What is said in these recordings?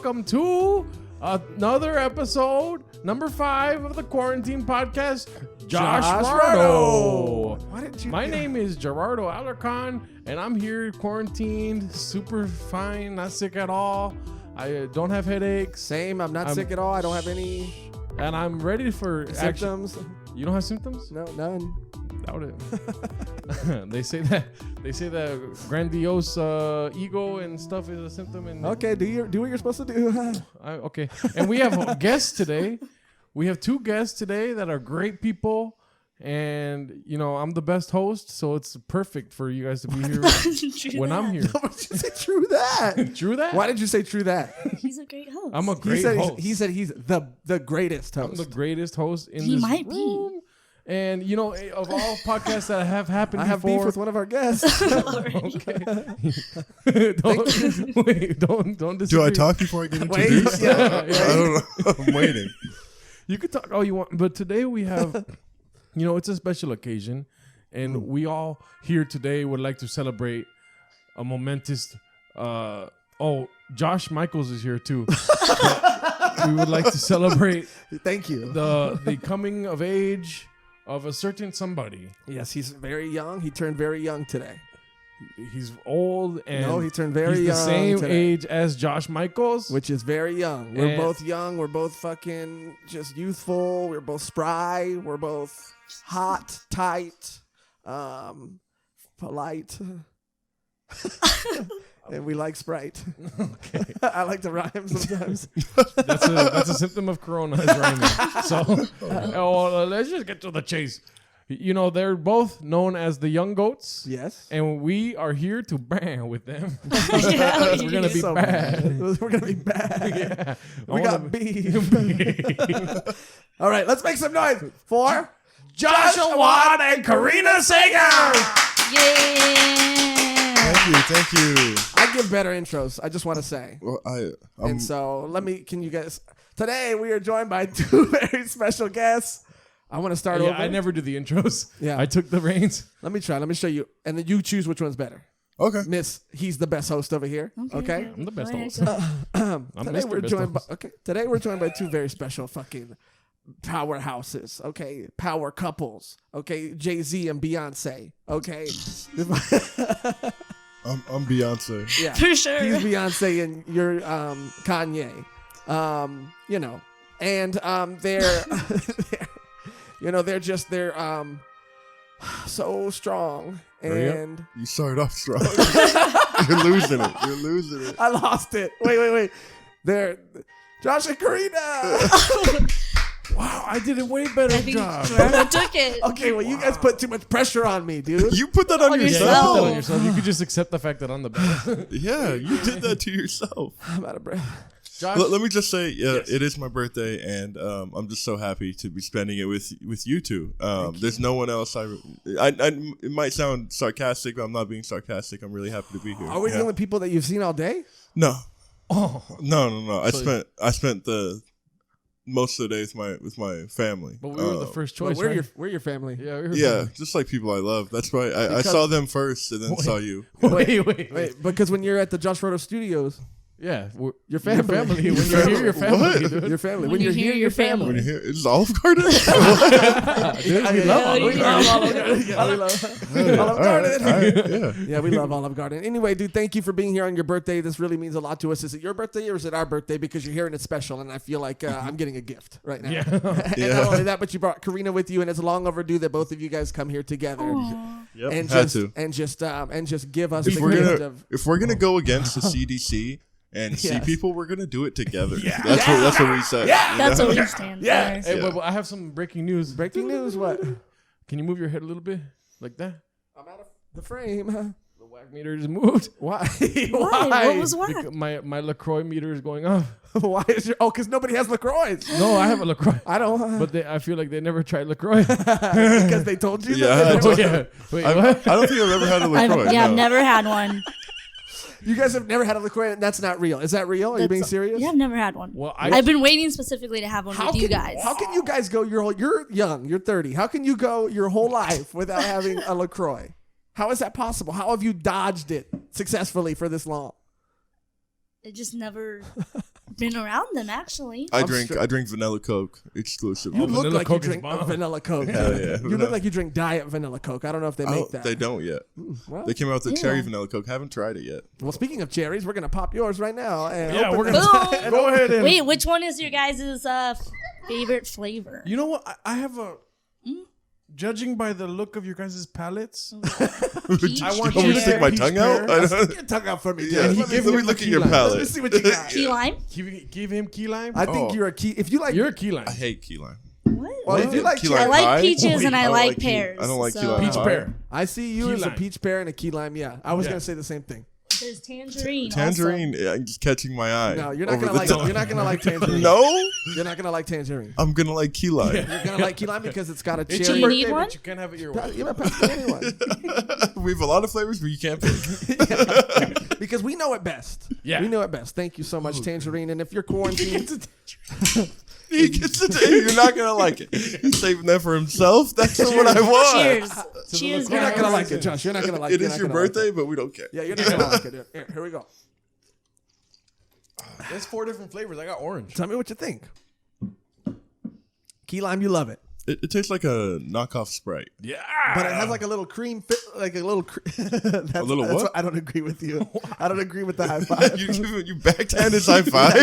welcome to another episode, number 5 of the Quarantine Podcast, Joshrardo. My name is Joshrardo Alarcon, and I'm here quarantined, super fine, not sick at all. I don't have headaches. Same, I'm not sick at all. I don't have any... And I'm ready for symptoms. You don't have symptoms? No, none. Doubt it. They say that grandiose ego and stuff is a symptom. And okay, do what you're supposed to do. Okay, and we have guests today. We have 2 guests today that are great people, and I'm the best host, so it's perfect for you guys to be here when I'm here. Why did you say true that? True that? Why did you say true that? He's a great host. I'm a great host. He said he's the greatest host. I'm the greatest host in he this might room. Be. And of all podcasts that have happened I have before, beef with one of our guests. Okay. don't disagree. Do I talk before I get introduced? Yeah. I don't know. I'm waiting. You could talk all you want, but today we have, it's a special occasion, and we all here today would like to celebrate a momentous. Josh Michaels is here too. We would like to celebrate. Thank you. The coming of age of a certain somebody. Yes, he's very young. He turned very young today. He's old and he turned very young. He's the same today. age as Josh Michaels, which is very young. We're both young. We're both fucking just youthful. We're both spry. We're both hot, tight, polite. And we like Sprite. Okay. I like to rhyme sometimes. That's a symptom of Corona is rhyming. So let's just get to the chase. They're both known as the Young Goats. Yes. And we are here to bang with them. Yeah, We're going to be bad. We're going to be bad. Yeah. We got beef. All right, let's make some noise for Josh, Awad, and Corina Sagun. Yay! Thank you. I give better intros. I just want to say. Well, and so can you guys? Today we are joined by 2 very special guests. I want to start over. I never do the intros. Yeah. I took the reins. Let me try. Let me show you, and then you choose which one's better. Okay. Miss, he's the best host over here. Okay. I'm the best host. Today we're joined by 2 very special fucking powerhouses. Okay, power couples. Okay, Jay-Z and Beyonce. Okay. I'm Beyonce. Yeah, For sure. He's Beyonce and you're Kanye. And they're so strong. And You started off strong. You're losing it. I lost it. Wait. They're Josh and Corina. Wow, I did a way better job. Joshrardo took it. Okay, well, you guys put too much pressure on me, dude. You put that on On yourself. Yeah, you put that on yourself. You could just accept the fact that I'm the best. Yeah, you did that to yourself. I'm out of breath. Josh, Let me just say, Yes. It is my birthday, and I'm just so happy to be spending it with you 2. There's no one else. It might sound sarcastic, but I'm not being sarcastic. I'm really happy to be here. Are we the only people that you've seen all day? No. Oh, No. I spent the most of the day with my family. but we were the first choice. Well, right? we're your family. Yeah, we were Yeah, just like people I love. That's why I saw them first and then saw you. Wait. Because when you're at the Joshrardo Studios, Yeah, your family. When you're here, your family. What? Dude. Your family. When you're here, your family. When you're here, it's Olive Garden. Dude, we love Yeah, Olive yeah. Garden. Olive Garden. Yeah, we love Olive Garden. All right, yeah. Yeah, we love Olive Garden. Anyway, dude, thank you for being here on your birthday. This really means a lot to us. Is it your birthday or is it our birthday? Because you're here and it's special, and I feel like I'm getting a gift right now. Yeah. And not only that, but you brought Corina with you, and it's long overdue that both of you guys come here together Yep, and had just give us If the we're gift gonna of. if we're gonna go against the CDC and see Yes. people, we're gonna do it together. Yeah. That's what we said. Yeah. That's what we stand Yeah. for. Hey, but I have some breaking news. Breaking news. What? Can you move your head a little bit like that? I'm out of the frame. The whack meter just moved. Why? Why? What was whack? Because my LaCroix meter is going up. Why is your? Oh, because nobody has LaCroix. No, I have a LaCroix. I don't. But I feel like they never tried LaCroix. Because they told you. Yeah, that Oh, yeah. Wait, I what? don't think I've ever had a LaCroix. I've no. never had one. You guys have never had a LaCroix, and that's not real. Is that real? Are you being serious? Yeah, I've never had one. Well, I've been waiting specifically to have one with you guys. How can you guys go you're young, you're 30. How can you go your whole life without having a LaCroix? How is that possible? How have you dodged it successfully for this long? It just never been around them actually. I drink vanilla Coke exclusively. You look vanilla like Coke you is drink bomb. vanilla Coke. Hell yeah. You look like you drink diet vanilla Coke. I don't know if they make that. They don't yet. Well, They came out with the cherry vanilla Coke. Haven't tried it yet. well, speaking of cherries, we're gonna pop yours right now. And Yeah, open we're this- gonna go ahead and. Wait, which one is your guys' favorite flavor? You know what? I have a. Judging by the look of your guys' palettes, Peach? I want You want me to you stick my peach tongue pear. out? Stick your tongue out for me, Yeah, Josh. let me Let me look at your Let me palate. see what you got. Key lime? Give him key lime. I think you're a key. If you like, You're a key lime. I hate key lime. What? well, if you like Key cherry, lime I like pie? peaches and I don't like key- pears. I don't like key so- lime Peach pie. pear. I see you Key as a lime. peach pear and a key lime. Yeah, I was Yeah. gonna say the same thing. There's tangerine. Tangerine, I'm just catching my eye. No, you're not over gonna the like. top. You're not gonna like tangerine. No, You're not gonna like tangerine. I'm gonna like key lime. You're gonna like key lime because it's got a It's cherry. your Do you need birthday, one? but you can't have it your way. You might pass me anyone. We have a lot of flavors, but you can't pick. Because we know it best. Yeah. We know it best. Thank you so much, Tangerine. And if you're quarantined, He gets it. You're not gonna like it. He's saving that for himself. That's what I want. Cheers. Cheers, you're not guys. gonna like it, Josh. You're not gonna like it. It is your birthday, but we don't care. Yeah, you're not gonna like it. Here we go. There's 4 different flavors. I got orange. Tell me what you think. Key lime, you love it, It tastes like a knockoff Sprite. Yeah. but it has like a little cream, like a little. That's, A little that's what? I don't agree with you. I don't agree with the high five. you backhand his high five.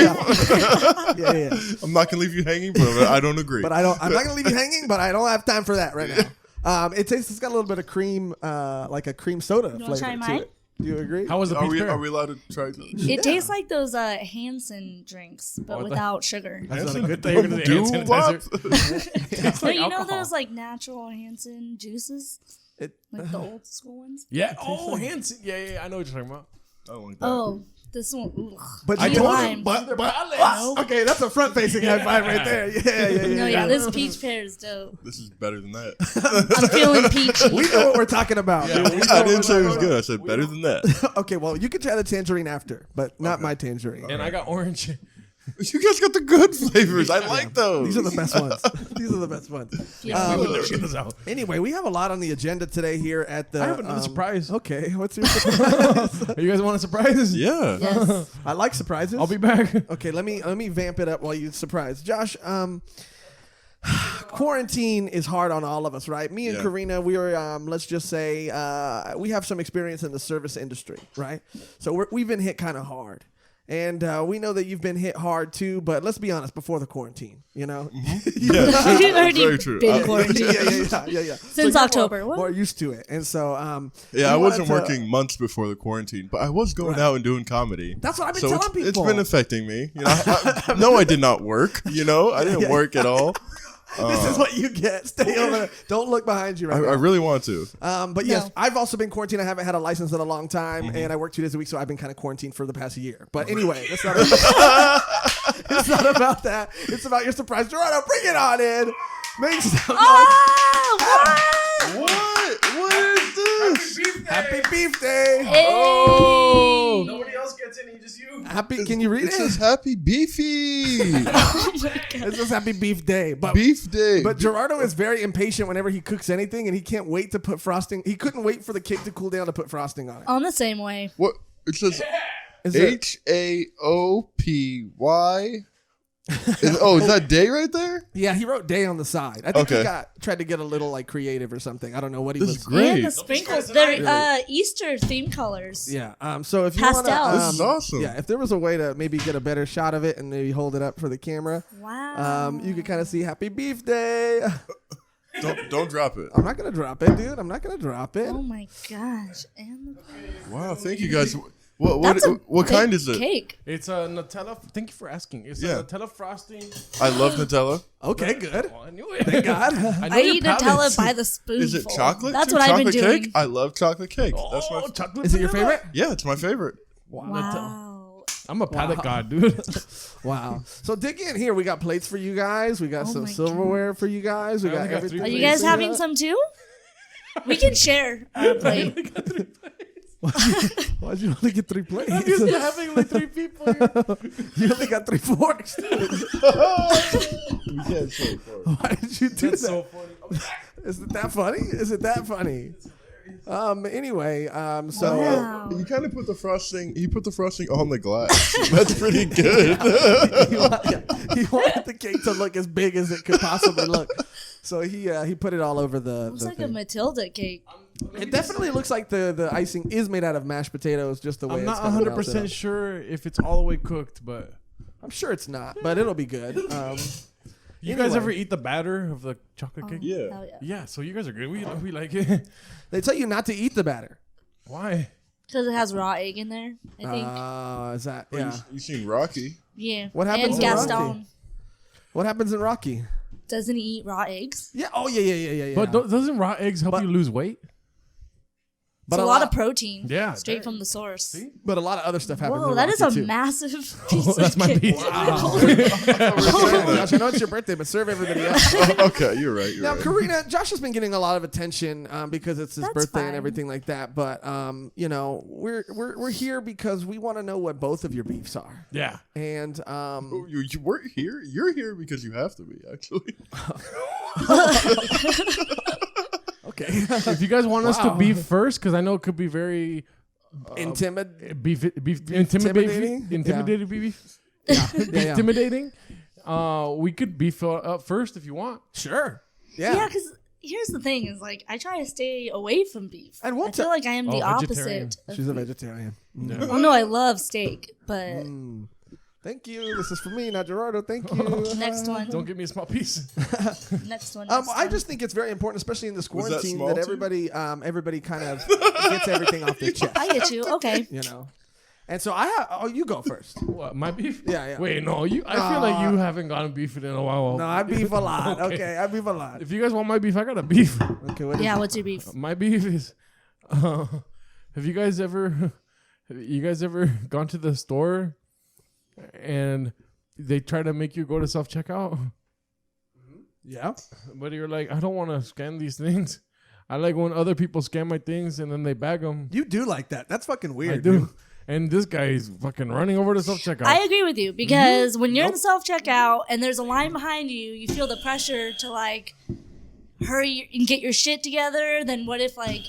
yeah. I'm not gonna leave you hanging, but I don't agree. But I'm not gonna leave you hanging. But I don't have time for that right now. It's got a little bit of cream, like a cream soda wanna flavor try to mine? it. Do you agree? How was the are peach pear? we allowed to try this? It tastes like those Hansen drinks, but What the- without sugar. That's not a good thing. You're gonna do hand sanitizer. No, you know alcohol. those like natural Hansen juices, It- like the old school ones. Yeah. Oh, Hanson. Yeah. I know what you're talking about. I don't like that. Oh, this one. Ugh. But Key you told lime. him, but okay, that's a front-facing high five right there. Yeah. No, yeah, this peach pear is dope. This is better than that. I'm feeling peachy. We know what we're talking about. Yeah, we I didn't say it was good. I said better than that. Okay, well, you can try the tangerine after, but not my tangerine. And I got orange. You guys got the good flavors. I like those. These are the best ones. These are the best ones. Yeah. We would never get this out. Anyway, we have a lot on the agenda today here at the. I have another surprise. Okay, what's your surprise? You guys want a surprise? Yeah. Yes. I like surprises. I'll be back. Okay, let me vamp it up while you surprise Josh. Quarantine is hard on all of us, right? Me and Yeah. Corina, we are let's just say we have some experience in the service industry, right? So we've been hit kind of hard. And we know that you've been hit hard too, but let's be honest, before the quarantine, you know? Yeah. You've already Very true. been quarantined. yeah. Since October. More used to it. And so Yeah, I we wasn't wanted to- working months before the quarantine, but I was going out and doing comedy. That's what I've been So telling it's people. been affecting me. You know, no, I did not work. You know, I didn't work at all. This is what you get. Stay over there. Don't look behind you right now. I really want to. But yes, No. I've also been quarantined. I haven't had a license in a long time, Mm-hmm. and I work 2 days a week, so I've been kind of quarantined for the past year. But anyway, it's not about that. It's about your surprise. Joshrardo, bring it on in. Make some Oh, what? What is this? noise. Happy Beef Day. Hey. Nobody else gets any, just you. Happy. Can you read It it? says Happy Beefy It says Happy Beef Day. But Beef Day. But Joshrardo is very impatient whenever he cooks anything, and he can't wait to put frosting. He couldn't wait for the cake to cool down to put frosting on it. On the same way. What? It says Is it- HAOPY. Is that day right there? Yeah, he wrote day on the side. I think he Okay. tried to get a little like creative or something. I don't know what he This was. is great. And the sprinkles. They're Easter theme colors. Yeah. So if you Pastels. wanna, This is awesome. Yeah. If there was a way to maybe get a better shot of it and maybe hold it up for the camera, Wow. you could kind of see Happy Beef Day. Don't drop it. I'm not gonna drop it, dude. I'm not gonna drop it. Oh my gosh. And Wow, thank you guys. that's a What big kind is it? Cake. It's a Nutella. Thank you for asking. It's Yeah. a Nutella frosting. I love Nutella. Okay, good. Oh, I knew it. Thank God. I eat Nutella by the spoonful. Is it chocolate? That's too? what I've been Chocolate doing. cake? I love chocolate cake. That's my. chocolate. Is it your vanilla? favorite? Yeah, it's my favorite. Wow. I'm a palate god, dude. Wow. So dig in here. We got plates for you guys. We got Oh some my silverware for you guys. We I got only got everything. three Are you plates. guys having some too? We can share a plate. Why'd you only get 3 plates? I'm used to having like 3 people here. You only got 3 forks. We can't say it. Why did you do That's that? so funny. Is it that funny? Is it that funny? Anyway, so Wow. You kind of put the frosting. He put the frosting on the glass. That's pretty good. he wanted the cake to look as big as it could possibly look. So he put it all over the. Looks the like thing. a Matilda cake. It definitely looks like the icing is made out of mashed potatoes, just the way I'm it's not kinda 100% melted sure if it's all the way cooked, but up. I'm sure it's not, but it'll be good. you guys Anyway. ever eat the batter of the chocolate cake? Yeah. Hell yeah. Yeah, so you guys are good. We like it. They tell you not to eat the batter. Why? Because it has raw egg in there, I think. Is that You, yeah? you seen Rocky? Yeah. What happens And in Gaston Rocky? What happens in Rocky? doesn't he eat raw eggs. Yeah. Oh yeah. But doesn't raw eggs help But- you lose weight? But It's a lot of protein. Yeah, Straight that- from the source. See? But a lot of other stuff happens. Whoa, in that Rocky is a too. massive Oh, piece that's of my cake. piece. Josh, I know it's your birthday, but serve everybody else. Okay, you're right. You're Now, right. Corina, Josh has been getting a lot of attention because it's his That's birthday and fine. everything like that. But you know, we're here because we want to know what both of your beefs are. Yeah. And Oh, you weren't here. You're here because you have to be. Actually, okay, If you guys want us to Wow. beef first, because I know it could be very intimidating. beef Intimidating? intimidating beef, Yeah. intimidating. We could beef up first if you want. Sure. Yeah, Yeah. because here's the thing: is like I try to stay away from beef. And we'll I feel like I am the vegetarian. opposite. Of She's a beef. vegetarian. Oh no, I love steak, but Thank you. This is for me, not Gerardo. Thank you. next one, Don't give me a small piece. next one. I next one. just think it's very important, especially in this Was that quarantine, small that too? everybody kind of gets everything off their chest. I get you. Okay. You know. And so I have. Oh, you go first. What, my beef? Yeah, yeah. Wait, no, you. I feel like you haven't gotten beef in a while. No, I beef a lot. Okay, I beef a lot. If you guys want my beef, I got a beef. Okay, what is Yeah, it? what's your beef? My beef is. Have you guys ever gone to the store and they try to make you go to self checkout, Yeah. but you're like, I don't want to scan these things. I like when other people scan my things and then they bag them. You do like that. That's fucking weird. I do. Dude. And this guy is fucking running over to self checkout. I agree with you because when you're in the self checkout and there's a line behind you, you feel the pressure to like hurry and get your shit together. Then what if like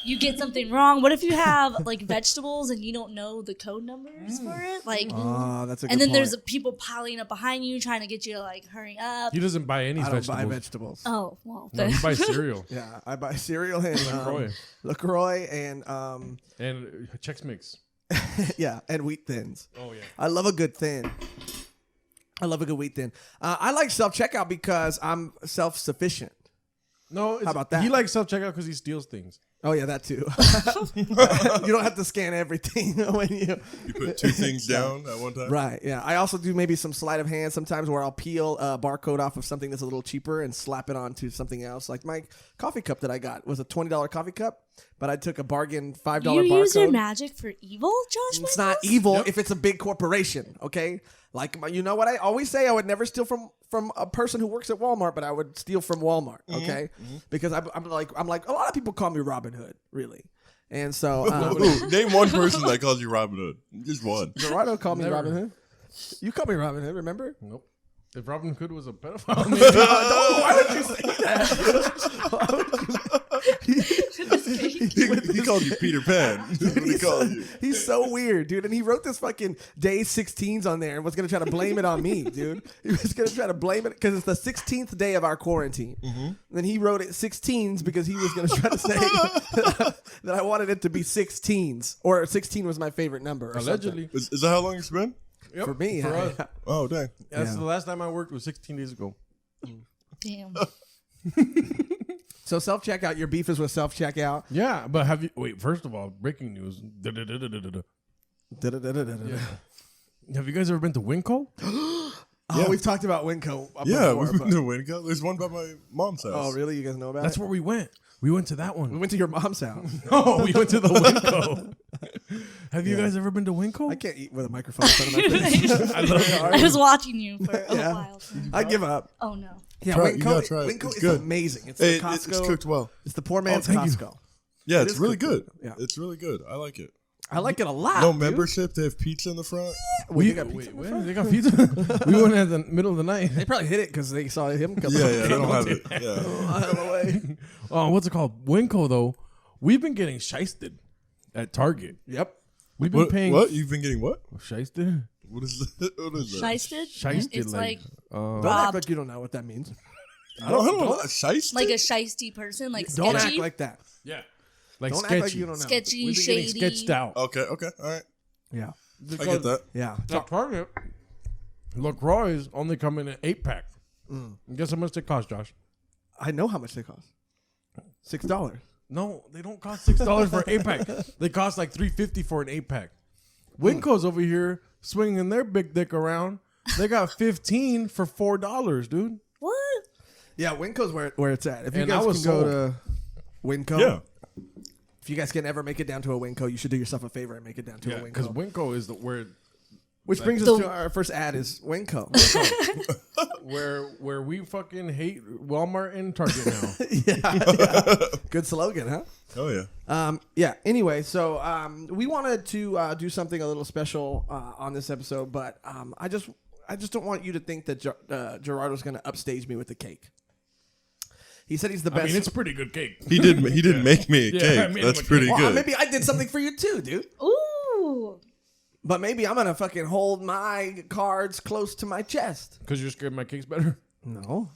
you get something wrong? What if you have like vegetables and you don't know the code numbers for it? Like, Oh, that's a good and then point. there's people piling up behind you trying to get you to like hurry up. He doesn't buy any I don't vegetables. buy vegetables. Oh well, No, he buys cereal Yeah, I buy cereal and LaCroix. LaCroix and and Chex Mix. yeah, and wheat thins. Oh yeah. I love a good thin. I love a good wheat thin. I like self checkout because I'm self sufficient. No, it's, How about that? He likes self checkout because he steals things. Oh yeah, that too. You don't have to scan everything when you. you put two things down at one time. Right. Yeah. I also do maybe some sleight of hand sometimes where I'll peel a barcode off of something that's a little cheaper and slap it onto something else. Like my coffee cup that I got was a $20 coffee cup, but I took a bargain $5 you barcode. use your magic for evil, Josh? It's not Michaels? evil if it's a big corporation, okay? Like, you know what I always say? I would never steal from a person who works at Walmart, but I would steal from Walmart, okay? Because I'm like a lot of people call me Robin Hood, really, and so Ooh, name one person that calls you Robin Hood. Just one. Gerardo called me Never. Robin Hood. You call me Robin Hood, remember? Nope. If Robin Hood was a pedophile, maybe. Why would you say that? He called you Peter Pan. That's what he called you. He's so weird, dude. And he wrote this fucking day 16s on there and was going to try to blame it on me, dude. He was going to try to blame it because it's the 16th day of our quarantine. And then he wrote it 16s because he was going to try to say that I wanted it to be 16s or 16 was my favorite number. Or Allegedly. Is that how long it's been? Yep, For me, For yeah. us. Oh, dang. That's Yeah. the last time I worked was 16 days ago. Damn. So self checkout, your beef is with self checkout. Yeah, but have you... Wait, first of all, breaking news. Da-da-da-da-da-da. Have you guys ever been to Winco? Oh, we've talked about Winco. Yeah, before, we've been but- to Winco. There's one by my mom's house. Oh, really? You guys know about That's it? where we went. We went to that We one. went to your mom's house. Oh, we went to the Winco. Have you guys ever been to Winco? I can't eat with a microphone in front of my face. I love it. I was watching you for a Yeah. while. I give up. Oh no. Yeah, Try it. You Winco, gotta try it. Winco It's is good. amazing. It's Hey, the Costco. it's cooked well. It's the poor man's thank you. Costco. Yeah, It it's is really cooked good. well. Yeah. It's really good. I like it. I like it a lot. No dude. membership. They have pizza in the front. Wait, We, they got pizza in the wait, front? they got pizza? We went in the middle of the night. They probably hit it because they saw him come Yeah, they don't have it. Yeah. a mile away. Oh, what's it called? Winco, though. We've been getting shysted at Target. Yep. We've been paying. What? You've been getting what? Shysted? What is that? What is that? Shysted? Shysted, It's like Don't act robbed. like you don't know what that means. I don't know. Shiesty? Like a shisty person, like Don't sketchy. act like that. Yeah. Like Don't sketchy. act like you don't know. Sketchy, We've been getting shady. sketched out. Okay, all right. Yeah. I get that. Yeah. At Target, LaCroix only come in an 8-pack. Guess how much they cost, Josh? I know how much they cost. $6. No, they don't cost $6 for an 8-pack. They cost like $3.50 for an 8-pack. Winco's over here swinging their big dick around. They got 15 for $4, dude. What? Yeah, Winco's where it's at. If you And I guys was can go sold. to Winco, Yeah. if you guys can ever make it down to a Winco, you should do yourself a favor and make it down to Yeah, a because Winco. Winco is where Which brings us to our first ad is Winco. where we fucking hate Walmart and Target now. yeah. Good slogan, huh? Oh yeah. Yeah. Anyway, so we wanted to do something a little special on this episode, but I just don't want you to think that Gerardo's going to upstage me with the cake. He said he's the best. I mean, it's a pretty good cake. He didn't make me a Yeah, cake. I made him That's a pretty cake. good. Maybe I did something for you too, dude. Ooh. But maybe I'm gonna fucking hold my cards close to my chest. Because you're scared my cake's better. No.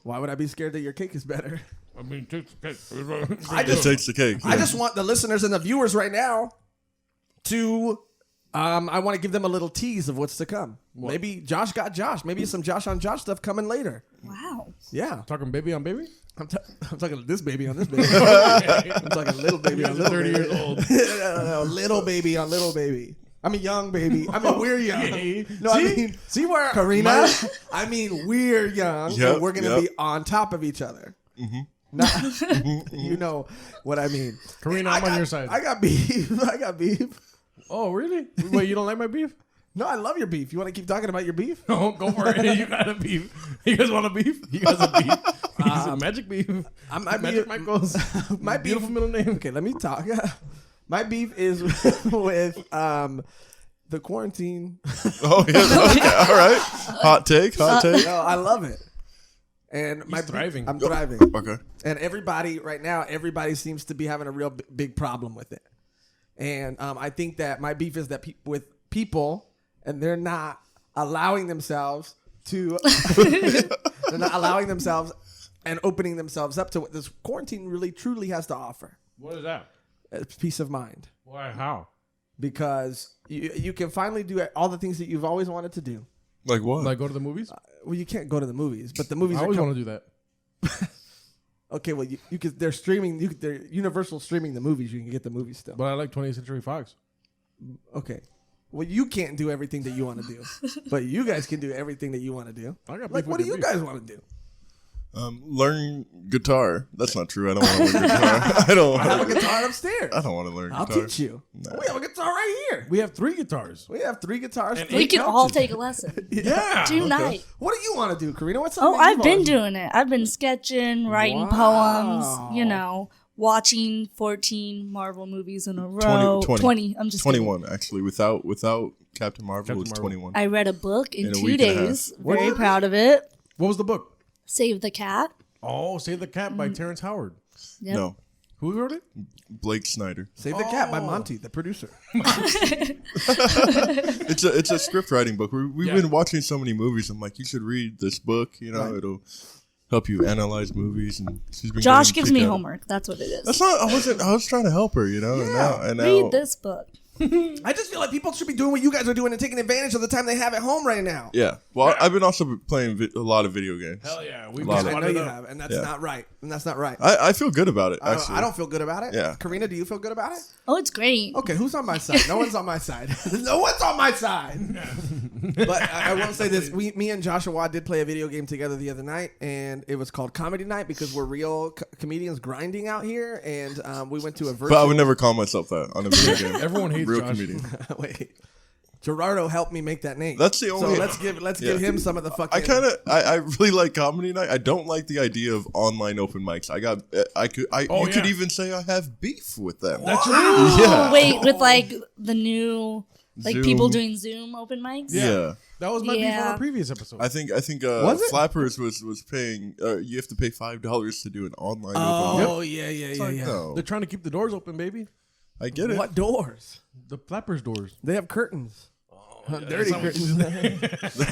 Why would I be scared that your cake is better? I mean, take the cake. I It just takes the cake. I just want the listeners and the viewers right now to I want to give them a little tease of what's to come. What? Maybe Josh got Josh. Maybe some Josh on Josh stuff coming later. Wow. Yeah. Talking baby on baby? I'm talking this baby on this baby. I'm talking little baby on little 30 baby. years old. No, little baby on little baby. I mean young baby. I mean we're young. Okay. No, I mean See where Karina. I mean we're young. Yep, and we're gonna yep. be on top of each other. Not, you know what I mean. Karina, I'm on your side. I got beef. I got beef. Oh, really? Wait, you don't like my beef? No, I love your beef. You want to keep talking about your beef? No, go for it. You got a beef. You guys want a beef? You guys a beef? He's a magic beef. Magic Michaels. My beef. Beautiful middle name. Okay, let me talk. My beef is with the quarantine. Oh yeah. Okay. All right. Hot take. Hot take. No, I love it. And my thriving. I'm thriving. Okay. And everybody right now, everybody seems to be having a real big problem with it. And I think that my beef is that with people, and they're not allowing themselves to. They're not allowing themselves and opening themselves up to what this quarantine really truly has to offer. What is that? Peace of mind. Why? How? Because you can finally do all the things that you've always wanted to do. Like what? Like go to the movies? Well, you can't go to the movies, but the movies I are always want to do that. Okay, well, you could. They're streaming. They're Universal streaming the movies. You can get the movies still. But I like 20th Century Fox. Okay. Well, you can't do everything that you want to do, but you guys can do everything that you want to do. I got Like, beef what with do your you beef. guys want to do? Learn guitar. That's not true. I don't want to learn guitar. I don't. I have a guitar upstairs. I don't want to learn I'll guitar. teach you. No. We have a guitar right here. We have 3 guitars. We have 3 guitars. And 3 We can all couches. take a lesson Yeah. tonight. What do you want to do, Karina? What's something Oh, that I've you've been always- doing it. I've been sketching, writing Wow. poems, you know, watching 14 Marvel movies in a row. 20. I'm just kidding. 21 actually. Without Captain Marvel, Captain it's Marvel. 21. I read a book in In a 2 week and a half. days. Very proud of it. What was the book? Save the Cat. Oh, Save the Cat by Terrence Howard. Yep. No, Who wrote it? Blake Snyder. Save the Cat by Oh. Monty, the producer. It's a script writing book. We've Yeah. been watching so many movies. I'm like, you should read this book. You know, Right. it'll help you analyze movies. And she's been Josh getting gives me kicked out. homework. That's what it is. That's not. I was trying to help her. You know. And now, Read this book. I just feel like people should be doing what you guys are doing and taking advantage of the time they have at home right now. Yeah. Well, I've been also playing a lot of video games. Hell yeah. We Lot of- I know it you up. have, and that's Yeah. not right. And that's not right. I feel good about it. Actually, I don't feel good about it. Yeah. Karina, do you feel good about it? Oh, it's great. Okay, who's on my side? No one's on my side. No one's on my side. But I will say this: me and Joshua did play a video game together the other night, and it was called Comedy Night because we're real comedians grinding out here, and we went to a virtual. But I would never call myself that on a video game. Everyone hates Real Josh. comedian. Wait, Gerardo helped me make that name. That's the only. So let's give him some of the fucking. I really like comedy night. I don't like the idea of online open mics. You could even say I have beef with them. That's Oh, Yeah. wait, with like the new Like Zoom. people doing Zoom open mics. Yeah. That was my beef on Yeah. the previous episode. I think Was it? Flappers was paying. You have to pay $5 to do an online open mic. Oh, yeah. No, They're trying to keep the doors open, baby. I get it. What doors? The Flappers doors. They have curtains. Dirty curtains.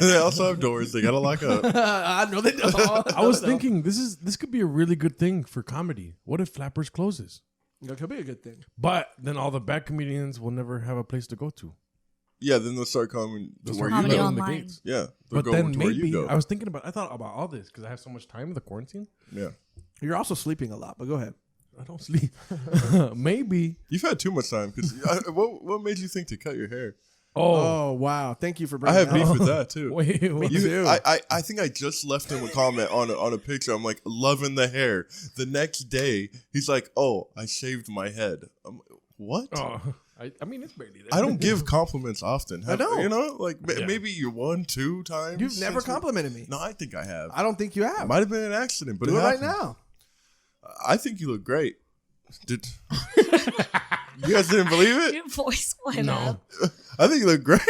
They also have doors. They gotta lock up. I know they don't. I was thinking this could be a really good thing for comedy. What if Flappers closes? That could be a good thing. But then all the bad comedians will never have a place to go to. Yeah, then they'll start coming to where you Comedy go. online. Yeah, they'll But go then to where you maybe go. I was thinking I thought about all this because I have so much time in the quarantine. Yeah, You're also sleeping a lot, but go ahead. I don't sleep. Maybe. you've had too much time. Because what made you think to cut your hair? Oh, wow. Thank you for I bringing have that beef up. with that too. Wait. too. I think I just left him a comment on a picture. I'm like, loving the hair. The next day, he's like, oh, I shaved my head. I'm like, what? Oh, I mean, it's barely there. I don't give compliments often. I know. You know, like Yeah. maybe you 1-2 times. You've never since we- complimented me. No, I think I have. I don't think you It have. might have been an accident, but Do it right happened. now. I think you look great. Did you guys didn't believe it? Your voice went No. up. I think you look great.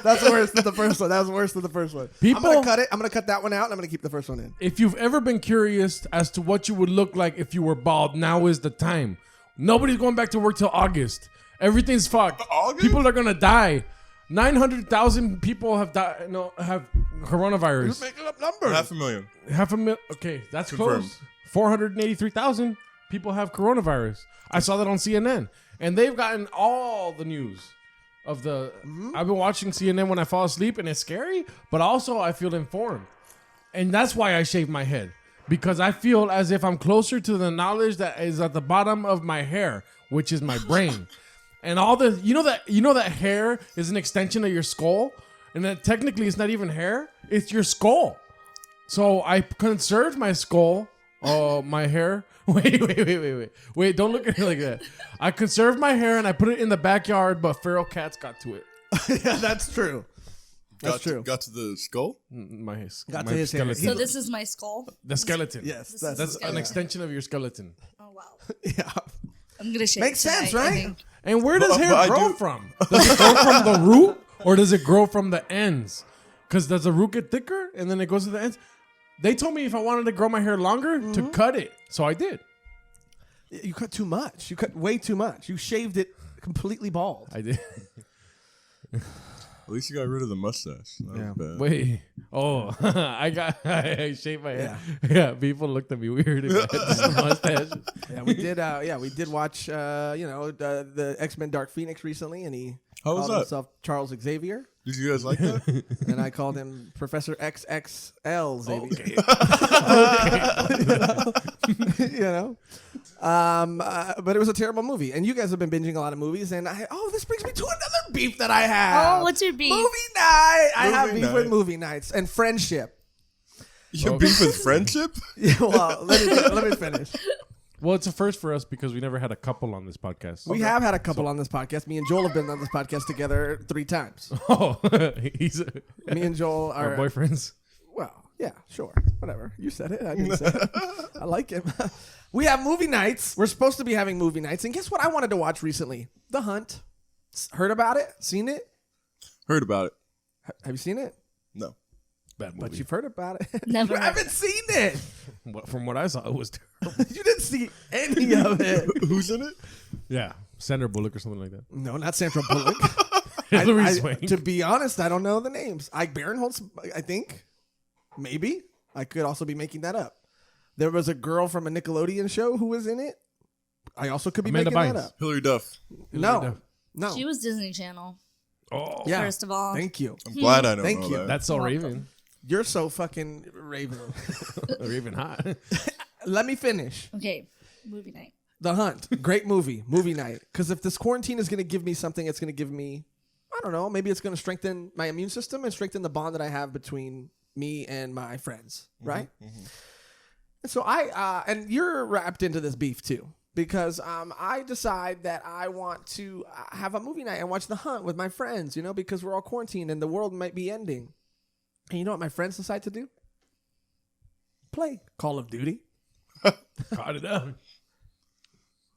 That's worse than the first one. That was worse than the first one. People- I'm gonna cut it. I'm gonna cut that one out, and I'm gonna keep the first one in. If you've ever been curious as to what you would look like if you were bald, now is the time. Nobody's going back to work till August. Everything's fucked. August? People are gonna die. 900,000 people have died. No, have coronavirus. Making up numbers. 500,000. 500,000. Okay, that's Confirmed. close. 483,000 people have coronavirus. I saw that on CNN, and they've gotten all the news of the. I've been watching CNN when I fall asleep, and it's scary, but also I feel informed, and that's why I shave my head, because I feel as if I'm closer to the knowledge that is at the bottom of my hair, which is my brain, and all the you know that hair is an extension of your skull, and that technically it's not even hair; it's your skull. So I conserved my skull, my hair. Wait! Don't look at it like that. I conserved my hair and I put it in the backyard, but feral cats got to it. Yeah, that's true. That's true. Got to the skull. My Got my to his hair. skeleton. So this is my skull. The skeleton. Yes, This is That's Yeah. an extension of your skeleton. Oh wow. yeah. I'm gonna shake. Makes sense, tonight, I right? think. And where does But hair I grow do- from? Does it grow from the root or does it grow from the ends? Because does the root get thicker and then it goes to the ends? They told me if I wanted to grow my hair longer to cut it, so I did. You cut too much. You cut way too much. You shaved it completely bald. I did. At least you got rid of the mustache. That was bad. Wait. Oh, I shaved my head. Yeah, people looked at me weird. If I had just a mustache. Yeah, we did. We did watch. The X-Men Dark Phoenix recently, and he How was called that? himself Charles Xavier, Did you guys like that? and I called him Professor XXL Xavier. But it was a terrible movie, and you guys have been binging a lot of movies, and this brings me to another beef that I have. Oh, what's your beef? Movie night. I have Movie beef with night. movie nights and friendship. You beef with friendship? Yeah, well, let me finish. Well, it's a first for us because we never had a couple on this podcast. We have had a couple on this podcast. Me and Joel have been on this podcast together 3 times. Oh, he's Me and Joel our are boyfriends. Well, yeah, sure. Whatever. You said it. I didn't say it. I like it. We have movie nights. We're supposed to be having movie nights. And guess what I wanted to watch recently? The Hunt. Heard about it? Seen it? Heard about it. Have you seen it? No. Bad movie. But you've heard about it. Never You heard. haven't seen it. From what I saw, it was terrible. You didn't see any of it. Who's in it? Yeah, Sandra Bullock or something like that. No, not Sandra Bullock. Hilary Swank. To be honest, I don't know the names. Ike Barinholtz, I think. Maybe. I could also be making that up. There was a girl from a Nickelodeon show who was in it. I also could be Amanda making that Bynes. up. Hillary Duff. No. No. She was Disney Channel. Oh, Yeah. First of all. Thank you. I'm glad I don't Thank know you. that. that's so Welcome. Raven. You're so fucking Raven. Or even hot. Let me finish. Okay, movie night. The Hunt. Great movie. Movie night. Because if this quarantine is going to give me something, it's going to give me, I don't know, maybe it's going to strengthen my immune system and strengthen the bond that I have between me and my friends. Right? And so and you're wrapped into this beef too. Because I decide that I want to have a movie night and watch The Hunt with my friends, because we're all quarantined and the world might be ending. And you know what my friends decide to do? Play Call of Duty. Caught it up.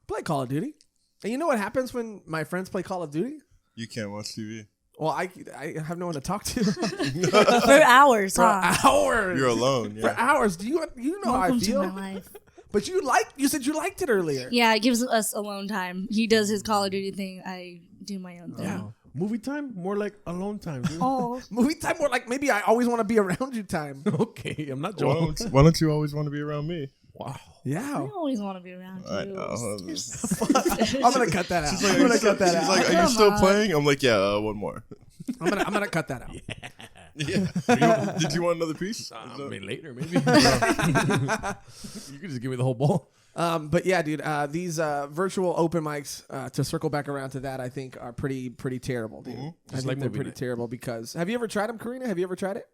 Play Call of Duty. And you know what happens when my friends play Call of Duty? You can't watch TV. Well, I have no one to talk to. For hours, For huh? hours. You're alone. For Yeah. hours. Do you know how I Welcome feel? to my life. But you said you liked it earlier. Yeah, it gives us alone time. He does his Call of Duty thing. I do my own thing. Yeah. Movie time? More like alone time, dude. Oh, Movie time more like maybe I always want to be around you time. Okay, I'm not Why joking. don't you always want to be around me? Wow. Yeah. I always want to be around I you. know. I'm gonna cut that out. She's like, I'm gonna cut that she's out. like, are you still playing? I'm like, yeah, one more. I'm gonna cut that out. Yeah. Did you want another piece? Maybe later, maybe. You could just give me the whole bowl. But yeah, dude, these virtual open mics, to circle back around to that, I think are pretty terrible, dude. I Just think like they're movie pretty night. terrible because have you ever tried them, Corina? Have you ever tried it?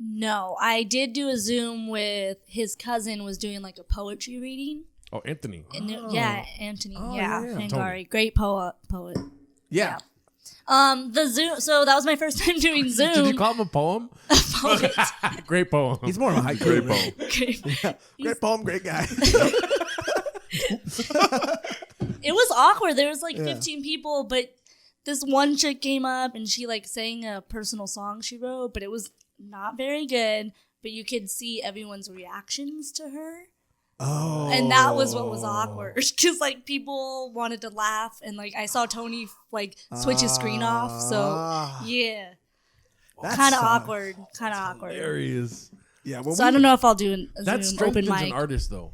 No, I did do a Zoom with his cousin was doing like a poetry reading. Oh, Anthony. And yeah, Anthony. yeah. Hangari. Great poet. Yeah. The Zoom. So that was my first time doing Zoom. Did you call him a poem? Poet. He's Great poem. more of a haiku. Great man. poem. Great. Great poem, great guy. It was awkward. There was like 15 people, but this one chick came up and she like sang a personal song she wrote, but it was not very good. But you could see everyone's reactions to her. Oh. And that was what was awkward because like people wanted to laugh and like I saw Tony like switch his screen off. So yeah, That kind of sucks. awkward. Kind of awkward. Hilarious. Yeah. Well, So I don't know if I'll do a That Zoom open strengthens an mic. artist, though.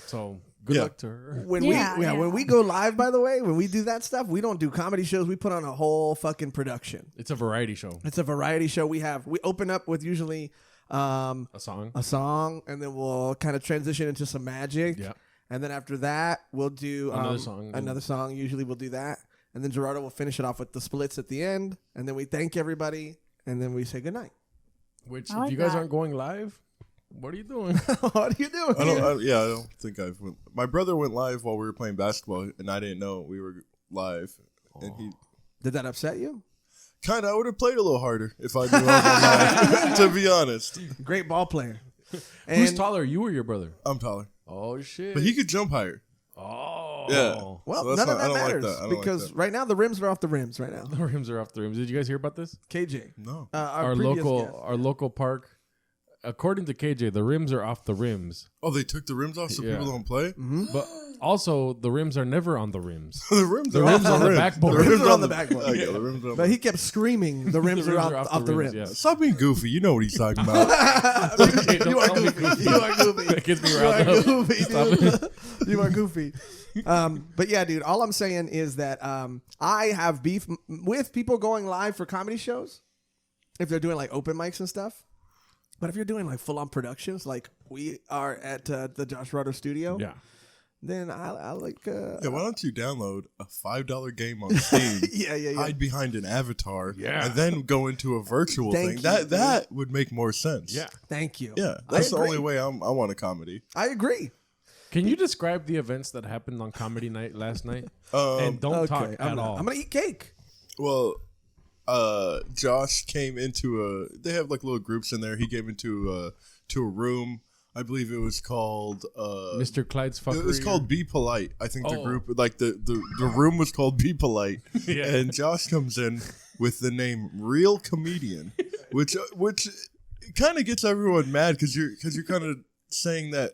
So good Yeah. luck to her. when Yeah, we yeah. when we go live, by the way, when we do that stuff, we don't do comedy shows. We put on a whole fucking production. It's a variety show. It's a variety show. We open up with usually A song. a song, and then we'll kind of transition into some magic. Yeah. And then after that, we'll do Another song. Another song. Usually we'll do that. And then Joshrardo will finish it off with the splits at the end. And then we thank everybody. And then we say goodnight. Which, I if like you guys that. aren't going live, what are you doing? What are you doing? I don't think I've. My brother went live while we were playing basketball, and I didn't know we were live. And he Did that upset you? kind of. I would have played a little harder if I knew I was on live. To be honest, Great ball player. Who's And- taller, you or your brother? I'm taller, Oh, shit. but he could jump higher. Oh. Yeah. Well, So that's none of not- I that don't like matters that. I don't like because that. right now the rims are off the rims right now. The rims are off the rims. Did you guys hear about this? KJ, No. our Our previous local park. According to KJ, the rims are off the rims. Oh, they took the rims off so Yeah. people don't play. But also, the rims are never on the rims. The rims The are rims off on the rim. backboard. The rims are on the backboard. Okay, the rims are on But the he kept screaming, "The rims, The are off the rims." yeah. Stop being goofy. You know what he's talking about. You are goofy. You are goofy. That gets me You riled are up. goofy. Stop Dude. You are goofy. But yeah, dude. All I'm saying is that I have beef with people going live for comedy shows if they're doing like open mics and stuff. But if you're doing like full on productions, like we are at the Joshrardo studio, Yeah. then I like. Yeah, why don't you download a $5 game on Steam? Yeah. Hide behind an avatar, Yeah. and then go into a virtual Thank thing. you, That would make more sense. Yeah. Thank you. Yeah, that's the agree. only way I want a comedy. I agree. Can you describe the events that happened on comedy night last night? Um, And don't talk at all. I'm gonna eat cake. Well, Josh came into they have like little groups in there. He came into a room. I believe it was called Mr. Clyde's fuckery. It was called Be Polite. I think the Oh. group, like the room was called Be Polite. Yeah. And Josh comes in with the name Real Comedian, which kind of gets everyone mad because you're kind of saying that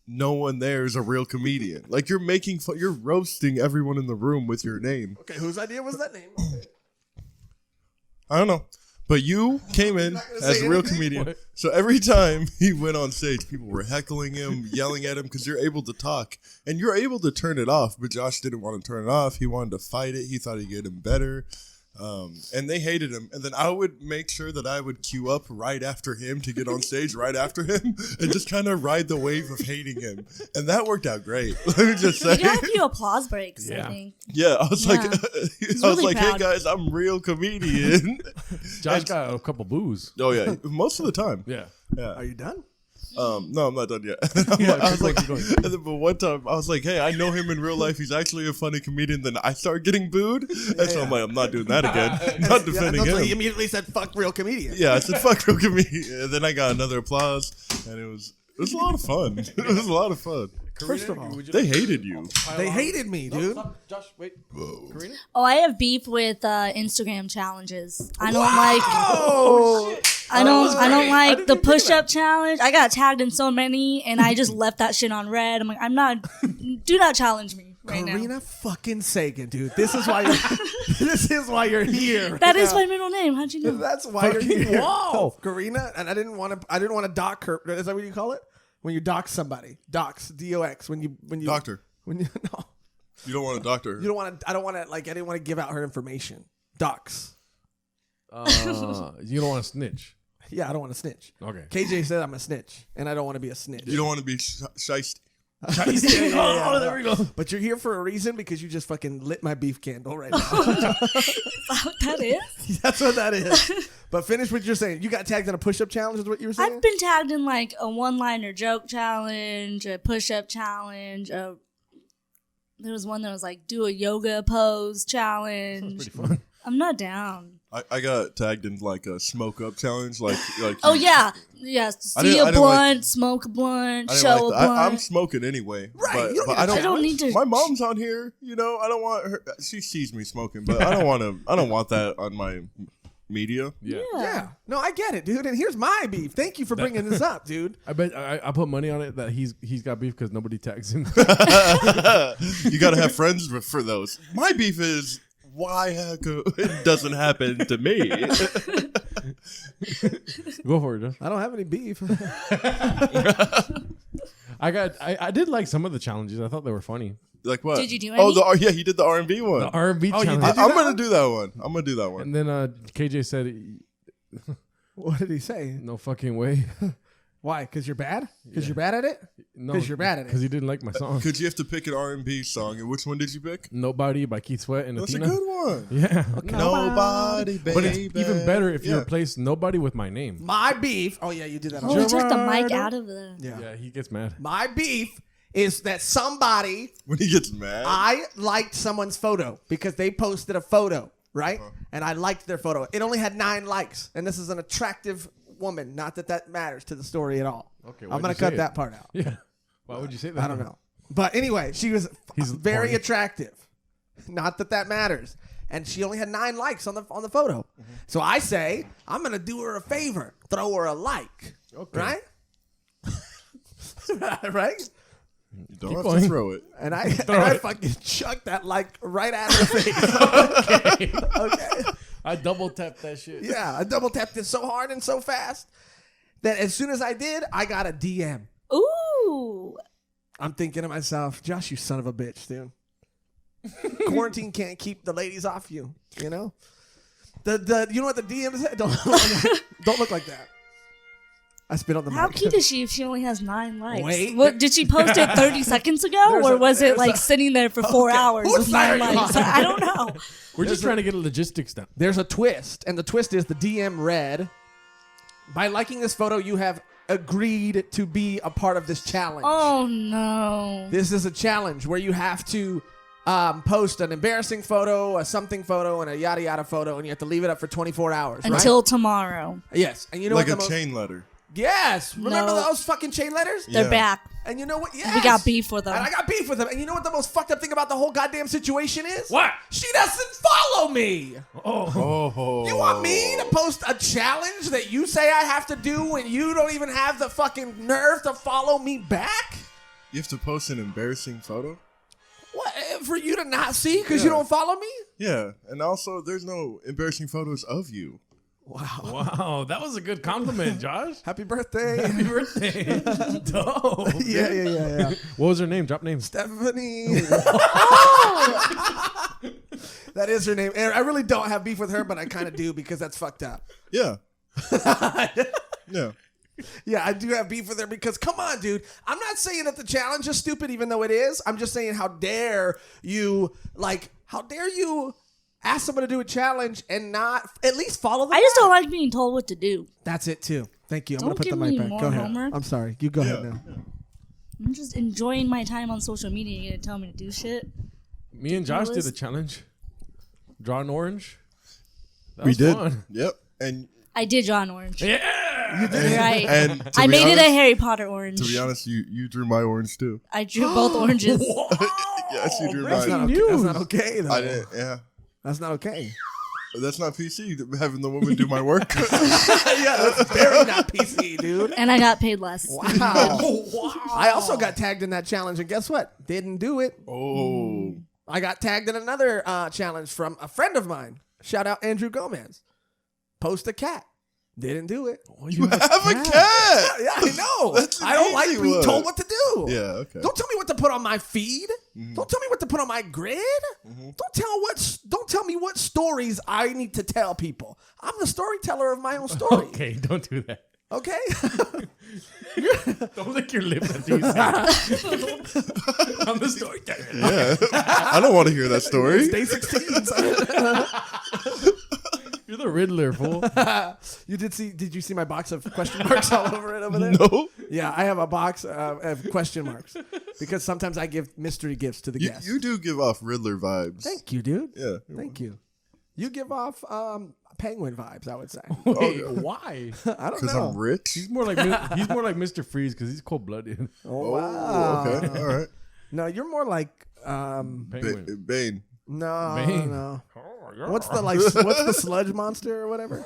no one there is a real comedian. Like you're making fun, you're roasting everyone in the room with your name. Okay, whose idea was that name? I don't know. But you came in not gonna as say a real anything? comedian. What? So every time he went on stage, people were heckling him, yelling at him because you're able to talk. And you're able to turn it off, but Josh didn't want to turn it off. He wanted to fight it. He thought he'd get him better. And they hated him. And then I would make sure that I would queue up right after him to get on stage right after him and just kind of ride the wave of hating him. And that worked out great. Let me just say. You got a few applause breaks, I Yeah. think. Yeah, I was Yeah. like, really hey proud. guys, I'm a real comedian. Josh got a couple boos. Oh yeah, most of the time. Yeah. Yeah. Are you done? No, I'm not done yet. Yeah, I was keep like, going. and then, but one time I was like, hey, I know him in real life. He's actually a funny comedian. Then I start getting booed, and so I'm like, I'm not doing that again. I'm not defending So he him. immediately said, "Fuck real comedian." Yeah, I said fuck real comedian, and then I got another applause, and it was a lot of fun. It was a lot of fun. First of all, They hated you. they hated me, dude. Josh, wait. Corina? Oh, I have beef with Instagram challenges. I don't like. Oh, I don't like didn't the even think of push-up challenge. I got tagged in so many, and I just left that shit on red. I'm like, I'm not. Do not challenge me right now. Corina fucking Sagun, dude. This is why. This is why you're here. That is my middle name. How'd you know? That's why you're here. Wow. Corina, and I didn't want to dock her. Is that what you call it? When you dox somebody, dox, DOX. When you Doctor. When you no, You don't want a doctor. you don't want to. I don't want to. Like, I didn't want to give out her information. Dox. You don't want to snitch. Yeah, I don't want to snitch. Okay. KJ said I'm a snitch, and I don't want to be a snitch. You don't want to be shysty. Oh, there we go. But you're here for a reason because you just fucking lit my beef candle right now. That is. That's what that is. But finish what you're saying. You got tagged in a push-up challenge is what you were saying? I've been tagged in like a one-liner joke challenge, a push-up challenge. There was one that was like do a yoga pose challenge. Pretty fun. I'm not down. I got tagged in like a smoke up challenge. Like Oh yeah, see a blunt, smoke a blunt, show a blunt. I'm smoking anyway. Right, But I don't need to. My mom's on here. You know, I don't want her. She sees me smoking, but I don't want to. I don't want that on my media. Yeah. No, I get it, dude. And here's my beef. Thank you for bringing this up, dude. I bet I put money on it that he's got beef because nobody tags him. You got to have friends for those. My beef is why heck it doesn't happen to me. Go for it, Josh. I don't have any beef. I did like some of the challenges. I thought they were funny. Like what? Did you do Oh, any? he did the R&B one. The R&B Oh, you challenge. did? I'm gonna do that one. I'm gonna do that one. And then KJ said, What did he say? "No fucking way." Why? Because you're bad? Because you're bad at it? No, 'Cause you're bad at it. Because he didn't like my song. Could you have to pick an R&B song, and which one did you pick? "Nobody" by Keith Sweat and That's Athena. a good one. Yeah. Nobody, baby. But it's even better if you replace "Nobody" with my name. My beef. Oh, yeah, you did that. Oh, he took the mic Joshrardo. out of the. Yeah, he gets mad. My beef is that somebody, When he gets mad. I liked someone's photo because they posted a photo, right? And I liked their photo. It only had 9 likes. And this is an attractive woman. Not that that matters to the story at all. Okay, I'm why'd going you to cut say it? that part out. Yeah. Why would you say that? I don't know. But anyway, she was He's very horny. attractive. Not that that matters. And she only had 9 likes on the photo. So I say, I'm going to do her a favor. Throw her a like. Okay. Right? Right? You don't Keep have going. to throw it. And I fucking chucked that like right at her face. Okay. I double tapped that shit. Yeah, I double tapped it so hard and so fast that as soon as I did, I got a DM. Ooh. I'm thinking to myself, Josh, you son of a bitch, dude. Quarantine can't keep the ladies off you, you know? The you know what the DM said? Don't look like that. I spit on the How mic. cute is she if she only has 9 likes? Wait. What, did she post it 30 seconds ago, or was it like sitting there for 4 hours Whose with side 9 are you likes? on? I don't know. We're just trying to get logistics down. There's a twist, and the twist is the DM read, by liking this photo, you have agreed to be a part of this challenge. Oh no. This is a challenge where you have to post an embarrassing photo, a something photo, and a yada yada photo, and you have to leave it up for 24 hours. Until tomorrow. right? Yes, and you know Like what a the most, chain letter. Yes, remember No. those fucking chain letters? They're Yeah. back. And you know what? Yes. We got beef with them. And I got beef with them. And you know what the most fucked up thing about the whole goddamn situation is? What? She doesn't follow me. Oh. You want me to post a challenge that you say I have to do when you don't even have the fucking nerve to follow me back? You have to post an embarrassing photo? What? For you to not see because you don't follow me? Yeah. And also, there's no embarrassing photos of you. Wow, that was a good compliment, Josh. Happy birthday. Happy birthday. Dope. yeah. What was her name? Drop names. Stephanie. That is her name. And I really don't have beef with her, but I kind of do because that's fucked up. Yeah. Yeah. Yeah, I do have beef with her because, come on, dude. I'm not saying that the challenge is stupid, even though it is. I'm just saying, how dare you ask someone to do a challenge and not at least follow them? I just don't like being told what to do. That's it, too. Thank you. I'm Don't going to put give the mic me back. more Go ahead. homework. I'm sorry. You go ahead now. I'm just enjoying my time on social media. You're gonna tell me to do shit? Me and Josh did was- a challenge. Draw an orange. That We was did. fun. Yep. And I did draw an orange. Yeah. You did. Right. And I made it a Harry Potter orange. To be honest, you drew my orange too. I drew both oranges. Yes, you drew That's mine. that's not okay, though. I didn't. Yeah, That's not okay. that's not PC. Having the woman do my work. Yeah, that's very not PC, dude. And I got paid less. Wow. I also got tagged in that challenge, and guess what? Didn't do it. Oh, I got tagged in another challenge from a friend of mine. Shout out Andrew Gomez. Post a cat. Didn't do it. you have a cat. Yeah, I know. That's I don't like easy being one. told what to do. Yeah, okay. Don't tell me what to put on my feed. Don't tell me what to put on my grid. Don't tell me what stories I need to tell people. I'm the storyteller of my own story. Okay, don't do that. Okay? Don't lick your lips after you say it. I'm the storyteller. Yeah, I don't want to hear that story. Stay 16. You're the Riddler, fool. Did you see my box of question marks all over it over there? No, Yeah, I have a box of question marks because sometimes I give mystery gifts to the guests. you do give off Riddler vibes. Thank you, dude. Yeah. Thank you. You give off penguin vibes, I would say. Wait, why? I don't Because know. I'm rich. He's more like Mr. Freeze because he's cold blooded. Oh, wow. Okay. All right. No, you're more like Penguin. Bane. no, Bane. no. What's the sludge monster or whatever?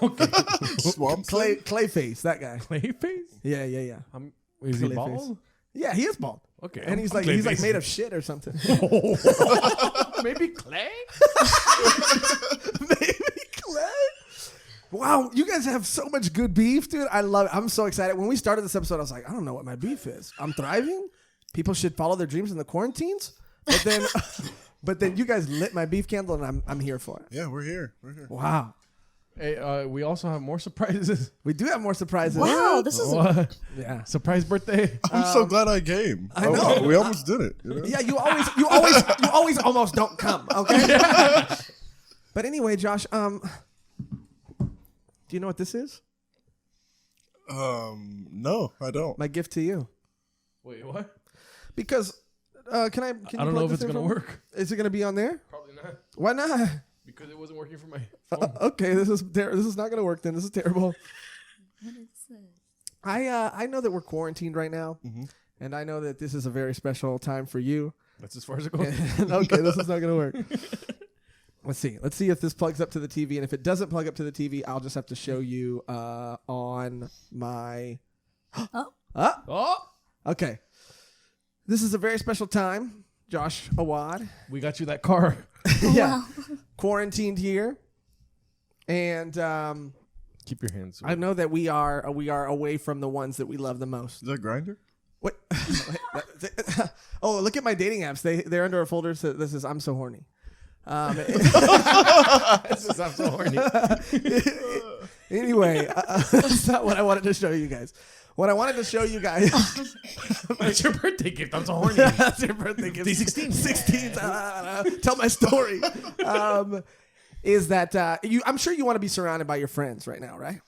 Swamp. Clayface, that guy. Clayface? Yeah. Is he Clayface. bald? Yeah, he is bald. Okay. And he's like Clayface. made of shit or something. Maybe Clay? Maybe Clay. Wow, you guys have so much good beef, dude. I love it. I'm so excited. When we started this episode, I was like, I don't know what my beef is. I'm thriving. People should follow their dreams in the quarantines. But then you guys lit my beef candle, and I'm here for it. Yeah, we're here. Wow. Hey, we also have more surprises. We do have more surprises. Wow, this is What? Yeah. Surprise birthday. I'm so glad I came. I know. We almost did it. You know? Yeah, you always almost don't come, okay? But anyway, Josh, do you know what this is? No, I don't. My gift to you. Wait, what? Because can you I don't plug know if this it's in going to for me? work. is it going to be on there? Probably not. Why not? Because it wasn't working for my phone. Okay, this is not going to work then. This is terrible. What is this? I know that we're quarantined right now, and I know that this is a very special time for you. That's as far as it goes. Okay, this is not going to work. Let's see. Let's see if this plugs up to the TV, and if it doesn't plug up to the TV, I'll just have to show you on my. Oh, Okay. This is a very special time, Josh Awad. we got you that car. Yeah. Wow. Quarantined here. And Keep your hands. I know that we are away from the ones that we love the most. Is that Grinder? What? Oh, look at my dating apps. They're under a folder. So this is I'm so horny. This is I'm so horny. Anyway, that's not what I wanted to show you guys. What I wanted to show you guys. It's your birthday gift. I'm so horny. That's your birthday gift. 16. 16. Tell my story. Is that I'm sure you want to be surrounded by your friends right now, right?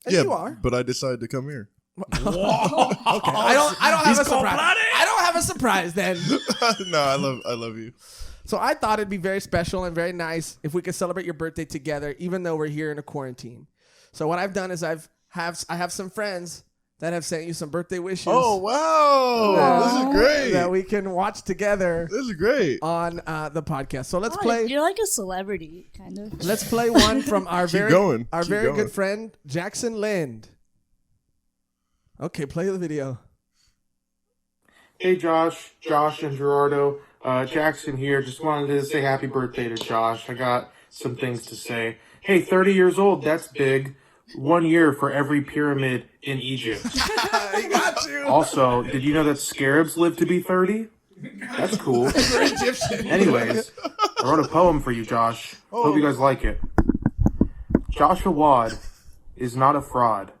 And Yeah, you are. but I decided to come here. Okay. I don't have a surprise. I don't have a surprise then. No, I love you. So I thought it'd be very special and very nice if we could celebrate your birthday together, even though we're here in a quarantine. So what I've done is I have some friends that have sent you some birthday wishes. Oh wow, this is great. That we can watch together This is great. on the podcast. So let's Oh, play. You're like a celebrity, kind of. Let's play one from our Keep going. Keep very going. good friend Jackson Lind. Okay, play the video. Hey Josh and Gerardo, Jackson here. Just wanted to say happy birthday to Josh. I got some things to say. Hey, 30 years old, that's big. 1 year for every pyramid in Egypt. I got you. Also, did you know that scarabs live to be 30? That's cool. Anyways, I wrote a poem for you, Josh. Hope you guys like it. Joshua Wad is not a fraud.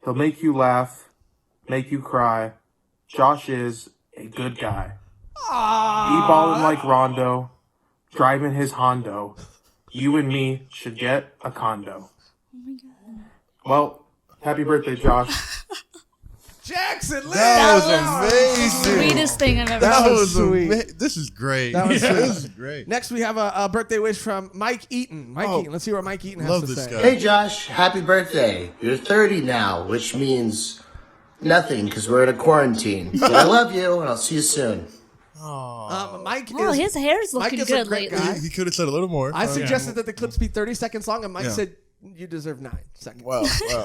He'll make you laugh, make you cry. Josh is a good guy. E-balling like Rondo, driving his Hondo. You and me should get a condo. Oh my god. Well, happy birthday, Josh. Jackson, That was the amazing. sweetest thing I've ever That seen. was sweet. This is great. That was sweet. This is great. Next, we have a birthday wish from Mike Eaton. Mike Eaton. Let's see what Mike Eaton has Love to this say. guy. Hey Josh, happy birthday. You're 30 now, which means nothing because we're in a quarantine. But I love you and I'll see you soon. Mike Oh, is, his hair's Mike looking is a good great lately. guy. He could have said a little more. I suggested that the clips be 30 seconds long, and Mike said you deserve 9 seconds. Wow.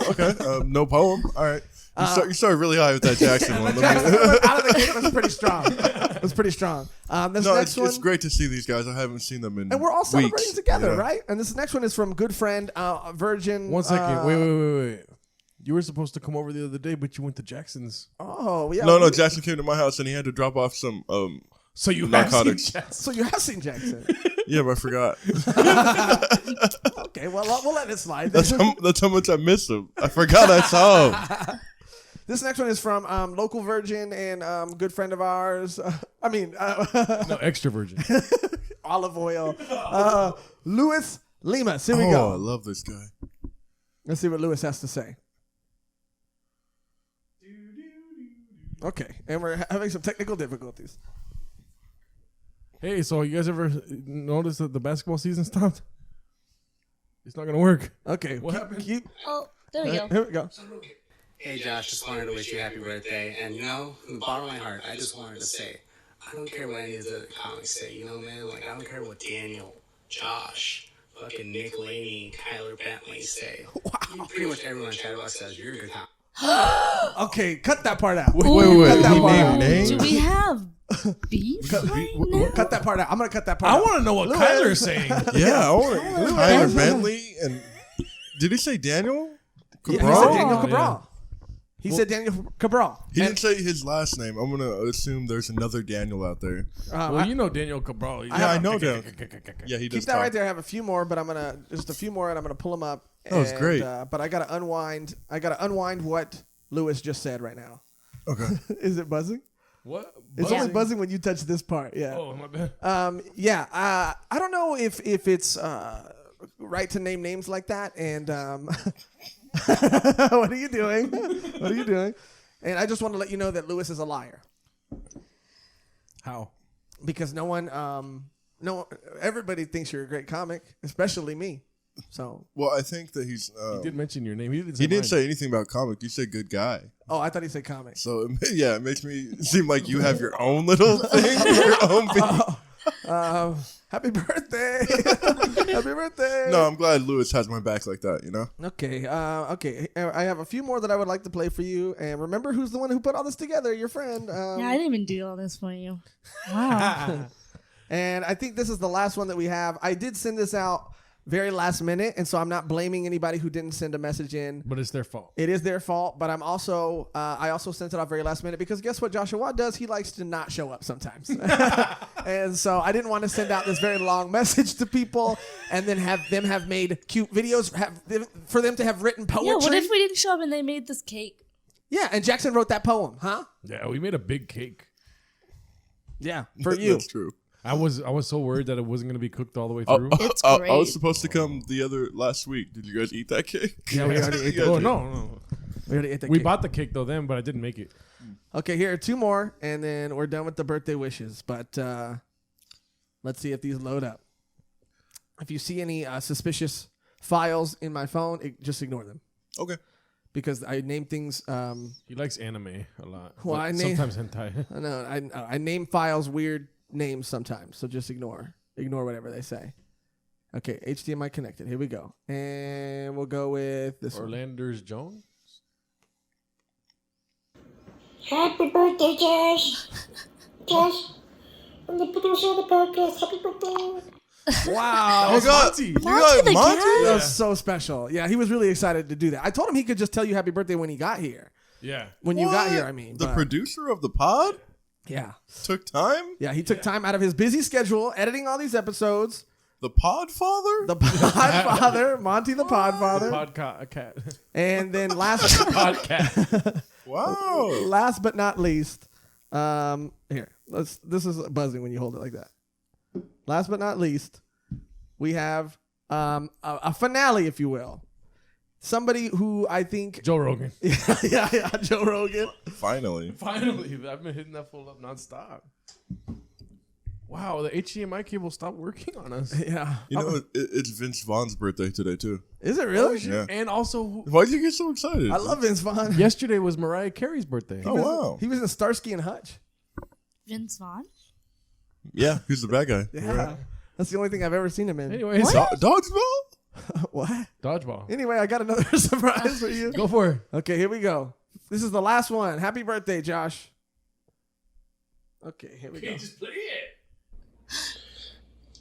Okay. No poem. All right. You started really high with that Jackson one. Out of the gate was pretty strong. It was pretty strong. This next one, it's great to see these guys. I haven't seen them in and we're all weeks. celebrating together, Yeah. right? And this next one is from good friend Virgin. 1 second. Wait. You were supposed to come over the other day, but you went to Jackson's. Oh, yeah. No. Jackson came to my house and he had to drop off some So you narcotics. So you have seen Jackson. Yeah, but I forgot. Okay, well, we'll let it slide. That's how much I missed him. I forgot I saw him. This next one is from local Virgin and good friend of ours. No, extra virgin. Olive oil. Louis Lemus. Here we I go. love this guy. Let's see what Louis has to say. Okay, and we're having some technical difficulties. Hey, so you guys ever notice that the basketball season stopped? It's not gonna work. Okay, What happened? Oh, there we go. Here we go. Hey Josh, just wanted to wish you a happy birthday. And you know, from the bottom of my heart, I just wanted to say, I don't care what any of the other comics say, you know, man? Like, I don't care what Daniel, Josh, fucking Nick Laney, Tyler Bentley say. Wow. Pretty much everyone on Chatterbox says you're a good comic. Okay, cut that part out. Wait. Cut that He part out. named names? Do we have beef right now? Cut that part out. I'm gonna cut that part I out. want to know what Kyler's saying. Yeah, I want Tyler Bentley and did he say Daniel? Yeah, he Cabral? said Daniel Oh, Cabral. He said Daniel Cabral. He didn't say his last name. I'm gonna assume there's another Daniel out there. Well, you know Daniel Cabral. Yeah, I know Daniel. Yeah, he does. Keep that right there. I have a few more, but I'm gonna just a few more, and I'm gonna pull them up. That was great. But I gotta unwind. what Louis just said right now. Okay. Is it buzzing? What? It's only buzzing when you touch this part. Yeah. Oh, my bad. I don't know if it's right to name names like that. And what are you doing? What are you doing? And I just want to let you know that Louis is a liar. How? Because everybody thinks you're a great comic, especially me. So. Well, I think that he's. He did mention your name. He didn't He say didn't say anything about comic. You said good guy. Oh, I thought he said comic. So yeah, it makes me seem like you have your own little thing, your own beat. Happy birthday! Happy birthday! No, I'm glad Louis has my back like that. You know. Okay. Okay. I have a few more that I would like to play for you. And remember, who's the one who put all this together? Your friend. Yeah, I didn't even do all this for you. Wow. And I think this is the last one that we have. I did send this out very last minute, and so I'm not blaming anybody who didn't send a message in. But it's their fault. It is their fault, but I'm also I also sent it out very last minute because guess what Joshua does? He likes to not show up sometimes. And so I didn't want to send out this very long message to people and then have them have made cute videos, for them to have written poetry. Yeah, what if we didn't show up and they made this cake? Yeah, and Jackson wrote that poem, huh? Yeah, we made a big cake. Yeah, for you. That's true. I was so worried that it wasn't going to be cooked all the way through. It's I great. was supposed to come the other last week. Did you guys eat that cake? Yeah, we already ate that Oh, cake. no. We already ate that We cake. bought the cake, though, then, but I didn't make it. Okay, here are two more, and then we're done with the birthday wishes. But let's see if these load up. If you see any suspicious files in my phone, just ignore them. Okay. Because I name things. He likes anime a lot. Well, but I name- sometimes hentai. I name files weird names sometimes, so just ignore whatever they say. Okay, HDMI connected. Here we go, and we'll go with this one. Orlander's Jones? Happy birthday, Josh. Josh, I'm the producer of the podcast. Happy birthday. Wow, You got Monty Monty? the cat? that was so special. Yeah, he was really excited to do that. I told him he could just tell you happy birthday when he got here. Yeah. When you got What? here, I mean. The but- producer of the pod Yeah. took time. Yeah, he took time out of his busy schedule editing all these episodes. The pod father. The Podfather, Monty the Podfather. Cat. And then last Podcat. Wow. last but not least, here. This is buzzing when you hold it like that. Last but not least, we have a finale, if you will. somebody who I think Joe Rogan. yeah, Joe Rogan. Finally. Finally, I've been hitting that full up nonstop. Wow, the HDMI cable stopped working on us. Yeah. You know, it's Vince Vaughn's birthday today, too. Is it really? Yeah. And also, Why'd you get so excited? I love Vince Vaughn. yesterday was Mariah Carey's birthday. Oh, wow. He was in Starsky and Hutch. Vince Vaughn? Yeah, he's the bad guy. Yeah. That's the only thing I've ever seen him in. Anyways, Dodgeball? What? dodgeball. Anyway, I got another surprise for you. Go for it. Okay, here we go. This is the last one. Happy birthday, Josh. Okay, here we go. Just play it.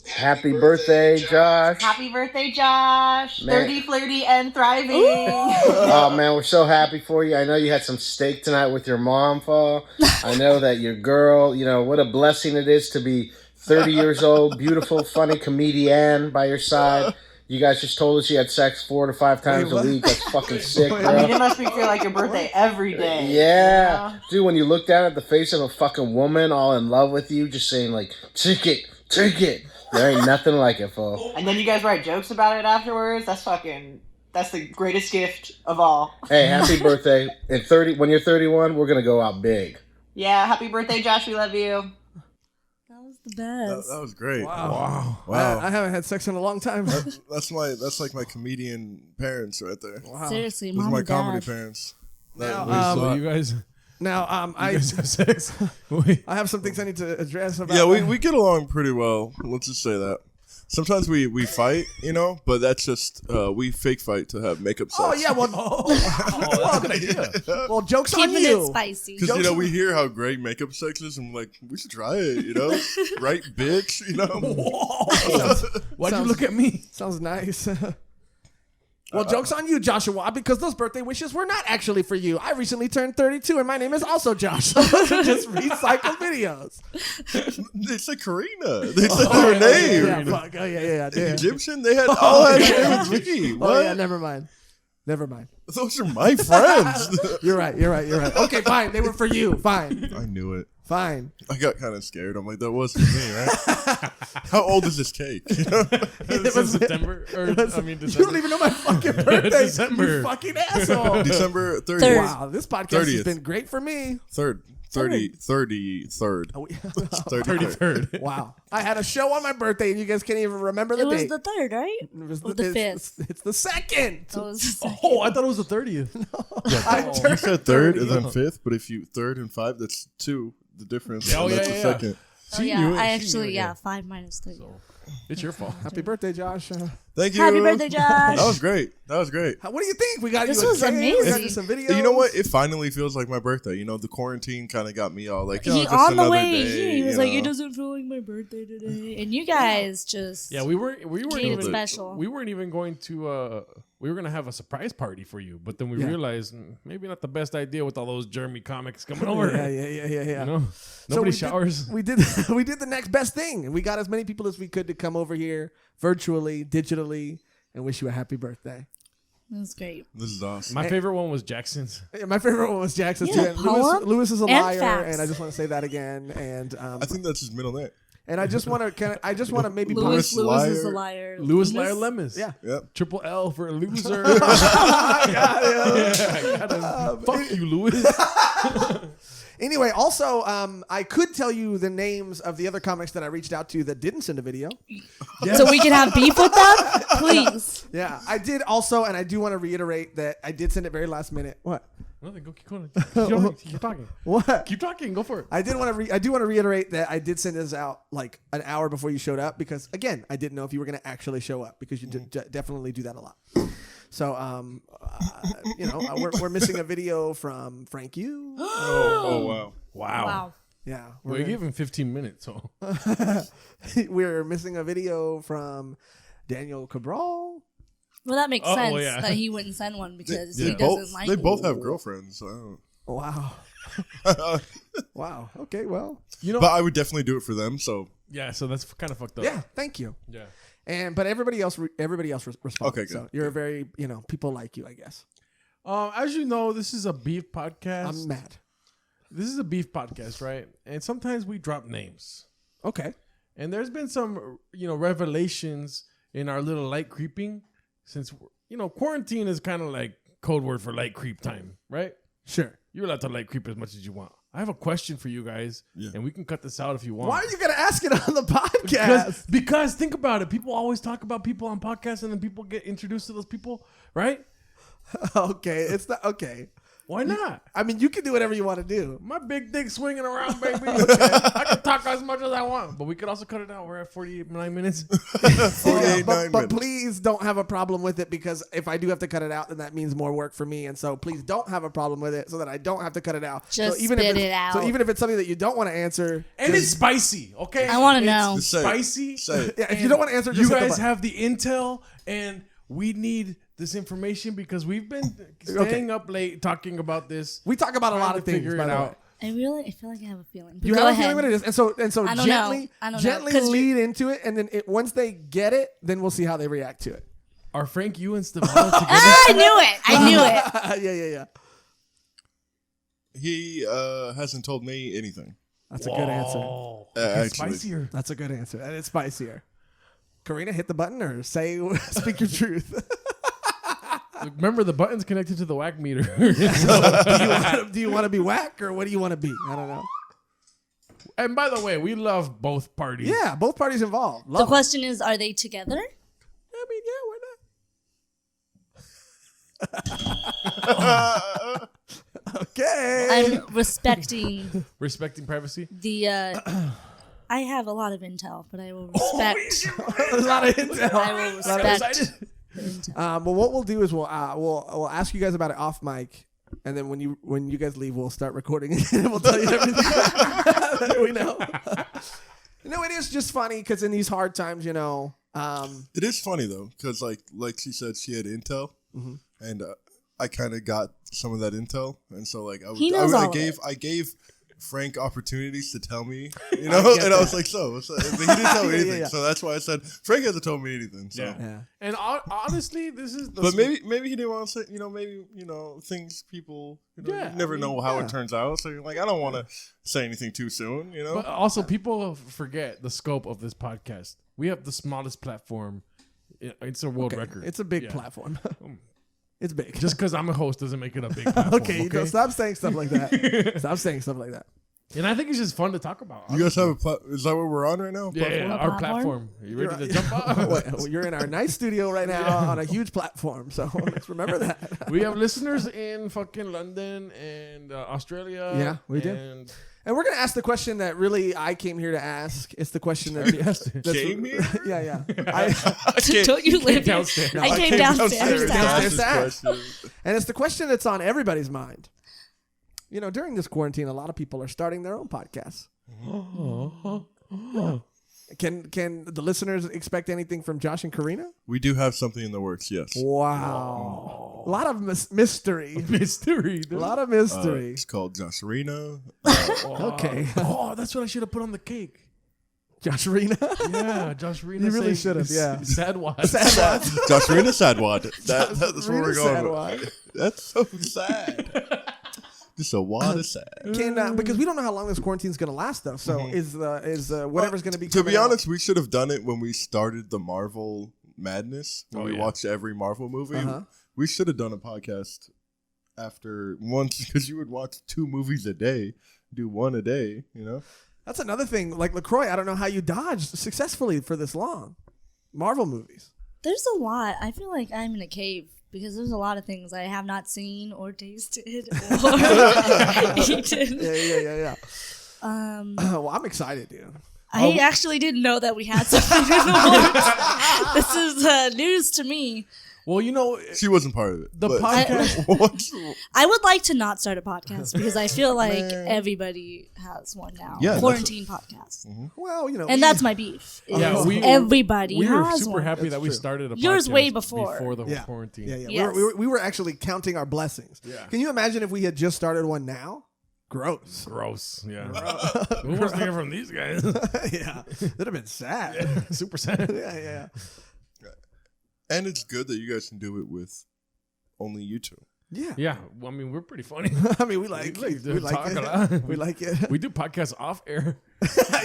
Happy birthday, Josh. Happy birthday, Josh. Man. 30, flirty, and thriving. Oh, man, we're so happy for you. I know you had some steak tonight with your mom, Paul. I know that your girl, you know, what a blessing it is to be 30 years old, beautiful, funny comedian by your side. You guys just told us you had sex 4 to 5 times a week. That's fucking sick, bro. I mean, it must be feel like your birthday every day. Yeah. You know? Dude, when you look down at the face of a fucking woman all in love with you, just saying, like, take it. There ain't nothing like it, fool. And then you guys write jokes about it afterwards. That's the greatest gift of all. Hey, happy birthday. When you're 31, we're going to go out big. Yeah, happy birthday, Josh. We love you. That was the best. That was great. Wow. Wow. I haven't had sex in a long time. That's like my comedian parents right there. Wow. Seriously, Those are mom my and comedy dad. parents. Now, So you guys have sex? I have some things I need to address about Yeah, that. we get along pretty well. Let's just say that. Sometimes we fight, you know, but that's just we fake fight to have makeup sex. Oh, yeah, well, That's a good idea. well, joke's on Keeping it you. spicy. Because, you know, we hear how great makeup sex is, and we're like, we should try it, you know? Right, bitch? You know? Why'd you look at me? Sounds nice. Well, joke's on you, Joshua, because those birthday wishes were not actually for you. I recently turned 32, and my name is also Josh. So those are just recycled videos. They said Corina. They said her name. Yeah, fuck. Oh, yeah. Egyptian? They had all that to do with Vicky. What? Oh, yeah, never mind. Those are my friends. You're right. Okay, fine. They were for you. Fine. I knew it. Fine. I got kind of scared. I'm like, that was for me, right? How old is this cake? You know? It was September. December. You don't even know my fucking birthday. December. You fucking asshole. December 30th. Third. Wow, this podcast 30th. has been great for me. 33rd. 33rd. Wow. I had a show on my birthday, and you guys can't even remember the It was date. the third, right? It was Or the fifth. It's the second. That was the second. Oh, I thought it was the 30th. You said 3rd and then 5th, but if you 3rd and 5, that's 2. The difference. Oh, and that's yeah, the yeah. second. Oh, yeah. I actually, 5 minus 3. It's your fault. Happy birthday, Josh. Thank you. Happy birthday, Josh. That was great. What do you think? We got This you a was cake, we got amazing. you some videos. You know what? It finally feels like my birthday. You know, the quarantine kind of got me all like, He just on the another way day, here, he was you like, know? "It doesn't feel like my birthday today," and you guys just Yeah, we weren't made it even special. We weren't even going to. We were gonna have a surprise party for you, but then we realized maybe not the best idea with all those Jeremy comics coming over. Yeah. You know, So nobody we showers. we did the next best thing. We got as many people as we could to come over here virtually, digitally, and wish you a happy birthday. It was great. This is awesome. My favorite one was Jackson's. Yeah, my favorite one was Jackson's. Yeah, too. poem Lewis is a and liar, facts. and I just want to say that again. And I think that's his middle name. and I just want to maybe Lewis Liar. is a liar. Lewis Liar Lemus. Yeah. Yep. Triple L for loser. I got him. I got him. Fuck you, Lewis. Anyway, also, I could tell you the names of the other comics that I reached out to that didn't send a video. So we can have beef with them, please. Yeah, I did also, and I do want to reiterate that I did send it very last minute. What? Nothing. Go keep going. Keep talking. What? Keep talking. Go for it. I do want to reiterate that I did send this out like an hour before you showed up because again, I didn't know if you were going to actually show up because you definitely do that a lot. So, you know, we're missing a video from Frank Yu. Oh wow. Wow. Yeah, We gave him 15 minutes. So we're missing a video from Daniel Cabral. Well, that makes Oh, sense well, yeah. that he wouldn't send one because They he doesn't like they it. both have girlfriends. So I Wow. don't. Wow. Okay. Well. you know. But I would definitely do it for them. So Yeah. So that's kind of fucked up. Yeah. Thank you. Yeah. But everybody else responded. Okay, good. So you're a very, people like you, I guess. As you know, this is a beef podcast. I'm mad. This is a beef podcast, right? And sometimes we drop names. Okay. And there's been some, revelations in our little light creeping since quarantine is kind of like code word for light creep time, right? Sure. You're allowed to light creep as much as you want. I have a question for you guys, and we can cut this out if you want. Why are you going to ask it on the podcast? Because think about it. People always talk about people on podcasts, and then people get introduced to those people, right? Okay, it's not okay. Why not? I mean, you can do whatever you want to do. My big dick swinging around, baby. I can talk as much as I want, but we could also cut it out. We're at 49 minutes. But please don't have a problem with it, because if I do have to cut it out, then that means more work for me. And so please don't have a problem with it so that I don't have to cut it out. Just spit it out. So even if it's something that you don't want to answer. And it's spicy, okay? I want to know. It's spicy. Say it. Yeah, if you don't want to answer, just you hit the guys button. have the intel, and we need this information because we've been staying up late talking about this. We talk about a lot of things, figure by it the out. way. I feel like I have a feeling. But You go have ahead. a feeling what it is, and so I don't gently, know. gently 'Cause lead into it, and then once they get it, then we'll see how they react to it. Are Frank, you and Stefano together? I knew it. Yeah. He hasn't told me anything. That's a good answer. It's Actually. spicier. That's a good answer, and it's spicier. Corina, hit the button or speak your truth. Remember, the button's connected to the whack meter. Do you want to be whack, or what do you want to be? I don't know. And by the way, we love both parties. Yeah, both parties involved. The Love it. question is, are they together? I mean, yeah, why not? Okay. I'm respecting Respecting privacy. the. I have a lot of intel, but I will respect. a lot of intel. I will respect. the intel. Well, what we'll do is we'll ask you guys about it off mic, and then when you guys leave, we'll start recording it, and we'll tell you everything that we know. No, it is just funny because in these hard times, It is funny though, because like she said, she had intel, and I kind of got some of that intel, and so I gave Frank opportunities to tell me, and I was like, but he didn't tell me anything, so that's why I said Frank hasn't told me anything. So. Yeah. And honestly, this is. But maybe he didn't want to say, maybe things people, you never know how it turns out. So I don't want to say anything too soon, But also, people forget the scope of this podcast. We have the smallest platform. It's a world record. It's a big platform. It's big. Just because I'm a host doesn't make it a big platform. Okay, stop saying stuff like that. Stop saying stuff like that. And I think it's just fun to talk about. You guys have is that what we're on right now? Yeah, our platform. Are you ready to jump off? Well, you're in our nice studio right now on a huge platform, so let's remember that. We have listeners in fucking London and Australia. Yeah, we do. And we're going to ask the question that really I came here to ask. It's the question that came here? Yeah. Don't you live downstairs. I came downstairs to ask. to ask. And it's the question that's on everybody's mind. During this quarantine, a lot of people are starting their own podcasts. Can the listeners expect anything from Josh and Corina? We do have something in the works, yes. Wow. A lot of mystery. Mystery. A lot of mystery. It's called Joshrardo. Okay. Oh, that's what I should have put on the cake. Joshrardo? Yeah, Joshrardo. You really should have, yeah. Sad Wad. Joshrardo Sadwad. That's where we're going. Sadwad. That's so sad. Just a wad of sad. Because we don't know how long this quarantine's going to last, though. So is whatever's going to be. To be coming out- honest, we should have done it when we started the Marvel madness. When we watched every Marvel movie, we should have done a podcast after once, because you would watch 2 movies a day, do 1 a day. That's another thing. Like LaCroix, I don't know how you dodged successfully for this long. Marvel movies. There's a lot. I feel like I'm in a cave because there's a lot of things I have not seen or tasted or eaten. Yeah. Well, I'm excited, dude. I actually didn't know that we had something in the works. This is news to me. Well, she wasn't part of it. The podcast. I would like to not start a podcast because I feel like everybody has one now. Yeah, quarantine podcast. Well, and that's my beef. Yeah, everybody we were has super one. happy That's that we true. started a podcast Yours way before the quarantine. Yeah. Yes. We were actually counting our blessings. Yeah. Can you imagine if we had just started one now? Gross. Yeah. Who wants to hear from these guys? Yeah. That'd have been sad. Super sad. Yeah. And it's good that you guys can do it with only you two. Yeah. Yeah. Well, I mean, we're pretty funny. I mean, we like talk it. a lot. We like it. We do podcasts off air.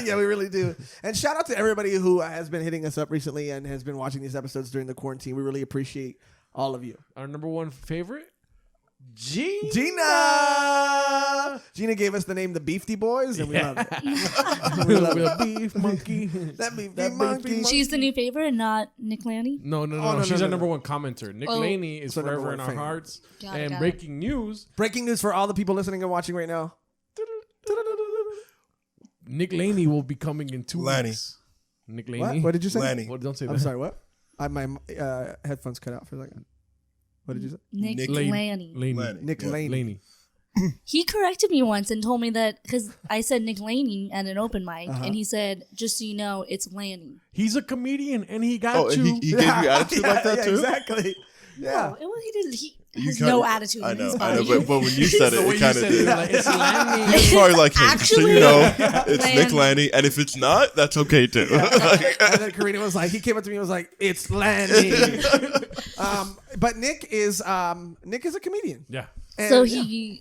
Yeah, we really do. And shout out to everybody who has been hitting us up recently and has been watching these episodes during the quarantine. We really appreciate All of you. Our number one favorite, Gina gave us the name the Beeftie Boyz, and we love it. We love it. Beef monkey. That beefy monkey. She's the new favorite, and not Nick Lanny. No. no, She's no, our no. number one commenter. Nick Laney is So number forever one in our fan. hearts. Got it, And got it. breaking news: Breaking news for all the people listening and watching right now. Nick Laney will be coming in 2 Lanny. weeks. Nick Laney. What did you say? Lanny. What? Don't say I'm that. sorry, what? My headphones cut out for a second. What did you say? Nick Nick Lanny. Laney. Nick Yeah. Laney. Laney. He corrected me once and told me that because I said Nick Laney at an open mic, and he said, "Just so you know, it's Lanny." He's a comedian, and he got Oh, and you. he gave you attitude like that too? Exactly. Yeah. No, he didn't. He You has kinda- no attitude. I in know, his I know, body. but when you said The it, way it kind you of said did. it, like, it's Lanny. He was probably like, hey, so Actually, you know, it's Nick Lanny. Lanny, and if it's not, that's okay too. And then Karina was like, he came up to me and was like, "It's Lanny." But Nick is a comedian. Yeah. And, So yeah.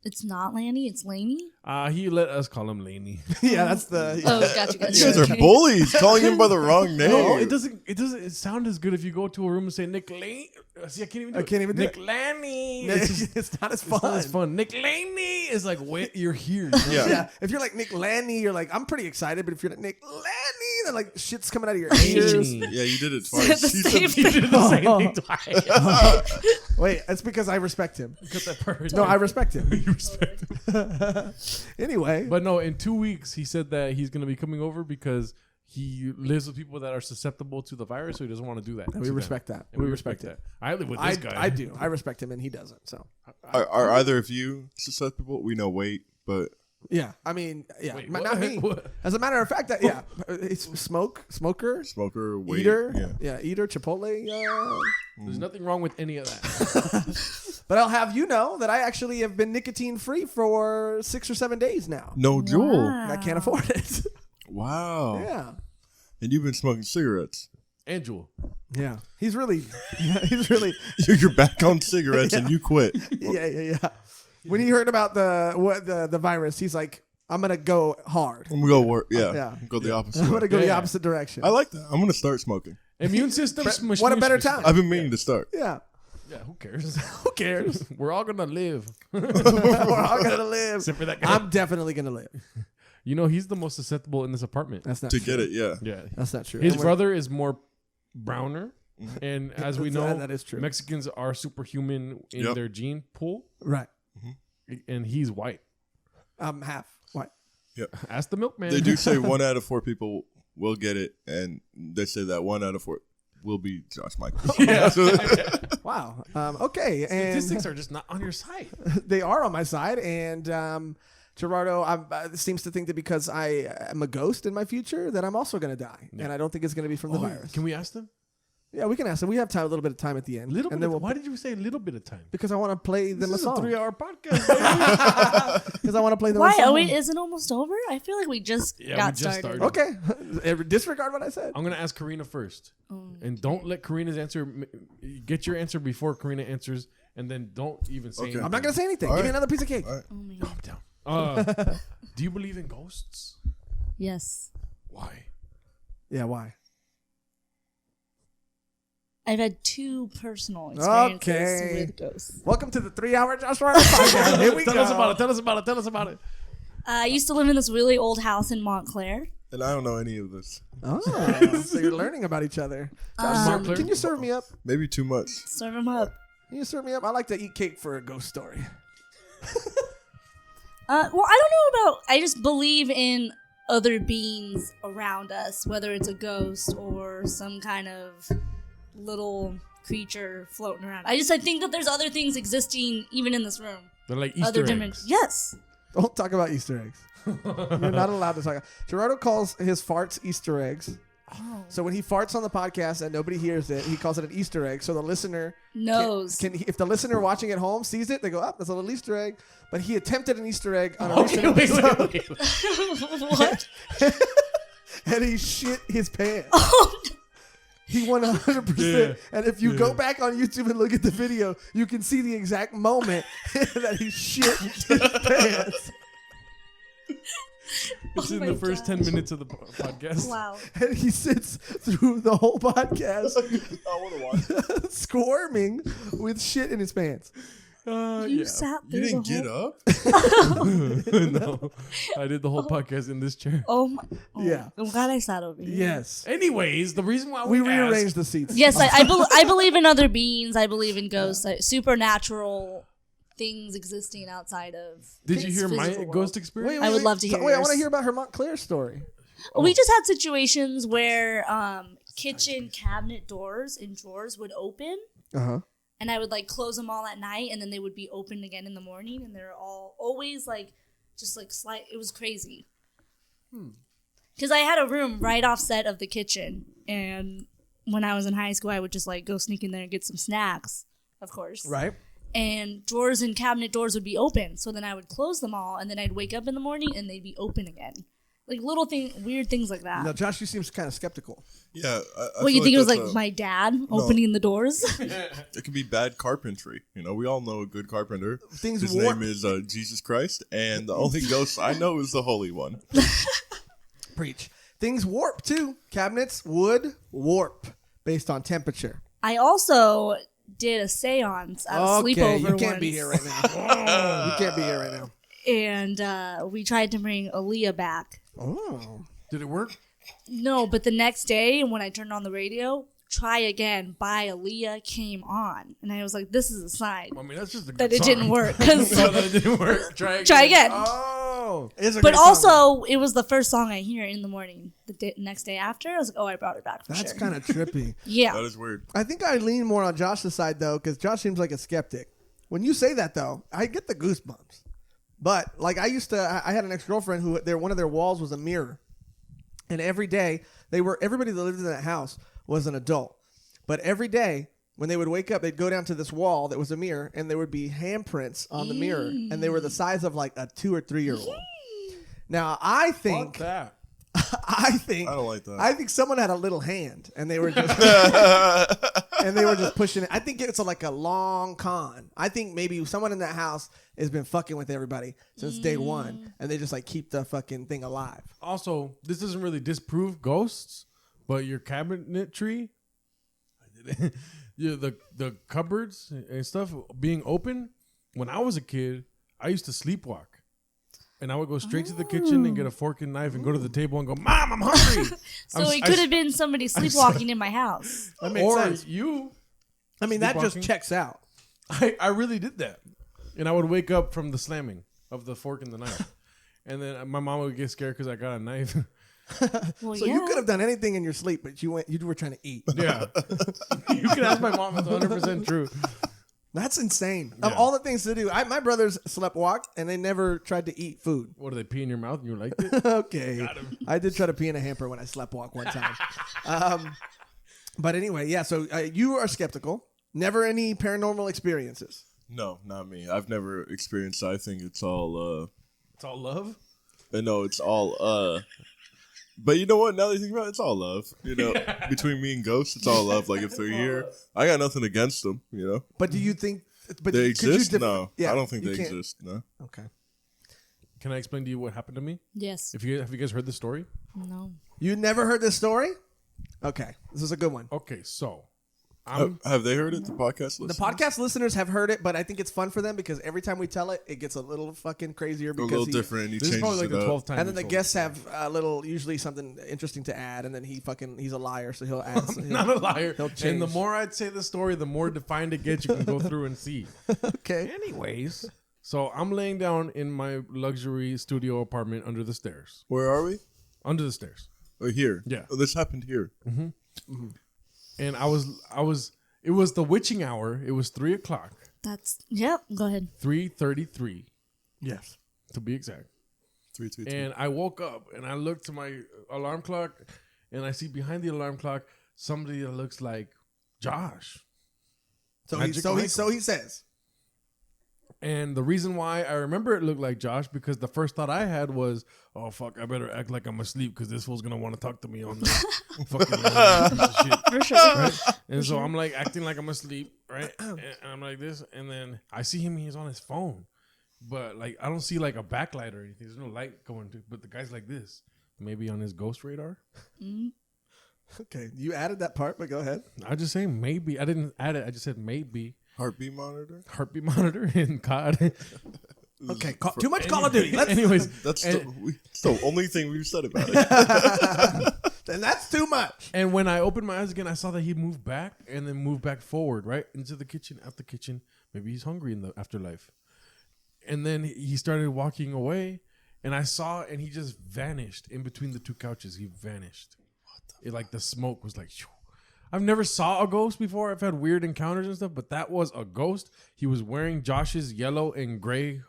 it's not Lanny, it's Laney. He let us call him Laney. Yeah, that's the. Oh, gotcha. You guys are bullies, calling him by the wrong name. No, it doesn't sound as good if you go to a room and say Nick Lane. See, I can't even do it. Nick it. Laney. It's not as fun. It's not as fun. Nick Laney is like, wait, you're here. Yeah. Yeah, if you're like Nick Lanny, you're like, I'm pretty excited. But if you're like Nick Lanny, then like shit's coming out of your ears. Yeah, you did it Said twice. the You same said- You did the same thing twice. Wait, that's because I respect him. Cut that part. No, I respect him. You respect him. Anyway, But no, in 2 weeks, he said that he's going to be coming over because he lives with people that are susceptible to the virus, so he doesn't want to do that. we to them. respect that. And we respect that. I live with I this guy. I do. I respect him, and he doesn't. So Are either of you susceptible? We know weight, but yeah, I mean, yeah, Wait, not what? me. What? As a matter of fact, yeah, it's smoker, smoker, weight. eater, Yeah. eater, Chipotle. There's nothing wrong with any of that. But I'll have you know that I actually have been nicotine free for 6 or 7 days now. No jewel. I can't afford it. Wow. Yeah. And you've been smoking cigarettes. And Jewel. Yeah. He's really. You're back on cigarettes and you quit. Yeah. When he heard about the virus, he's like, I'm gonna go hard. I'm gonna go work. Yeah. Yeah. Go the opposite I'm way. gonna go the Yeah. opposite direction. I like that. I'm gonna start smoking. Immune system. smush, What a smush, better smush. time. I've been meaning to start. Yeah. Yeah, who cares? Who cares? We're all going to live. We're all gonna live. Except for that guy. I'm definitely gonna live. You know, he's the most susceptible in this apartment. That's not To true. get it, yeah. Yeah. That's not true. His And we're- brother is more browner. And as we know, that is true. Mexicans are superhuman in Yep. their gene pool. Right. And he's white. I'm half white. Ask the milkman. They do say 1 out of 4 people will get it, and they say that 1 out of 4 will be Josh Michael. Yeah. Wow. Okay. And Statistics are just not on your side. they are on my side, and Joshrardo seems to think that because I am a ghost in my future, that I'm also going to die, and I don't think it's going to be from the virus. Can we ask them? Yeah, we can ask them. We have time, a little bit of time at the end. Little and bit. then Why did you say a little bit of time? because I want to play them This a is a song. 3-hour podcast. Because I want to play them a Why? song. Oh, wait, is it almost over? I feel like we just Yeah, got we just started. started. Okay. Disregard what I said. I'm gonna ask Corina first, and don't let Karina's answer. Get your answer before Karina answers, and then don't even say. Okay. Anything. I'm not going to say anything. All Give me right. another piece of cake. All right. Oh my Calm God. down. Do you believe in ghosts? Yes. Why? Yeah, why? I've had 2 personal experiences Okay. with ghosts. Welcome to the 3-hour Joshrardo podcast. Here we Tell go. us about it. Tell us about it. Tell us about it. I used to live in this really old house in Montclair. And I don't know any of this. Oh, so you're learning about each other. Josh, Montclair? can you serve me up? Maybe too much. Serve them up. Can you serve me up? I like to eat cake for a ghost story. Well, I don't know about. I just believe in other beings around us, whether it's a ghost or some kind of little creature floating around. I think that there's other things existing even in this room. They're like Other Easter dimensions. eggs. Yes. Don't talk about Easter eggs. You're not allowed to talk. Joshrardo calls his farts Easter eggs. Oh. So when he farts on the podcast and nobody hears it, he calls it an Easter egg. So the listener Knows. if the listener watching at home sees it, they go, "Oh, that's a little Easter egg." But he attempted an Easter egg on a Okay, recent episode, What? and he shit his pants. Oh, He 100%. Yeah. And if you go back on YouTube and look at the video, you can see the exact moment that he shit his pants. It's in the first 10 minutes of the podcast. Wow. And he sits through the whole podcast I want to watch. squirming with shit in his pants. You sat You through didn't the get whole... up? No, I did the whole podcast in this chair. Oh my. Oh, Yeah. I'm glad I sat over here. Yes. Anyways, the reason why We we rearranged the seats. Yes, I believe in other beings. I believe in ghosts. Supernatural things existing outside of. Did you hear my physical world. ghost experience? I would love to hear Wait, I yours. want to hear about her Montclair story. We just had situations where kitchen cabinet doors and drawers would open, and I would like close them all at night, and then they would be opened again in the morning, and they're all always like just like slight. It was crazy. Because I had a room right offset of the kitchen, and when I was in high school, I would just like go sneak in there and get some snacks, of course. Right. And drawers and cabinet doors would be open, so then I would close them all, and then I'd wake up in the morning and they'd be open again. Like little weird things like that. Now, Josh, you seems kind of skeptical. Yeah. What, you think it was like my dad opening the doors? It could be bad carpentry. You know, we all know a good carpenter. Things His warp. name is Jesus Christ, and the only ghost I know is the Holy One. Preach. Things warp too. Cabinets would warp based on temperature. I also did a seance at a sleepover you can't once, be here right now. You can't be here right now. and we tried to bring Aaliyah back. Oh. Did it work? No, but the next day when I turned on the radio, "Try Again" by Aaliyah came on, and I was like, "This is a sign I mean, that's just a good that it song. didn't work." 'Cause No, that it didn't work. Try again. try again. Oh. It's a But great song. also, it was the first song I hear in the morning. The next day after, I was like, "Oh, I brought her back for That's sure." kind of trippy. Yeah. That is weird. I think I lean more on Josh's side though, because Josh seems like a skeptic. When you say that though, I get the goosebumps. But like I had an ex-girlfriend who one of their walls was a mirror, and every day everybody that lived in that house was an adult, but every day when they would wake up, they'd go down to this wall that was a mirror, and there would be handprints on the mirror, and they were the size of like a 2 or 3 year old. Now I think Fuck that. I don't like that. I think someone had a little hand, and they were just pushing it. I think it's like a long con. I think maybe someone in that house has been fucking with everybody since day one, and they just like keep the fucking thing alive. Also, this doesn't really disprove ghosts, but your cabinetry, yeah, the cupboards and stuff being open. When I was a kid, I used to sleepwalk. And I would go straight to the kitchen and get a fork and knife and go to the table and go, "Mom, I'm hungry." So it could have been somebody sleepwalking in my house. That makes or sense. you. I mean, that just sleepwalking. checks out. I really did that. And I would wake up from the slamming of the fork and the knife. And then my mom would get scared because I got a knife. Well, So yeah. you could have done anything in your sleep, but you were trying to eat. Yeah. You can ask my mom. It's 100% true. That's insane. Yeah. Of all the things to do, my brothers slept walk and they never tried to eat food. What, do they pee in your mouth and you liked it? Okay. I did try to pee in a hamper when I slept walk one time. But anyway, yeah, so you are skeptical. Never any paranormal experiences. No, not me. I've never experienced. I think it's all. It's all love? No, it's all. But you know what? Now that you think about it, it's all love. You know, between me and ghosts, it's all love. Like if they're here, I got nothing against them. You know, But do you think but they could you exist. No, yeah, I don't think you they can't- exist. No. Okay. Can I explain to you what happened to me? Yes. Have you guys heard the story? No. You never heard this story? Okay. This is a good one. Okay, so Have they heard it? The podcast listeners? The podcast listeners have heard it, but I think it's fun for them because every time we tell it, it gets a little fucking crazier A because little different. He this is changes probably like it the up. 12th time. and then we the told guests have a little, usually something interesting to add, and then he's a liar, so he'll add. I'm not a liar. He'll And the change. more I'd say the story, the more defined it gets. You can go through and see. Okay. Anyways, so I'm laying down in my luxury studio apartment under the stairs. Where are we? Under the stairs. Oh, here. Yeah. Oh, this happened here. And I was. It was the witching hour. It was 3:00. Yep. Go ahead. 3:33 Yes. to be exact. 3, 2, 2. And I woke up and I looked to my alarm clock and I see behind the alarm clock somebody that looks like Josh. So Magic he says. And the reason why I remember it looked like Josh because the first thought I had was, "Oh fuck, I better act like I'm asleep because this fool's gonna want to talk to me on the fucking piece of shit." For sure. Right? And so I'm like acting like I'm asleep, right? And I'm like this, and then I see him. He's on his phone, but like I don't see like a backlight or anything. There's no light going to. But the guy's like this. Maybe on his ghost radar. Okay, you added that part, but go ahead. I just say maybe. I didn't add it. I just said maybe. Heartbeat monitor. Heartbeat monitor and COD. Okay, too much Call of Duty. Anyways, that's the only thing we've said about it. Then that's too much. And when I opened my eyes again, I saw that he moved back and then moved back forward, right into the kitchen, out the kitchen. Maybe he's hungry in the afterlife. And then he started walking away, and I saw, and he just vanished in between the two couches. He vanished. Like the smoke was like. Shoo. I've never saw a ghost before. I've had weird encounters and stuff, but that was a ghost. He was wearing Josh's yellow and gray,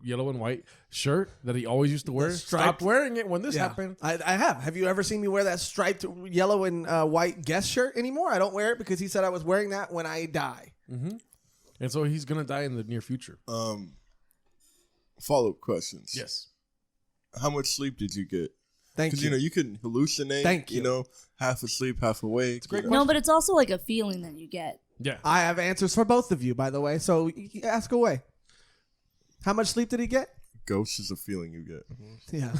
yellow and white shirt that he always used to wear. Stopped wearing it when this happened. I have. Have you ever seen me wear that striped yellow and white guest shirt anymore? I don't wear it because he said I was wearing that when I die. Mm-hmm. And so he's gonna die in the near future. Follow-up questions. Yes. How much sleep did you get? Thank you. Because, you can hallucinate. Thank you. Half asleep, half awake. It's a great No, but it's also like a feeling that you get. Yeah. I have answers for both of you, by the way. So ask away. How much sleep did he get? Ghost is a feeling you get. Yeah.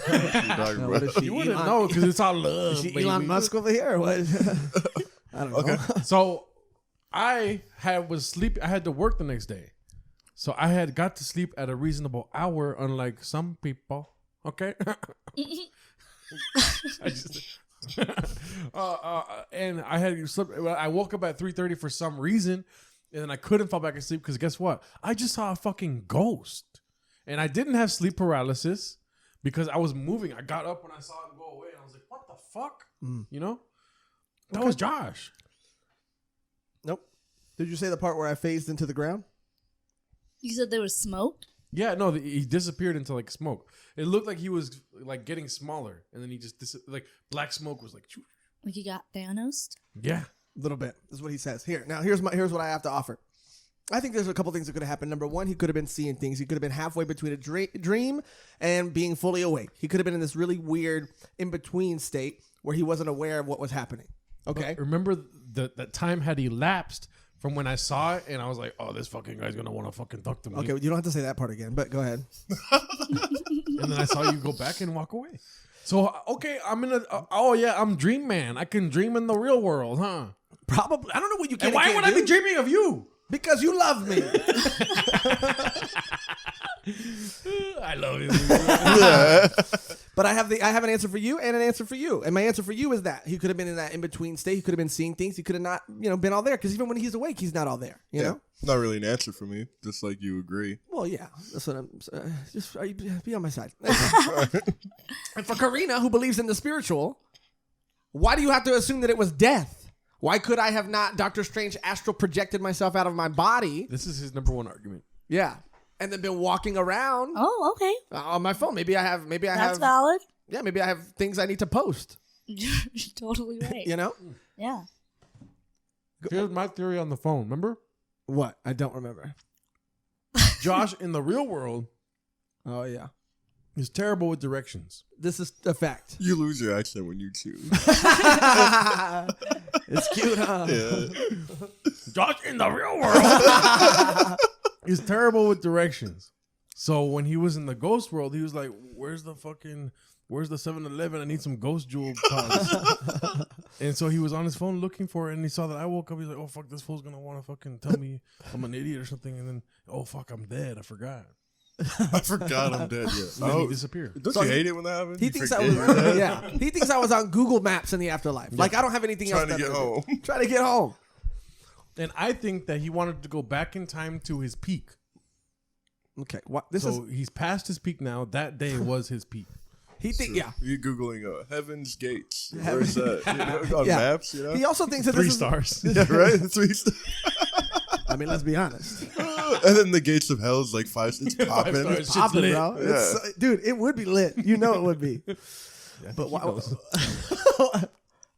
What is You wouldn't know because it's all love. Is she baby. Elon Musk over here or what? I don't know. So I was sleeping. I had to work the next day. So I had got to sleep at a reasonable hour, unlike some people. Okay. And I had slept. I woke up at 3:30 for some reason, and then I couldn't fall back asleep because guess what? I just saw a fucking ghost, and I didn't have sleep paralysis because I was moving. I got up when I saw it go away, and I was like, "What the fuck?" That was Josh. Nope. Did you say the part where I phased into the ground? You said there was smoke? Yeah, no, he disappeared into like smoke. It looked like he was like getting smaller, and then he just like black smoke was like. Choo. Like he got Thanos? Yeah, a little bit. This is what he says. Here's what I have to offer. I think there's a couple things that could have happened. Number one, he could have been seeing things. He could have been halfway between a dream and being fully awake. He could have been in this really weird in between state where he wasn't aware of what was happening. Okay. But remember that time had elapsed from when I saw it, and I was like, "Oh, this fucking guy's gonna want to fucking talk to me." Okay, you don't have to say that part again, but go ahead. And then I saw you go back and walk away. So okay, I'm in a. I'm Dream Man. I can dream in the real world, huh? Probably. I don't know what you can. And why would I be dreaming of you? Because you love me. I love you. But I have an answer for you and an answer for you. And my answer for you is that he could have been in that in between state. He could have been seeing things. He could have not, been all there. Because even when he's awake, he's not all there. You know. Not really an answer for me. Just like you agree. Well, yeah. That's what I'm. Just be on my side. And for Corina, who believes in the spiritual, why do you have to assume that it was death? Why could I have not Doctor Strange astral projected myself out of my body? This is his number one argument. Yeah. And then been walking around. Oh, okay. On my phone. Maybe I have. That's valid. Yeah, maybe I have things I need to post. You're totally right. Yeah. Here's my theory on the phone. Remember? What? I don't remember. Josh in the real world. Oh, yeah. He's terrible with directions. This is a fact. You lose your accent when you choose. It's cute, huh? Yeah. Josh in the real world. He's terrible with directions. So when he was in the ghost world, he was like, where's the 7-Eleven? I need some ghost jewel pods. And so he was on his phone looking for it, and he saw that I woke up. He's like, oh, fuck, this fool's going to want to fucking tell me I'm an idiot or something. And then, oh, fuck, I'm dead. I forgot. I forgot I'm dead. Yeah. And then he disappeared. Don't you hate it when that happens? He thinks I was. Yeah. He thinks I was on Google Maps in the afterlife. Like I don't have anything else. Trying to get home. Trying to get home. And I think that he wanted to go back in time to his peak. Okay. He's past his peak now. That day was his peak. He thinks, yeah. You're Googling Heaven's Gates. Where's that? On maps, He also thinks that 3 stars. Yeah, right? 3 stars. I mean, let's be honest. And then the gates of hell is like 5 stars. It's popping. It's Popping, lit. bro. Yeah. Dude, it would be lit. You know it would be. Yeah, But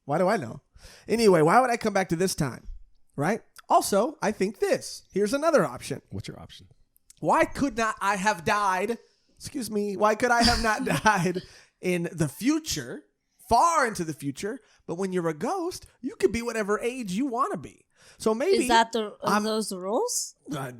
why do I know? Anyway, why would I come back to this time? Right? Also, I think this. Here's another option. What's your option? Why could not I have died? Excuse me. Why could I have not died in the future, far into the future? But when you're a ghost, you could be whatever age you want to be. So maybe are those the rules? I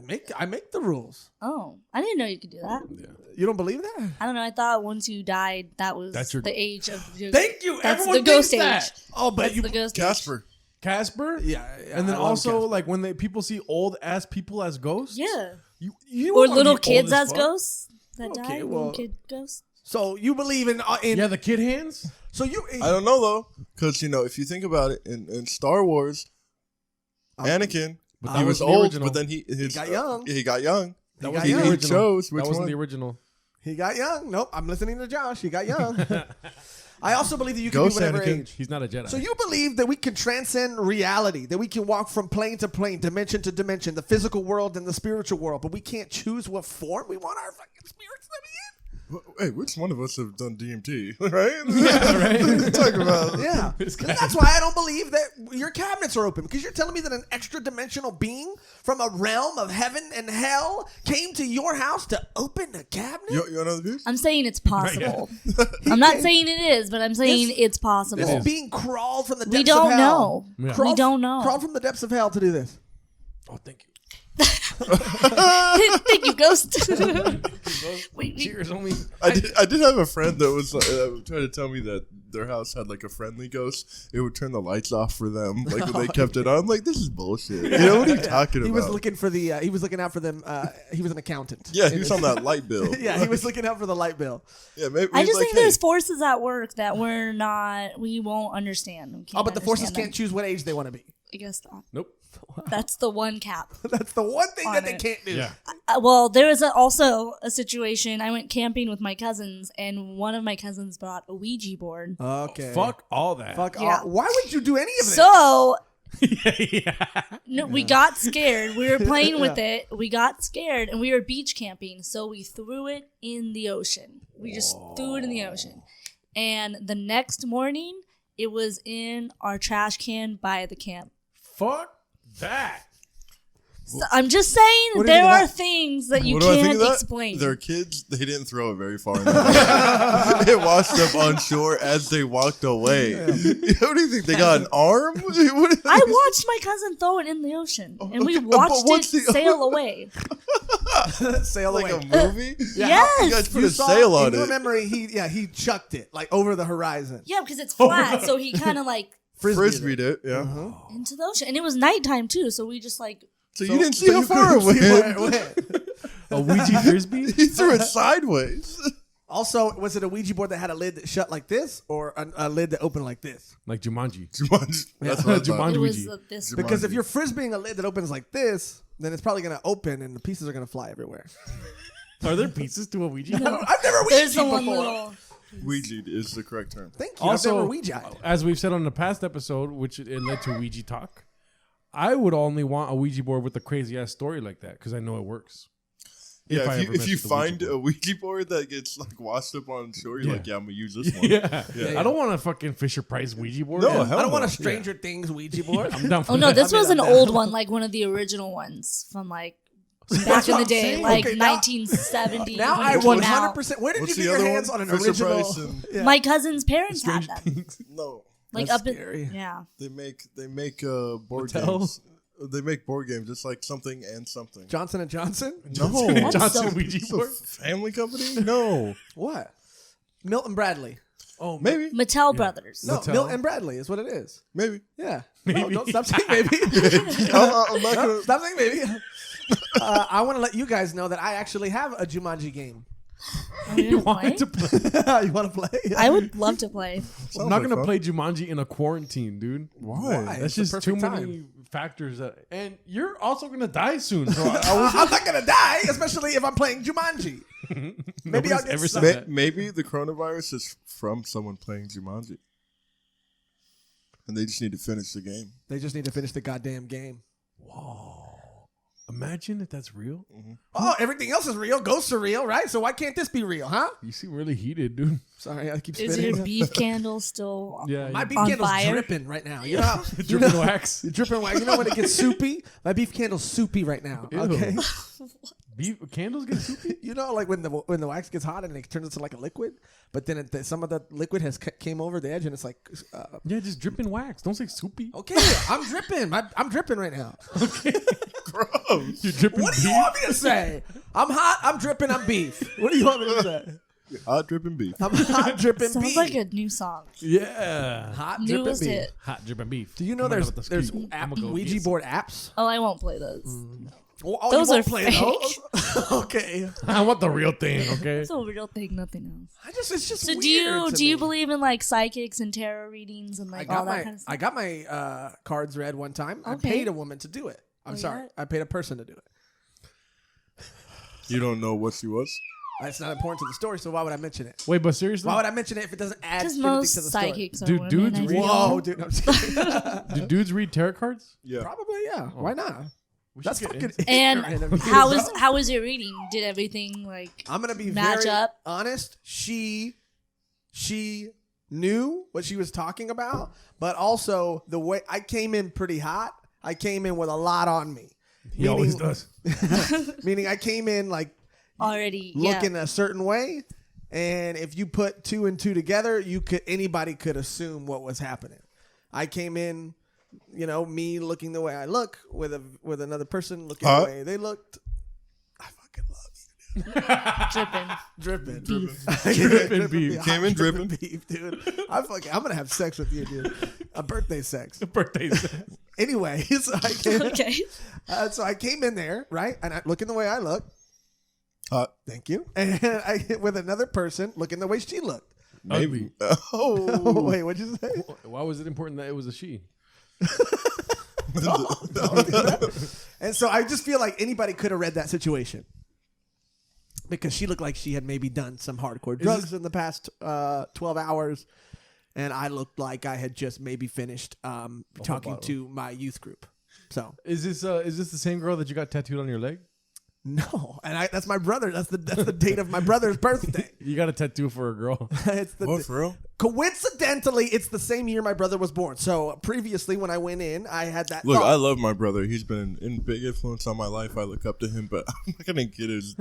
make the rules. Oh, I didn't know you could do that. Yeah. You don't believe that? I don't know. I thought once you died, that's the age of. Thank you. That's Everyone the ghost thinks age. that. Oh, but That's the ghost age. Casper? Yeah. And then I love also, Casper. like, when people see old ass people as ghosts. Yeah. You Or wanna little be old kids as fuck. ghosts that Okay, died. well- Little kid ghosts. So you believe in Yeah, the kid hands. So you I don't know though, because if you think about it, in Star Wars, Anakin, But he that was wasn't the old, original. but then he got young. He got young. That got wasn't young. the He original. chose which That wasn't one. the original. He got young. Nope, I'm listening to Josh. He got young. I also believe that you can Ghost be whatever Anakin. age. He's not a Jedi. So you believe that we can transcend reality, that we can walk from plane to plane, dimension to dimension, the physical world and the spiritual world, but we can't choose what form we want our fucking spirits to be Hey, which one of us have done DMT, right? Yeah, right. What are you talking about? in? Yeah. And that's why I don't believe that your cabinets are open, because you're telling me that an extra dimensional being from a realm of heaven and hell came to your house to open a cabinet? You want another piece? I'm saying it's possible. I'm not saying it is, but I'm saying it's possible. This being crawled from the depths We of don't hell. know. Yeah. We don't know. Crawled from the depths of hell to do this. Oh, thank you. Thank you, Ghost. Wait. Cheers, homie. I did have a friend that was trying to tell me that their house had like a friendly ghost. It would turn the lights off for them, like when they kept it on. I'm like, this is bullshit. You know what are you talking He about? was looking for the. He was looking out for them. He was an accountant. Yeah, he was on that light bill. Yeah, he was looking out for the light bill. Yeah, maybe. I just like, think there's forces at work that we won't understand. We can't Oh, but the forces understand can't choose what age they want to be. them. I guess not. Nope. That's the one cap. That's the one thing On that they it. can't do. Yeah. Well, there was also a situation. I went camping with my cousins, and one of my cousins brought a Ouija board. Okay. Fuck all that. Fuck. Yeah. Why would you do any of this? So yeah. no, we got scared. We were playing with it. We got scared, and we were beach camping. So we threw it in the ocean. We just threw it in the ocean. And the next morning, it was in our trash can by the camp. Fuck that. So I'm just saying What do you there think of are that? things that you What do I think can't of that? explain. Their kids, they didn't throw it very far. It washed up on shore as they walked away. What do you think? They got an arm? What do you I think? watched my cousin throw it in the ocean, and we okay, but watched it what's the- sail away. Sail Like away. a movie? Yes. You guys put You a saw- sail on in your it. memory, he chucked it like over the horizon. Yeah, because it's flat, so he kind of like Frisbeed it, yeah. into the ocean, and it was nighttime too. So we just like So you didn't see how far it went. A Ouija frisbee? He threw it sideways. Also, was it a Ouija board that had a lid that shut like this, or a lid that opened like this? Like Jumanji. That's what I thought. Jumanji. it was Ouija. this. Because if you're frisbeeing a lid that opens like this, then it's probably going to open and the pieces are going to fly everywhere. Are there pieces to a Ouija board? I've never There's Ouija the one before. little. Ouija is the correct term. Thank you. I've Also, never Ouija. as we've said on the past episode, which it led to Ouija talk, I would only want a Ouija board with a crazy ass story like that because I know it works. Yeah, I ever if mess you with the find Ouija a Ouija board that gets like washed up on shore, you're Yeah. like, yeah, I'm gonna use this one. Yeah. I don't want a fucking Fisher Price Ouija board. No, Yeah. hell I don't no. want a Stranger Things Ouija board. I'm down for Oh no, that. this was I'm an down. old one, like one of the original ones from like back in the day, saying. like Okay, now- 1970. Now when I it came out. 100%. Where did What's you the get your other hands one? on an Fisher original? Price and- Yeah. My cousin's parents had Strange them. Things. No, Like That's up in scary. yeah. they make board Mattel? games. They make board games just like something and something. Johnson & Johnson? No, That's Johnson so- Ouija it's a board. family company. No, What? Milton Bradley. Oh, maybe, Mattel Brothers. No, Mattel. Milton Bradley is what it is. maybe. Yeah. Maybe. No, don't stop saying maybe. I'm not No, gonna. stop saying maybe. I want to let you guys know that I actually have a Jumanji game. Oh, you didn't play? to play. You want to play? I would love to play. I'm Sounds not like gonna fun. play Jumanji in a quarantine, dude. Why? That's It's the just too perfect many factors. And you're also gonna die soon. So I'm not gonna die, especially if I'm playing Jumanji. Maybe I'll Nobody's get ever some- said that. Maybe the coronavirus is from someone playing Jumanji, and they just need to finish the game. They just need to finish the goddamn game. Imagine if that's real. Oh, everything else is real. Ghosts are real, right? So why can't this be real, huh? You seem really heated, dude. Sorry, I keep Is spinning. your beef candle still Yeah, My beef on candle's fire? dripping right now. You know, how, dripping wax. dripping wax. You know when it gets soupy? My beef candle's soupy right now. Ew. Okay. Candles get soupy? You know, like when the wax gets hot and it turns into like a liquid, but then some of the liquid has came over the edge and it's like yeah, just dripping wax. Don't say soupy. Okay, I'm dripping. I'm dripping right now. Okay, gross. You're dripping. What do you want me to say? I'm hot. I'm dripping. I'm beef. What do you want me to say? Hot dripping beef. I'm hot dripping Sounds beef. like a new song. Yeah, hot dripping Newest beef. hit. hot dripping beef. Do you know Coming there's out with the ski. app, I'ma go Ouija get board apps? Oh, I won't play those. Oh, Those you won't are play fake. those? Okay. I want the real thing. Okay. It's a real thing, nothing else. It's just So weird do you me. believe in like psychics and tarot readings and like all that kind of stuff? I got my cards read one time. I Okay. paid a woman to do it. I'm Oh, sorry. yeah? I paid a person to do it. You don't know what she was? It's not important to the story, so why would I mention it? Wait, but seriously, Why would I mention it if it doesn't add Because anything most to the story? psychics are Do women. dudes I read- feel. Whoa, dude. I'm just kidding. do dudes read tarot cards? Yeah. Probably, yeah. Why not? We should That's get fucking into- And ignorant of you, how was your reading? Did everything like I'm gonna be match very up? honest. She knew what she was talking about, but also the way I came in pretty hot. I came in with a lot on me. He always does. Meaning I came in like already looking a certain way, and if you put two and two together, anybody could assume what was happening. I came in, me looking the way I look with another person looking the way they looked. I fucking love you, dude. dripping beef. Came in dripping. beef, dude. I'm gonna have sex with you, dude. A birthday sex. Birthdays. Anyway, so I came. Okay. So I came in there, right, and I looking the way I look. Hot. Thank you. And I hit with another person looking the way she looked. Maybe. Oh, wait, what'd you say? Why was it important that it was a she? Don't do that. And so I just feel like anybody could have read that situation because she looked like she had maybe done some hardcore drugs in the past 12 hours, and I looked like I had just maybe finished talking to my youth group. So Is this the same girl that you got tattooed on your leg? no, and that's my brother. That's the date of my brother's birthday. You got a tattoo for a girl. It's the What, for real? Coincidentally, it's the same year my brother was born. So previously, when I went in, I had that. Look, thought. I love my brother. He's been in big influence on my life. I look up to him, but I'm not gonna get his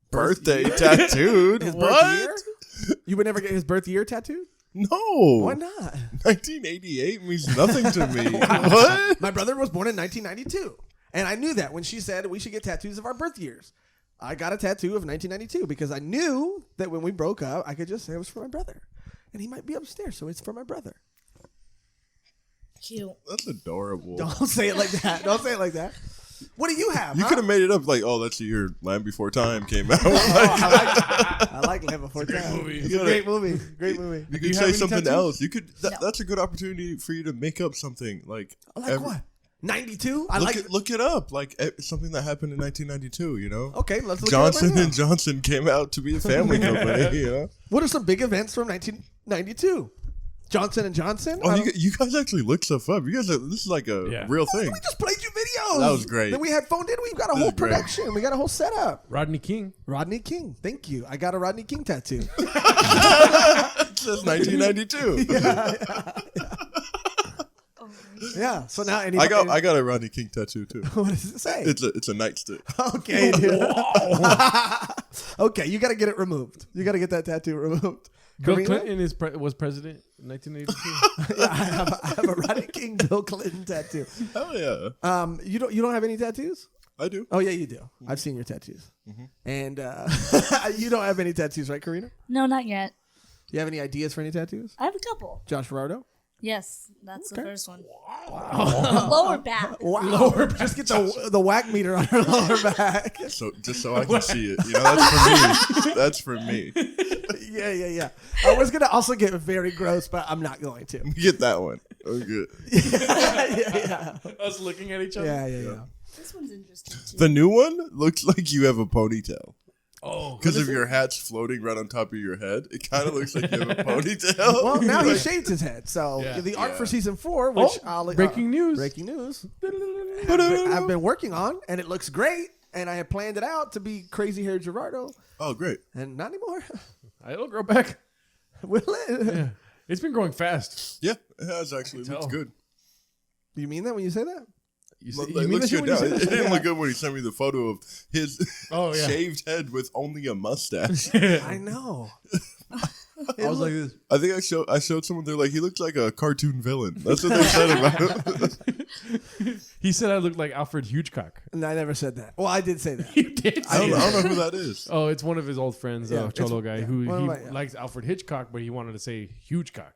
birthday tattooed. His What? birth year? You would never get his birth year tattooed? No. Why not? 1988 means nothing to me. What? My brother was born in 1992. And I knew that when she said we should get tattoos of our birth years. I got a tattoo of 1992 because I knew that when we broke up, I could just say it was for my brother. And he might be upstairs, so it's for my brother. Cute. That's adorable. Don't say it like that. Don't say it like that. What do you have? You huh? could have made it up like, oh, that's the year Land Before Time came out. I like Land Before Time. movie. It's a great movie. Great movie. You Do you could have say any something tattoos? else. You could. No. That's a good opportunity for you to make up something like. What? 92? I Look it up. Like something that happened in 1992. You know. Okay, let's look Johnson it up right and Johnson came out to be a family company. You know. What are some big events from 1992? Johnson and Johnson? Oh, you guys actually look stuff up. You guys, this is like a real thing. We just played you videos. That was great. Then we had phoned in. We've got a This whole is great. production. We got a whole setup. Rodney King. Rodney King. Thank you. I got a Rodney King tattoo. It says 1992. Yeah. So now anybody. I got a Rodney King tattoo too. What does it say? It's a nightstick. Okay, dude. Okay, you got to get it removed. You got to get that tattoo removed. Bill Corina? Clinton was president in 1982. Yeah, I have a Rodney King Bill Clinton tattoo. Hell yeah. You don't have any tattoos? I do. Oh yeah, you do. I've seen your tattoos. And you don't have any tattoos, right, Corina? No, not yet. You have any ideas for any tattoos? I have a couple. Joshrardo? Yes, that's the first one. Wow. Lower back. Wow. Just get the whack meter on her lower back. So just so I can see it. You know, that's for me. That's for me. Yeah. I was gonna also get very gross, but I'm not going to. Get that one. Oh, good. Yeah. Us looking at each other. Yeah. This one's interesting too. The new one looks like you have a ponytail. Oh, Because if your hat's floating right on top of your head, it kind of looks like you have a ponytail. Well, now he shaved his head. So the art for season 4, which breaking news. I've been working on, and it looks great. And I had planned it out to be crazy hair Gerardo. Oh, great. And not anymore. It'll grow back. Will it? Yeah. It's been growing fast. Yeah, it has actually. It looks good. You mean that when you say that? You, Look, you it mean looks that shit good when now. you It say that? didn't look good when he sent me the photo of his Yeah. shaved head with only a mustache. I know. I was like this. I think I showed someone. They're like, he looks like a cartoon villain. That's what they said about him. He said I looked like Alfred Hitchcock. And I never said that. Well, I did say that. You did. I don't know who that is. Oh, it's one of his old friends, Yeah, Cholo guy, who one of he my- yeah. likes Alfred Hitchcock, but he wanted to say huge cock.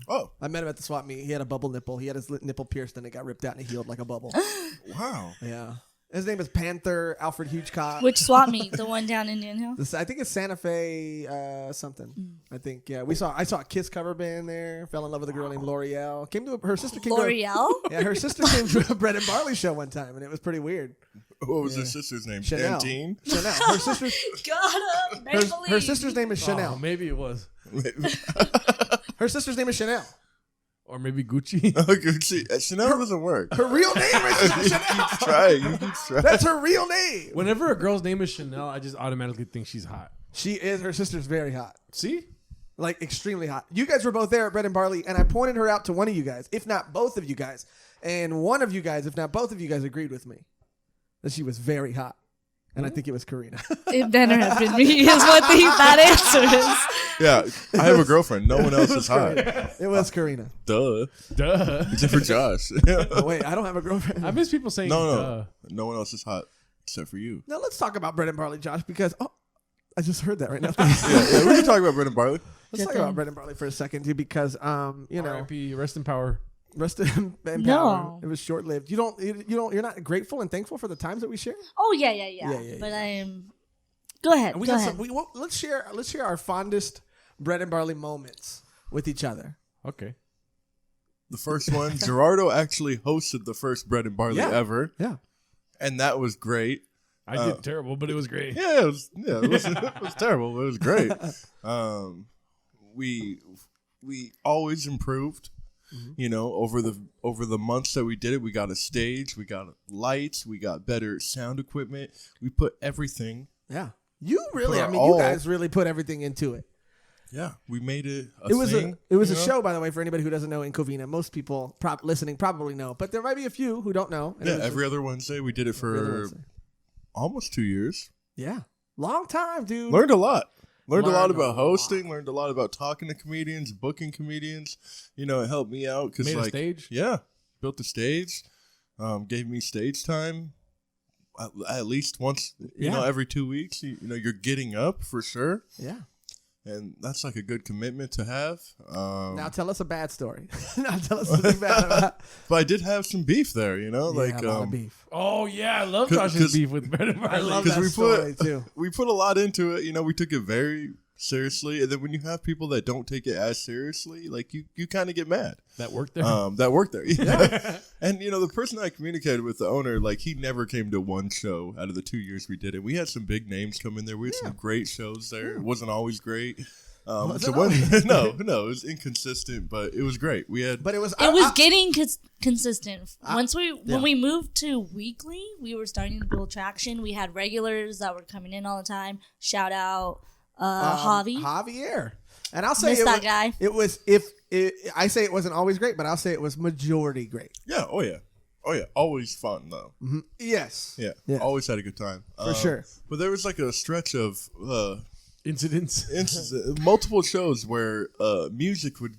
Oh, I met him at the swap meet. He had a bubble nipple. He had his nipple pierced and it got ripped out and it healed like a bubble. wow. Yeah. His name is Panther Alfred Hitchcock. Which swap meet? The one down Indian Hill? I think it's Santa Fe something. I think, yeah. I saw a Kiss cover band there. Fell in love with a girl named L'Oreal. Her sister came L'Oreal? Yeah, her sister came to a Bread and Barley show one time and it was pretty weird. What was his sister's name? Chanel. Dantine? Chanel. Got him. Her sister's name is Chanel. Oh, maybe it was. Her sister's name is Chanel. Or maybe Gucci. Gucci. Chanel doesn't work. Her real name is You Chanel. keep trying. You keep trying. That's her real name. Whenever a girl's name is Chanel, I just automatically think she's hot. She is. Her sister's very hot. See? Like extremely hot. You guys were both there at Bread and Barley, and I pointed her out to one of you guys, if not both of you guys. And one of you guys, if not both of you guys, agreed with me that she was very hot. And I think it was Corina. It better have been me, is what that answer is. Yeah, I have a girlfriend. No one else is hot. It was Corina. Duh. Except for Josh. Oh, wait, I don't have a girlfriend. I miss people saying No. No one else is hot except for you. Now let's talk about Bread and Barley, Josh, because I just heard that right now. Yeah, we can talk about Bread and Barley. Let's talk about Bread and Barley for a second, too, because R.I.P. Rest in power. Rest in power. No. It was short lived. You're not grateful and thankful for the times that we share. Oh, yeah. But I am. Go ahead. And Go ahead. Let's share our fondest Bread and Barley moments with each other. Okay. The first one, Gerardo actually hosted the first Bread and Barley ever. Yeah. And that was great. I did terrible, but it was great. Yeah, it was terrible, but it was great. We always improved. You know, over the months that we did it, we got a stage, we got lights, we got better sound equipment. We put everything. Yeah. You really, Put you guys really put everything into it. Yeah, we made it a It was thing. a show, by the way, for anybody who doesn't know in Covina. Most people listening probably know, but there might be a few who don't know. And Yeah, every other Wednesday. We did it for almost 2 years. Yeah. Long time, dude. Learned a lot. Learned a lot Learned a about hosting. Learned a lot about talking to comedians, booking comedians. You know, it helped me out because Made a stage? Yeah, built the stage. Gave me stage time at least once. You know, every 2 weeks. You know, you're getting up for sure. Yeah. And that's like a good commitment to have. Now tell us a bad story. Now tell us something bad about. But I did have some beef there. You know, A lot of beef. Oh, yeah. I love Josh's beef with Bread and Barley. I love that story too. We put a lot into it. You know, we took it very seriously, and then when you have people that don't take it as seriously, like you kind of get mad. That worked there. Yeah. And you know, the person I communicated with, the owner, like he never came to one show out of the 2 years we did it. We had some big names come in there. We had some great shows there. It wasn't always great. No, it was inconsistent, but it was great. We had, but it was getting consistent. When we moved to weekly, we were starting to build traction. We had regulars that were coming in all the time. Shout out Javier. And I'll say that guy. It was I say it wasn't always great, but I'll say it was majority great. Yeah. Oh yeah. Always fun though. Mm-hmm. Yes. Yeah. Always had a good time for sure. But there was like a stretch of incidents, multiple shows where music would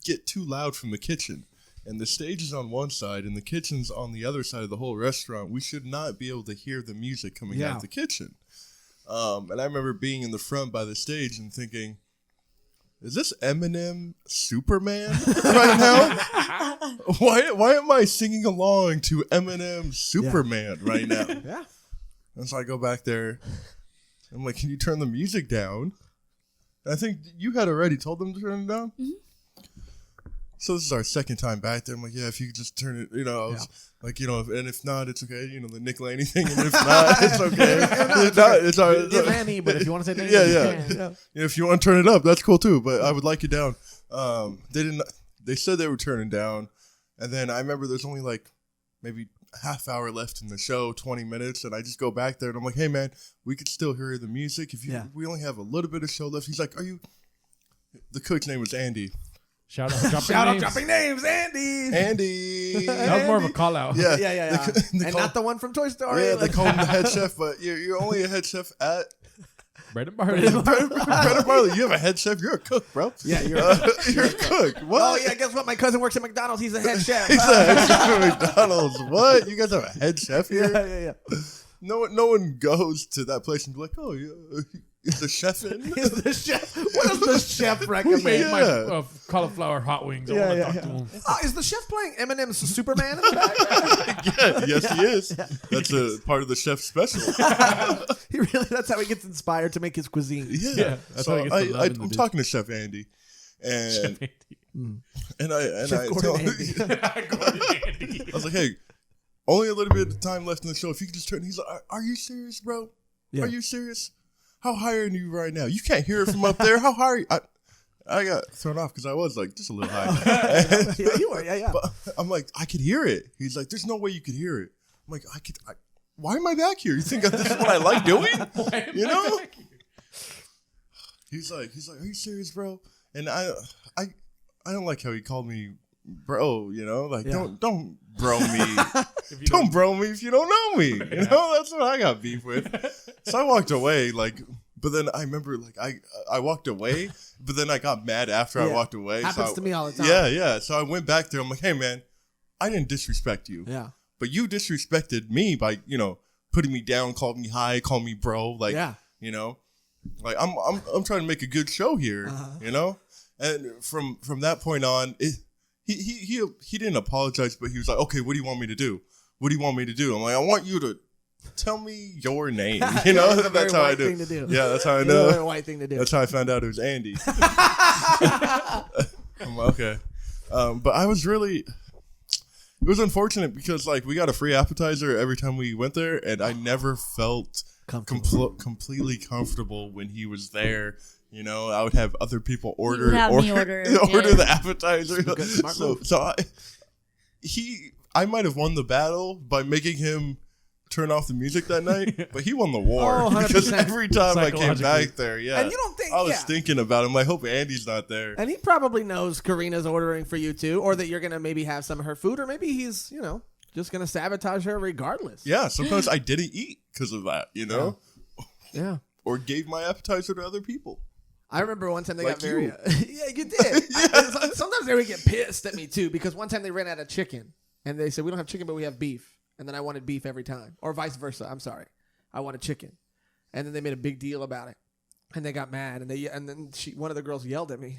get too loud from the kitchen. And the stage is on one side and the kitchen's on the other side of the whole restaurant. We should not be able to hear the music coming out of the kitchen. And I remember being in the front by the stage and thinking, is this Eminem Superman right now? Why am I singing along to Eminem Superman right now? Yeah. And so I go back there. I'm like, can you turn the music down? And I think you had already told them to turn it down. Mm-hmm. So this is our second time back there. I'm like, yeah, if you could just turn it, you know, I was like, you know, and if not, it's okay. You know, the Nick Laney thing. And if not, it's okay. If not, it's all right. It's Laney, but if you want to say Laney, yeah. If you want to turn it up, that's cool too. But I would like it down. They said they were turning down. And then I remember there's only like maybe half hour left in the show, 20 minutes. And I just go back there and I'm like, hey man, we could still hear the music. We only have a little bit of show left. He's like, the cook's name was Andy. Shout out dropping names. Andy. That was more of a call out. Yeah. Yeah. And not the one from Toy Story. Yeah, they call him the head chef, but you're only a head chef at Bread and Barley. Bread and Barley. You have a head chef. You're a cook, bro. Yeah, you're a cook. What? Oh, yeah, guess what? My cousin works at McDonald's. He's a head chef. He's a head chef at McDonald's. What? You guys have a head chef here? Yeah. No one goes to that place and be like, oh, yeah, is the chef in? Is the chef? What does the chef Who recommend? made my cauliflower hot wings? I want to talk to him. Is the chef playing Eminem's Superman in the background? Yes, he is. That's a part of the chef's special. That's how he gets inspired to make his cuisine. Yeah. That's So how he gets the love in the I'm dish. talking to Chef Andy, and Chef Andy. Chef Gordon Andy. I was like, hey, only a little bit of time left in the show. If you could just turn, he's like, are you serious, bro? Yeah. Are you serious? How high are you right now? You can't hear it from up there. How high are you? I got thrown off because I was like just a little high. Yeah, you were. Yeah. But I'm like, I could hear it. He's like, there's no way you could hear it. I'm like, why am I back here? You think this is what I like doing? You know? He's like, are you serious, bro? And I don't like how he called me bro, you know? Like, don't bro me. Don't bro me if you don't know me. You know, that's what I got beef with. So I walked away, like, but then I remember, like, I walked away, but then I got mad after I walked away. Happens to me all the time. Yeah. So I went back there. I'm like, hey, man, I didn't disrespect you. Yeah. But you disrespected me by, putting me down, called me high, called me bro. Like, you know, like I'm trying to make a good show here, you know? And from that point on, he didn't apologize, but he was like, okay, what do you want me to do? What do you want me to do? I'm like, I want you to tell me your name. You know, that's how I do. Thing to do. Yeah, that's how I know. It's a very white thing to do. That's how I found out it was Andy. I'm like, okay. But I was really, it was unfortunate because like we got a free appetizer every time we went there, and I never felt completely comfortable when he was there. You know, I would have other people order the appetizer. I might have won the battle by making him turn off the music that night, but he won the war. Oh, 100%. Because every time I came back there, and you don't think I was thinking about him. I hope Andy's not there. And he probably knows Corina's ordering for you too, or that you're gonna maybe have some of her food, or maybe he's just gonna sabotage her regardless. Yeah, sometimes I didn't eat because of that. You know, yeah, or gave my appetizer to other people. I remember one time they got you. yeah, you did. Sometimes they would get pissed at me too, because one time they ran out of chicken and they said, we don't have chicken, but we have beef. And then I wanted beef every time, or vice versa. I'm sorry. I wanted chicken. And then they made a big deal about it. And they got mad. And then one of the girls yelled at me.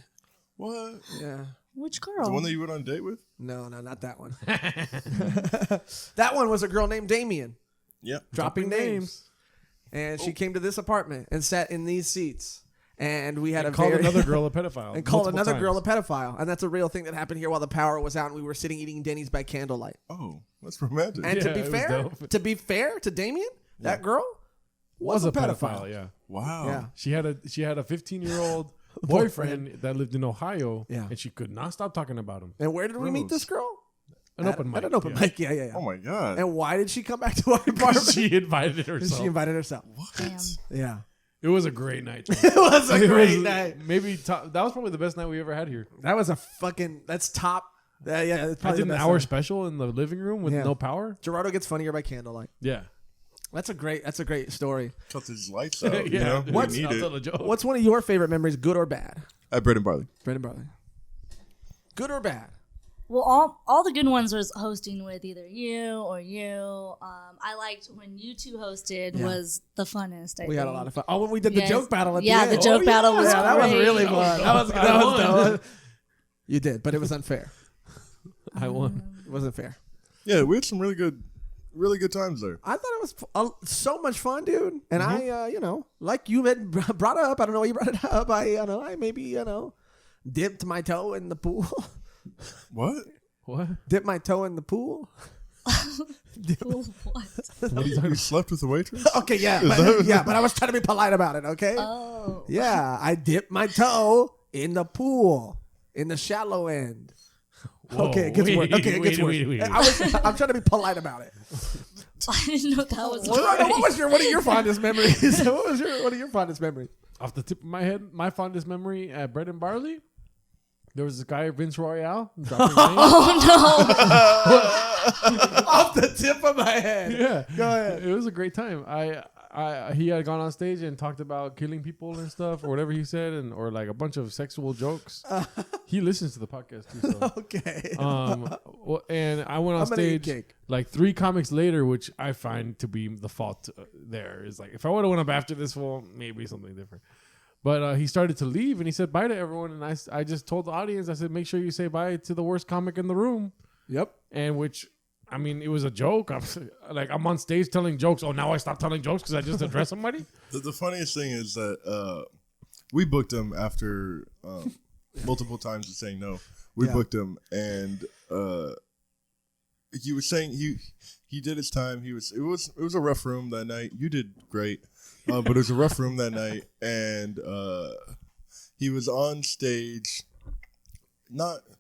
What? Yeah. Which girl? The one that you went on a date with? No, not that one. That one was a girl named Damien. Yep. Dropping names. And she came to this apartment and sat in these seats. And we had called another girl a pedophile. And called another girl a pedophile. And that's a real thing that happened here while the power was out and we were sitting eating Denny's by candlelight. Oh, that's romantic. And to be fair to Damien, that girl was a pedophile. Yeah. Wow. Yeah. She had a 15-year-old boyfriend that lived in Ohio. Yeah. And she could not stop talking about him. And where did we meet this girl? Open mic. At an open mic. Yeah. Oh my God. And why did she come back to our apartment? She invited herself. She invited herself. What? Damn. Yeah. It was a great night. It was a great night. Maybe that was probably the best night we ever had here. That was that's top. Yeah, it's probably I did an hour special in the living room with no power. Joshrardo gets funnier by candlelight. Yeah. That's a great story. Cut his lights out. Yeah. What's one of your favorite memories, good or bad? At Bread and Barley. Bread and Barley. Good or bad? Well, all the good ones was hosting with either you or you. I liked when you two hosted was the funnest. We had a lot of fun. Oh, when we did the joke battle at the end. The joke battle was great. That was really fun. That was You did, but it was unfair. I won. It wasn't fair. Yeah, we had some really good times there. I thought it was so much fun, dude. And I, like you had brought up, I don't know why you brought it up. I maybe, dipped my toe in the pool. What? Dip my toe in the pool? What? You slept with the waitress? Okay, yeah. But I was trying to be polite about it, okay? Oh. Yeah, I dipped my toe in the pool, in the shallow end. Whoa, okay, it gets worse. Okay, it gets worse. I'm trying to be polite about it. I didn't know that was What are your fondest memories? What are your fondest memories? Off the tip of my head, my fondest memory at Bread and Barley There was this guy, Vince Royale. Dropping names. Oh Off the tip of my head. Yeah, Go ahead. it was a great time. He had gone on stage and talked about killing people and stuff, or whatever he said, or like a bunch of sexual jokes. He listens to the podcast too. So. Okay. And I went on I'm gonna eat stage cake. like 3 comics later, which I find to be the fault. There is like if I would have went up after this, well, maybe something different. But he started to leave, and he said bye to everyone, and I just told the audience, I said, make sure you say bye to the worst comic in the room. Yep. And which, I mean, it was a joke. I'm on stage telling jokes. Oh, now I stopped telling jokes because I just addressed somebody? The funniest thing is that we booked him after multiple times of saying no. We booked him, and he was saying he did his time. It was a rough room that night. You did great, but it was a rough room that night, and he was on stage.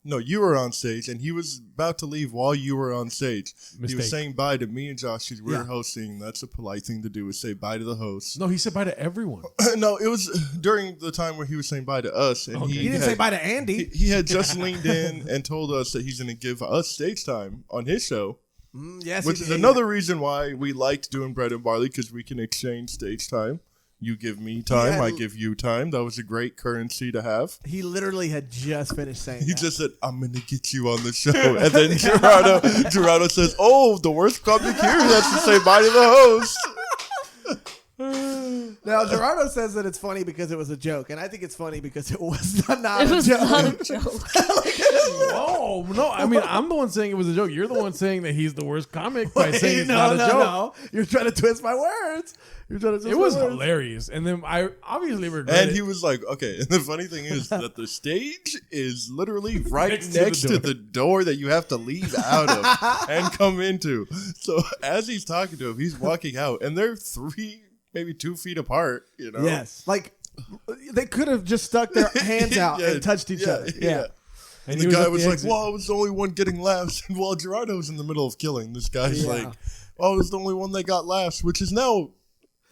You were on stage, and he was about to leave while you were on stage. Mistake. He was saying bye to me and Josh because we were hosting. That's a polite thing to do, is say bye to the host. No, he said bye to everyone. No, it was during the time where he was saying bye to us. And Okay. He didn't say bye to Andy. He had just leaned in and told us that he's going to give us stage time on his show. Yes, Which is another reason why we liked doing Bread and Barley, because we can exchange stage time. You give me time, I give you time. That was a great currency to have. He literally had just finished saying He that. just said, I'm going to get you on the show. And then Joshrardo says, oh, the worst comic here has to say bye to the host. Now, Joshrardo says that it's funny because it was a joke, and I think it's funny because it was not It a was joke. not a joke. Whoa, no, I mean, I'm the one saying it was a joke. You're the one saying that he's the worst comic by saying it's not a joke. No. You're trying to twist my words. It was hilarious. And then I obviously regret it. And he was like, okay. And the funny thing is that the stage is literally right next to the door that you have to leave out of and come into. So as he's talking to him, he's walking out, and they're 3, maybe 2 feet apart, you know? Yes. Like, they could have just stuck their hands out and touched each other. Yeah. And the guy was like, well, I was the only one getting laughs. And while Joshrardo was in the middle of killing, this guy's like, oh, I was the only one that got laughs, which is now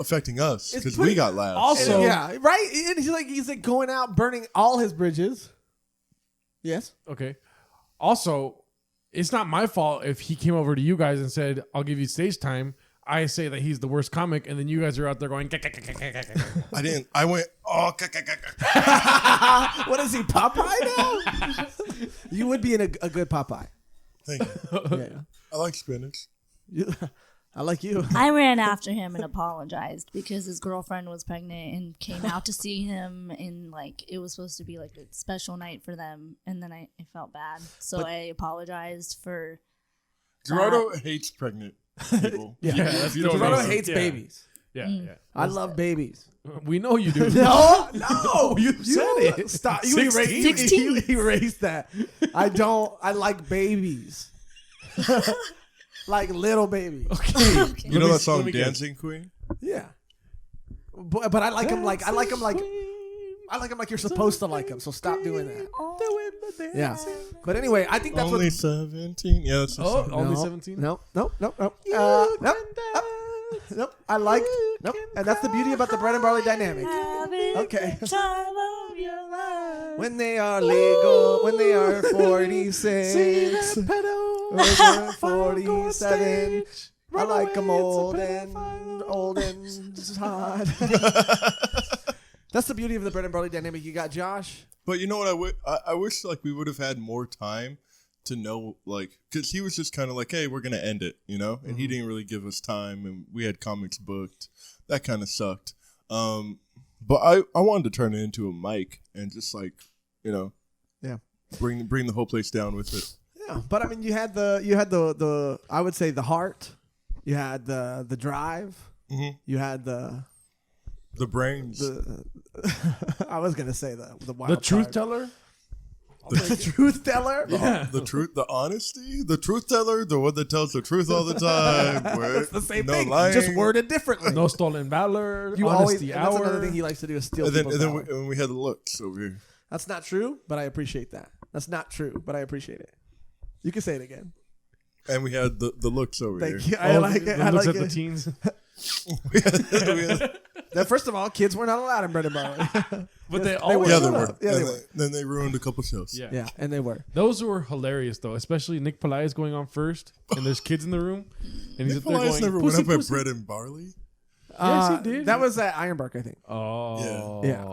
affecting us because we got laughs. Also, right? And he's like going out burning all his bridges. Yes. Okay. Also, it's not my fault if he came over to you guys and said, I'll give you stage time. I say that he's the worst comic, and then you guys are out there going, I didn't. I went, oh, What is he, Popeye now? You would be in a good Popeye. Thank you. Yeah. I like spinach. I like you. I ran after him and apologized because his girlfriend was pregnant and came out to see him, and like it was supposed to be like a special night for them, and then I felt bad, so I apologized for. Joshrardo hates pregnant people. Joshrardo hates babies. Yeah. I love babies. We know you do. No, you said it. Stop. You 16? erased that. I don't. I like babies. Like little babies. Okay. You know that song, Dancing Queen? Yeah. But I like him like you're supposed to like him. So stop doing that. Yeah. But anyway, I think that's only 17. Yeah, that's the song. Only 17? Nope. Nope. I like. Nope. And that's the beauty about the Bread and Barley dynamic. Okay. When they are legal, when they are 46, when they're 47, I like them old and hot. That's the beauty of the Bread and Barley dynamic. You got Josh. But you know what? I wish like we would have had more time to know, like, because he was just kind of like, hey, we're gonna end it, you know, and he didn't really give us time, and we had comics booked. That kind of sucked. But I wanted to turn it into a mic and just like, you know, bring the whole place down with it. Yeah, but I mean, you had the I would say the heart. You had the drive. Mm-hmm. You had the brains. I was gonna say the wild The truth card. teller? The truth teller. The truth, the honesty, the truth teller, the one that tells the truth all the time. That's the same no thing, lying. just worded differently. No stolen valor. You honesty always. hour. That's another thing he likes to do is steal. And then people's valor. we had the looks over here. That's not true, but I appreciate that. That's not true, but I appreciate it. You can say it again. And we had the looks over Thank here. you. I like it. The I looks like at it. the teens. First of all, kids were not allowed in Bread and Barley. But they were. always Yeah, they no, were. no. Yeah, they were. Then they ruined a couple shows. Yeah. Yeah, and they were. Those were hilarious though, especially Nick Pelaez going on first, and there's kids in the room, and he's up there Nicholas going, never "Pussy, went up pussy." at Bread and Barley. Yes, he did. That was at Ironbark, I think. Oh, Yeah.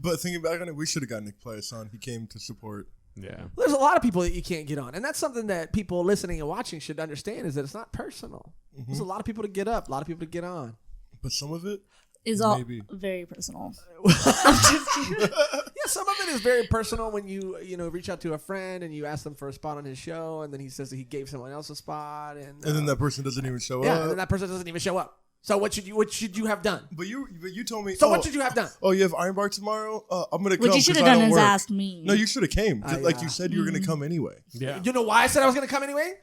But thinking back on it, we should have got Nick Pelaez on. He came to support. Yeah. There's a lot of people that you can't get on, and that's something that people listening and watching should understand: is that it's not personal. There's a lot of people to get up, a lot of people to get on. But some of it Is all maybe. very personal. Yeah, some of it is very personal when you reach out to a friend and you ask them for a spot on his show, and then he says that he gave someone else a spot, and And then that person doesn't even show yeah, up. and then that person doesn't even show up. So what should you have done? But you told me. So what should you have done? Oh, you have Ironbark tomorrow? I'm gonna come. What you should have 'cause I done don't is work. asked me. No, you should have came. Like you said, you were gonna come anyway. Yeah. You know why I said I was going to come anyway?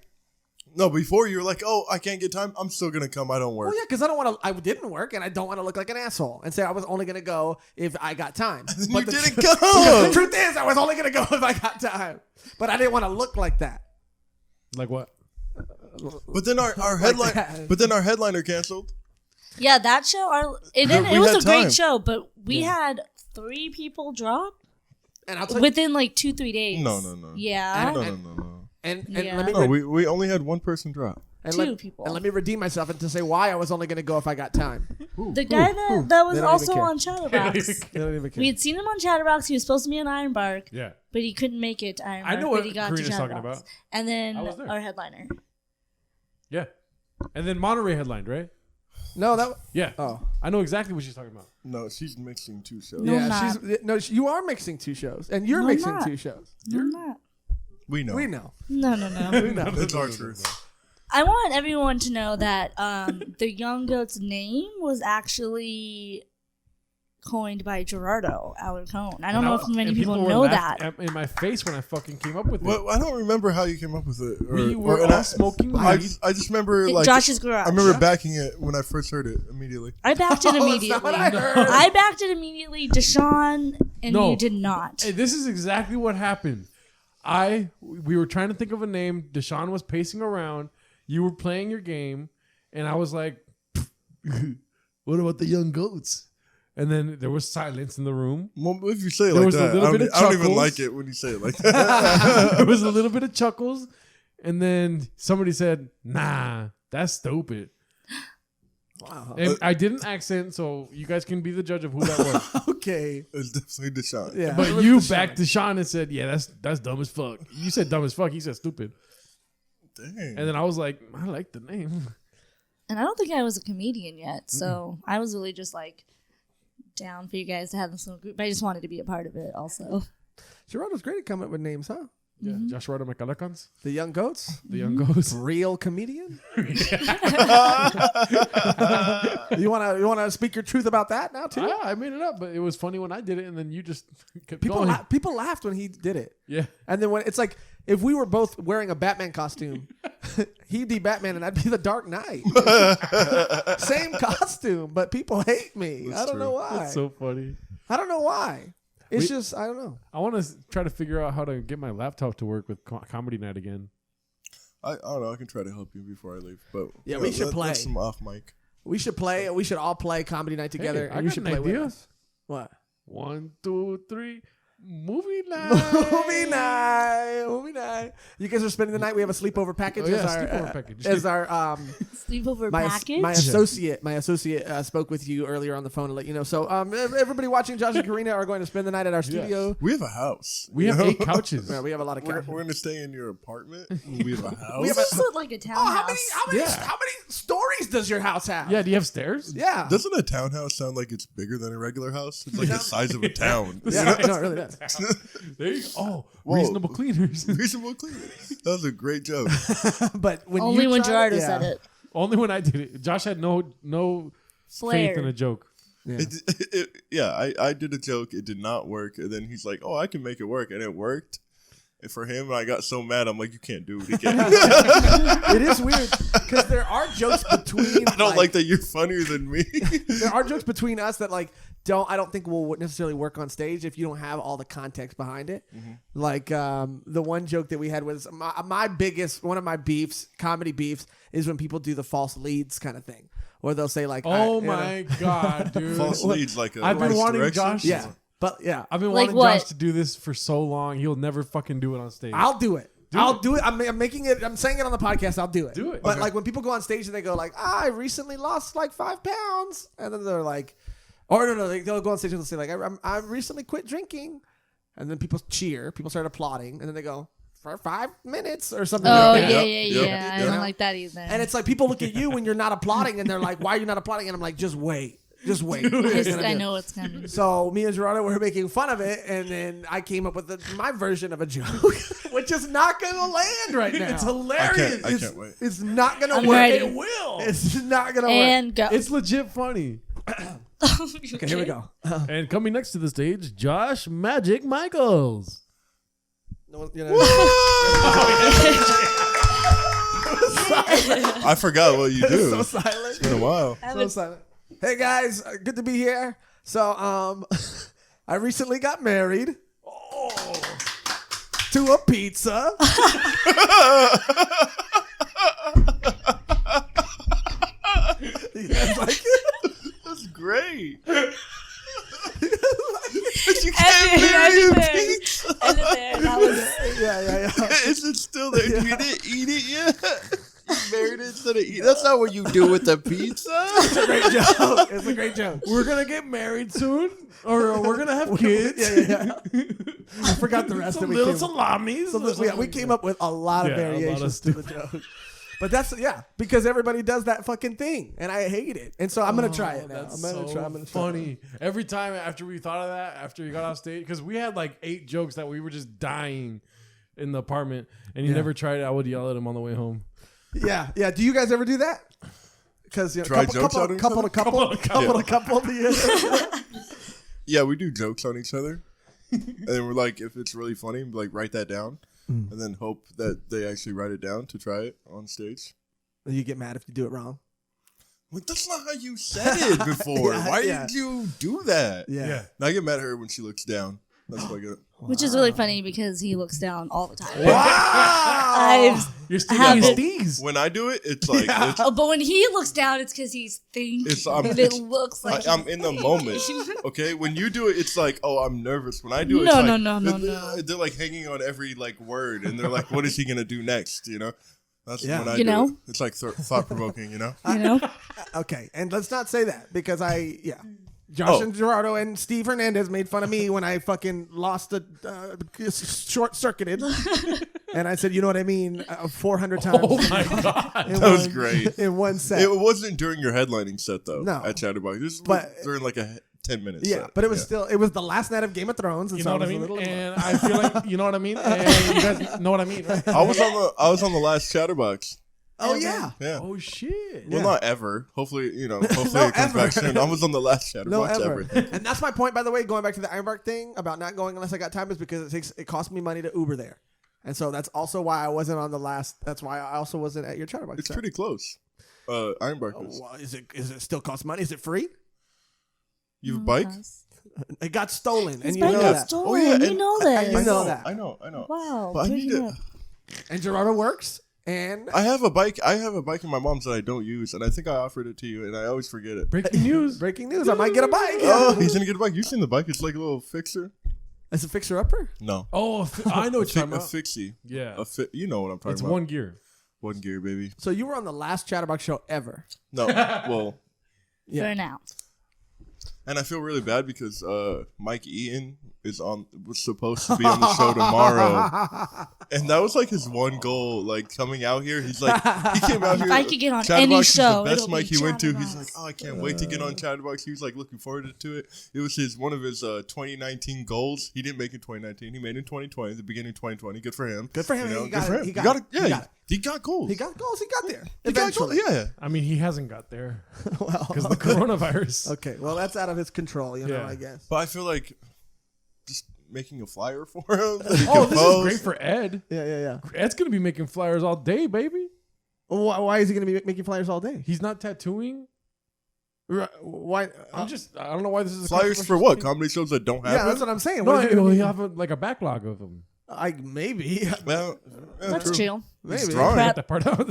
No, before you were like, "Oh, I can't get time. I'm still gonna come. I don't work." Well, yeah, because I don't want to. I didn't work, and I don't want to look like an asshole and say I was only going to go if I got time. You didn't Because come. the truth is, I was only going to go if I got time, but I didn't want to look like that. Like what? But then our headline. that. But then our headliner canceled. Yeah, that show. It We was had a great time. show, but we had 3 people drop And I'll tell you, within like 2-3 days. No. Yeah. No. and Yeah. let me No, we only had one person drop. and Two let, people. and let me redeem myself and to say why I was only going to go if I got time. The guy that was They don't also even care. on Chatterbox. I don't even care. We had seen him on Chatterbox. He was supposed to be on Ironbark, Yeah. but he couldn't make it to Ironbark. I know but what he got to Corina's talking Chatterbox. about. And then I was there. our headliner. Yeah. And then Monterey headlined, right? No, that. Yeah. Oh. I know exactly what she's talking about. No, she's mixing 2 shows. No, I'm yeah, not. you are mixing 2 shows, and you're No, I'm mixing not. 2 shows. No, I'm not. We know. We know. No. We know. It's our truth. I want everyone to know that the young goat's name was actually coined by Joshrardo, our cone. I don't know if many and people were know laughing that. in my face when I fucking came up with it. Well, I don't remember how you came up with it. We were all smoking I weed. I just remember like Josh's garage. I remember backing it when I first heard it immedially. I backed it Oh, immediately. that's not what I heard. I backed it immediately. Deshaun and No. you did not. Hey, this is exactly what happened. We were trying to think of a name. Deshaun was pacing around. You were playing your game, and I was like, "What about the young goats?" And then there was silence in the room. Well, if you say it There like was a that, little I bit don't, of I don't even chuckles. like it when you say it like that. There was a little bit of chuckles, and then somebody said, "Nah, that's stupid." Wow. And I did an accent, so you guys can be the judge of who that was. Okay. It's definitely Deshaun. Yeah. But It was you Deshaun. backed Deshaun and said, "Yeah, that's dumb as fuck." You said dumb as fuck. He said stupid, Dang. and then I was like, "I like the name." And I don't think I was a comedian yet, so I was really just like down for you guys to have this little group. But I just wanted to be a part of it also. Joshrardo's great at coming up with names, huh? Yeah, Joshrardo McCullochans, The Young Goats, the young goats. real comedian. You wanna speak your truth about that now too? I made it up, but it was funny when I did it, and then you just kept People going. people laughed when he did it, Yeah, and then when it's like if we were both wearing a Batman costume, he'd be Batman and I'd be the Dark Knight. Same costume, but people hate me. That's I don't know true. why. that's so funny. I don't know why. It's just I don't know. I want to try to figure out how to get my laptop to work with comedy night again. I don't know. I can try to help you before I leave. But Yeah, we should play. That's some off mic. We should play. We should all play comedy night together. I and you got should an play with idea. us. What? 1, 2, 3, movie night. Movie night. Movie night. You guys are spending the night. We have a sleeper package. Oh, yeah, as our, sleepover package. As our Sleepover my package. my associate spoke with you earlier on the phone to let you know. So everybody watching, Josh and Corina are going to spend the night at our studio. We have a house. We have 8 couches. Yeah, we have a lot of We're couches. going to stay in your apartment. We have a house. We have This is like a Oh, townhouse. how many stories does your house have? Yeah, do you have stairs? Yeah. Doesn't a townhouse sound like it's bigger than a regular house? It's like the size of a town. Yeah, I know, it really does. There you go. Oh, Whoa. reasonable cleaners. Reasonable cleaner. That was a great joke. But when Only you when tried Gerardo it, said it. Only when I did it. Josh had no faith in a Flair. joke. Yeah. I did a joke. It did not work. And then he's like, "Oh, I can make it work," and it worked. And for him, I got so mad. I'm like, "You can't do it again." It is weird because there are jokes between. I don't like that you're funnier than me. There are jokes between us that I don't think will necessarily work on stage if you don't have all the context behind it. Like the one joke that we had was one of my beefs, comedy beefs, is when people do the false leads kind of thing, or they'll say like, Oh you know. my god, dude! False leads like a I've been wanting direction. Josh. Yeah, but yeah, I've been Like wanting what? Josh to do this for so long. He'll never fucking do it on stage. I'll do it. I'll do it. I'm making it. I'm saying it on the podcast. I'll do it. Do it. But Okay. like when people go on stage and they go like, I recently lost like 5 pounds, and then they're like, or no, they'll go on stage and they'll say like, I recently quit drinking, and then people cheer. People start applauding, and then they go for 5 minutes or something. Oh, like that. yeah. I don't like that either. And it's like people look at you when you're not applauding, and they're like, why are you not applauding? And I'm like, just wait. Just wait. I know it's coming. So me and Joshrardo were making fun of it, and then I came up with my version of a joke, which is not going to land right now. It's hilarious. I can't wait. It's not going to I'm work. ready. It will. It's not going to work. And go. It's legit funny. Okay, here we go. And coming next to the stage, Josh Magic Michaels. No one- you know- I forgot what you do. so silent. It's been a while. So silent. Hey guys, good to be here. So I recently got married. To a pizza. You guys like it? That's great. Edit there. That was Yeah. Is it still there? You didn't eat it yet? You married it instead of eating. That's not what you do with the pizza. It's a great joke. It's a great joke. We're gonna get married soon, or we're gonna have kids. Yeah. I forgot the rest Some of it. little salamis. So we came up with a lot of Yeah, a lot of variations to the joke. But that's because everybody does that fucking thing, and I hate it. And so I'm gonna try it now. That's I'm gonna try. funny. Every time after we thought of that, after you got off stage, because we had like 8 jokes that we were just dying in the apartment, and he never tried it. I would yell at him on the way home. Yeah. Do you guys ever do that? Because Try jokes on each other? couple. Yeah, we do jokes on each other. And then we're like, if it's really funny, like write that down. And then hope that they actually write it down to try it on stage. You get mad if you do it wrong. Like, that's not how you said it before. Why did you do that? Yeah. And I get mad at her when she looks down. That's what I get. Which is really funny because he looks down all the time. Wow. You're still Have getting it. steez. When I do it, it's like it's, Oh, but when he looks down, it's because he's thinking. And it looks like I'm in the moment. Okay, when you do it, it's like, oh, I'm nervous. When I do it, No, it's no, like, no. They're like hanging on every like word, and they're like, what is he gonna do next? You know, that's when I You do know? it. It's like thought provoking. You know. you know. Okay, and let's not say that because Josh and Joshrardo and Steve Hernandez made fun of me when I fucking lost the short circuited, and I said, you know what I mean, 400 times. Oh my god. That was great. In one set. It wasn't during your headlining set though. No. At Chatterbox. This was But- during like a 10 minutes. Yeah, but it was still the last night of Game of Thrones, and You so know I what I was mean? a little. And I feel like you know what I mean. And you guys know what I mean, right? I was on the last Chatterbox. Oh yeah. Yeah. Oh shit. Well, Yeah. not ever. Hopefully, hopefully No, it comes ever. back soon. I was on the last No, Chatterbox ever. ever. And that's my point, by the way, going back to the Ironbark thing about not going unless I got time is because it cost me money to Uber there. And so that's also why I wasn't on the last. That's why I also wasn't at your Chatterbox. It's set. pretty close. Ironbark is. Well, is it still cost money? Is it free? You have a bike? It got stolen, and His you bike know got that. stolen. Oh, yeah, You and know I this. know that. I know. Wow. But I bring need it to. up. And Joshrardo works, and I have a bike. I have a bike in my mom's that I don't use, and I think I offered it to you, and I always forget it. Breaking news. breaking news, I might get a bike. Oh, he's gonna get a bike. You've seen the bike? It's like a little fixer. It's a fixer-upper. No, Oh, I know what you're talking a about. fixie. Yeah. You know what I'm talking It's about. one gear. One gear, baby. So you were on the last Chatterbox show ever. No, well, For now. and I feel really bad because Mike Eaton was supposed to be on the show tomorrow, and that was like his one goal. Like coming out here, he's like he came out here. If I could get on Chatterbox any is show, the best it'll mic be he went to. He's Chatterbox. like, oh, I can't wait to get on Chatterbox. He was like looking forward to it. It was one of his 2019 goals. He didn't make it in 2019. He made it in 2020, the beginning of 2020. Good for him. Good for him. You know, He got good for it. him. He He got got it. it. Yeah, He got it. he got goals. He got goals. He got there. He got goals. Eventually. Yeah. I mean, he hasn't got there Well, because the coronavirus. okay. Well, that's out of his control, Yeah. I guess. But I feel like just making a flyer for him. that he Oh, can this is post. great for Ed. Yeah. Ed's gonna be making flyers all day, baby. Why is he going to be making flyers all day? He's not tattooing. Why? I don't know why this is a Flyers for controversial what? thing. Comedy shows that don't Yeah, happen? that's what I'm saying. No, What is he gonna he'll be- have like a backlog of them. maybe. Well, yeah, That's true. chill. Maybe. drawing. Get that part out.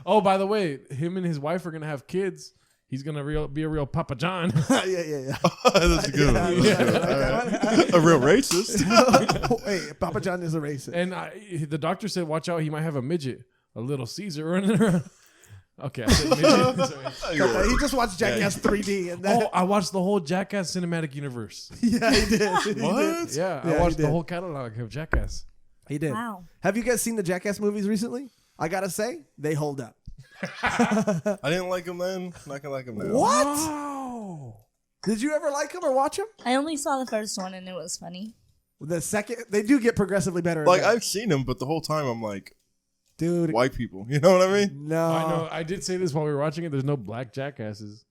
Oh, by the way, him and his wife are gonna have kids. He's gonna be a real Papa John. yeah. That's a good one. A real racist. Wait, Papa John is a racist. And the doctor said, "Watch out, he might have a midget, a little Caesar running around." Okay, I said midget. Sorry. He just watched Jackass 3D. And that, I watched the whole Jackass cinematic universe. yeah, he did. What? Yeah, Yeah, I watched he the did. whole catalog of Jackass. He did. Wow. Have you guys seen the Jackass movies recently? I gotta say, they hold up. I didn't like him then. Not gonna like him now. What? Wow. Did you ever like him or watch him? I only saw the first one and it was funny. The second, they do get progressively better. and Like better. I've seen him, but the whole time I'm like, dude, white people. You know what I mean? no. I know. I did say this while we were watching it. There's no black jackasses.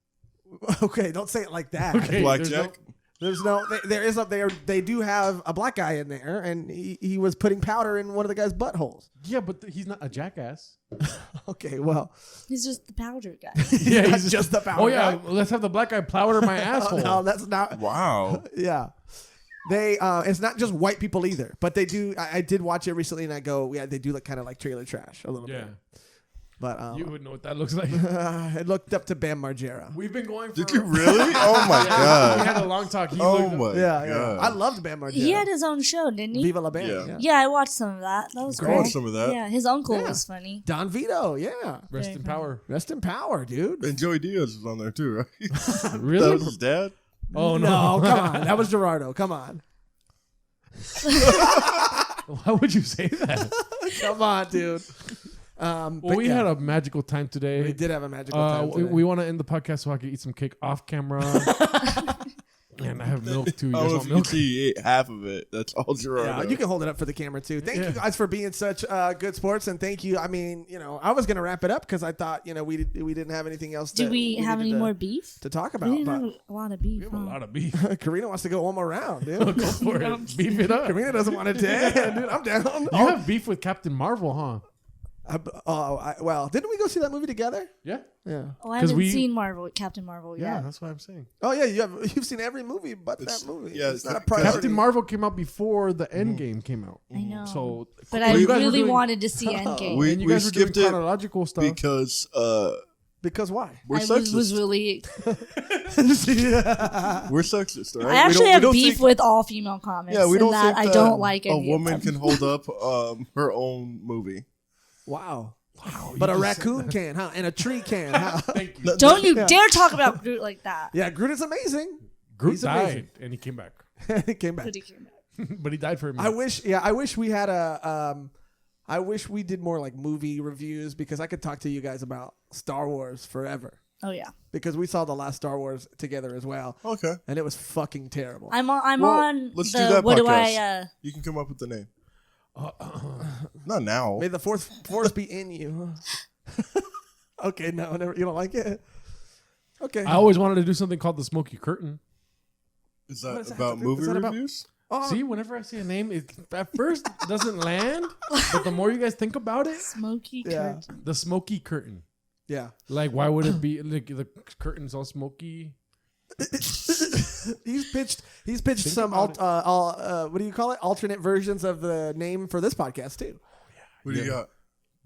Okay, don't say it like that. Okay, Blackjack. There's no. There is up there. They do have a black guy in there, and he was putting powder in one of the guy's buttholes. Yeah, but he's not a jackass. Okay, well, He's just the powder guy. Yeah, he's just the powder. Oh yeah, guy. let's have the black guy powder my asshole. No, that's not. Wow. Yeah. They it's not just white people either, but they do. I did watch it recently, and I go, yeah, they do look kind of like trailer trash a little Yeah, bit. But you would know what that looks like. I looked up to Bam Margera. We've been going. Did you really? Oh my We god. had a long talk. He Oh looked- my Yeah, god. I loved Bam Margera. He had his own show, didn't he? Viva la Bam. Yeah. Yeah. Yeah, I watched some of that. That was I cool. watched some of that. Yeah, his uncle Yeah. was funny. Don Vito. Yeah. Rest Very in funny. power. Rest in power, dude. And Joey Diaz was on there too, right? That Really? was his dad. Oh No, no! come on. That was Gerardo. Come on. Why would you say that? Come on, dude. Well, But we yeah, had a magical time today. we did have a magical time. today. we want to end the podcast so I can eat some cake off camera. And I have milk too. You I guys don't know want if you can milk? see he ate half of it. That's all Gerardo. Yeah, you can hold it up for the camera too. Thank Yeah. you guys for being such good sports, and thank you. I mean, I was gonna wrap it up because I thought we didn't have anything else. Do we have any needed more beef? to talk We about? didn't have But a lot of beef. We have a huh? lot of beef. Karina wants to go one more round, dude. Go for it. Beef it up. Karina doesn't want to dance, dude. I'm down. You have beef with Captain Marvel, huh? Well, didn't we go see that movie together? Yeah. Yeah. Oh, I 'Cause haven't we- seen Captain Marvel Yeah, yet. that's what I'm saying. Oh yeah, you've seen every movie but It's- that movie. yeah, it's not a Captain priority. Captain Marvel came out before the End Game came out. I know. So, But well, I you guys were really doing- wanted to see Endgame. We- and you guys were doing skipped it chronological stuff. because Because why? we're I sexist. was really. We're sexist, all right? I actually we have don't beef think- with all female comics. Yeah, we don't and that think I don't like a any woman of them. can hold up her own movie. Wow. But a raccoon can, huh? And a tree can, huh? Thank you. Don't you Yeah. dare talk about Groot like that. Yeah, Groot is amazing. Groot He's amazing. died and he came back. He came back. But he came back. But he died for a I minute. wish we had I wish we did more like movie reviews because I could talk to you guys about Star Wars forever. Oh yeah, Because we saw the last Star Wars together as well. Okay. And it was fucking terrible. I'm on. Well, on. let's the, do that What do podcast. I? You can come up with the name. Not now. May the force be in you. Okay, no, never, you don't like it? Okay. I always wanted to do something called the Smoky Curtain. Is What that does that about have to do- movie is that about- reviews? Oh, See, whenever I see a name, it at first doesn't land, but the more you guys think about it, Smoky Yeah. curtain. the Smoky Curtain. yeah. Like, why would it be like the curtain's all smoky? He's pitched some about what do you call it? Alternate versions of the name for this podcast too. What do you got?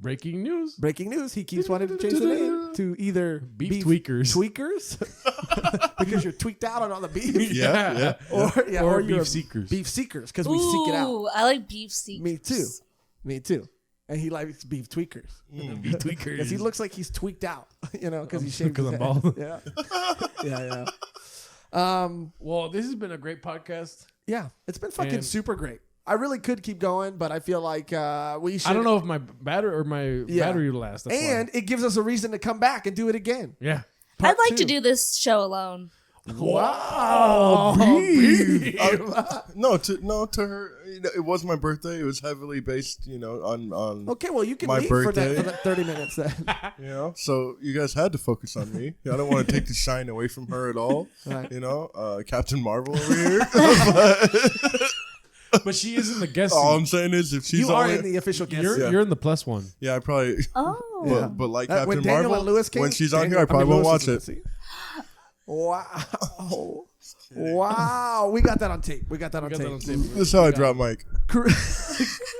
Breaking news. Breaking news: he keeps wanting to change the name to either Beef tweakers. tweakers, because you're tweaked out on all the beef, Yeah. or Beef you're seekers. beef seekers because we seek it out. Ooh, I like beef seekers. Me too. And he likes beef tweakers Beef tweakers. because he looks like he's tweaked out, because he shaved. 'Cause his I'm head. bald. Yeah. Well, this has been a great podcast. Yeah. It's been fucking And- super great. I really could keep going, but I feel like we should. I don't know if my battery will last. That's And why. it gives us a reason to come back and do it again. Yeah. Part I'd like to 2. do this show alone. Wow. No, to her. It was my birthday. It was heavily based, on Okay, well, you can My leave birthday. for that 30 minutes then. So you guys had to focus on me. I don't want to take the shine away from her at all. Right. Captain Marvel over here. But she isn't the guest. All seat. I'm saying is, if she's You are on in it, the official guest. You're, seat. you're in the plus one. yeah, I probably. Oh. Yeah. But like When Captain Daniel Marvel, and Lewis came, when she's on Daniel- here, I probably won't Lewis watch was in it. the seat. Wow. Wow. We got that on tape. We got that on tape. This is how I drop Mike.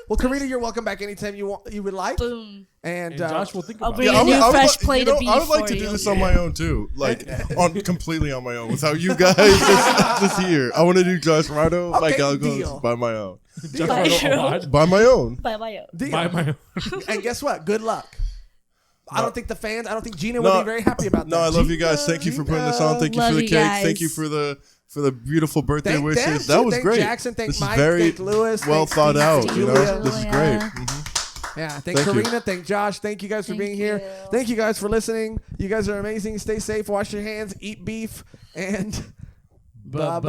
Well, Corina, you're welcome back anytime you would like. Boom. And Josh will think I'll about bring it. a new fresh plate of beef I would like for to do you. this on my own too, like completely on my own, without you guys just here. I want to do Joshrardo, Okay, Mike deal. Algos by my own. Joshrardo By my own. By my own. Deal. by my own. And guess what? Good luck. I don't think Gina No. would be very happy about that. No, I love you guys. Thank you for putting this on. Thank you Love for the you cake. guys. Thank you for the beautiful birthday Thank wishes. them, That too. was Thank great. Jackson, thank this Mike, is very thank Lewis, well thank thought Steve, out. thank You know, Julia. this is great. Yeah. Yeah, Thank you. Corina, thank Josh, thank you guys for being here. Thank you guys for listening. You guys are amazing. Stay safe, wash your hands, eat beef, and bye-bye.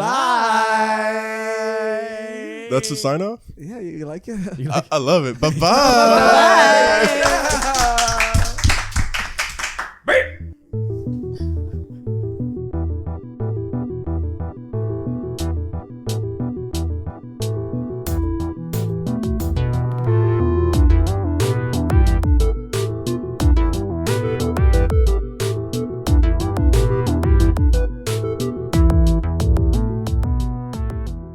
That's the sign off? Yeah, you like it? I love it. Bye-bye. Bye.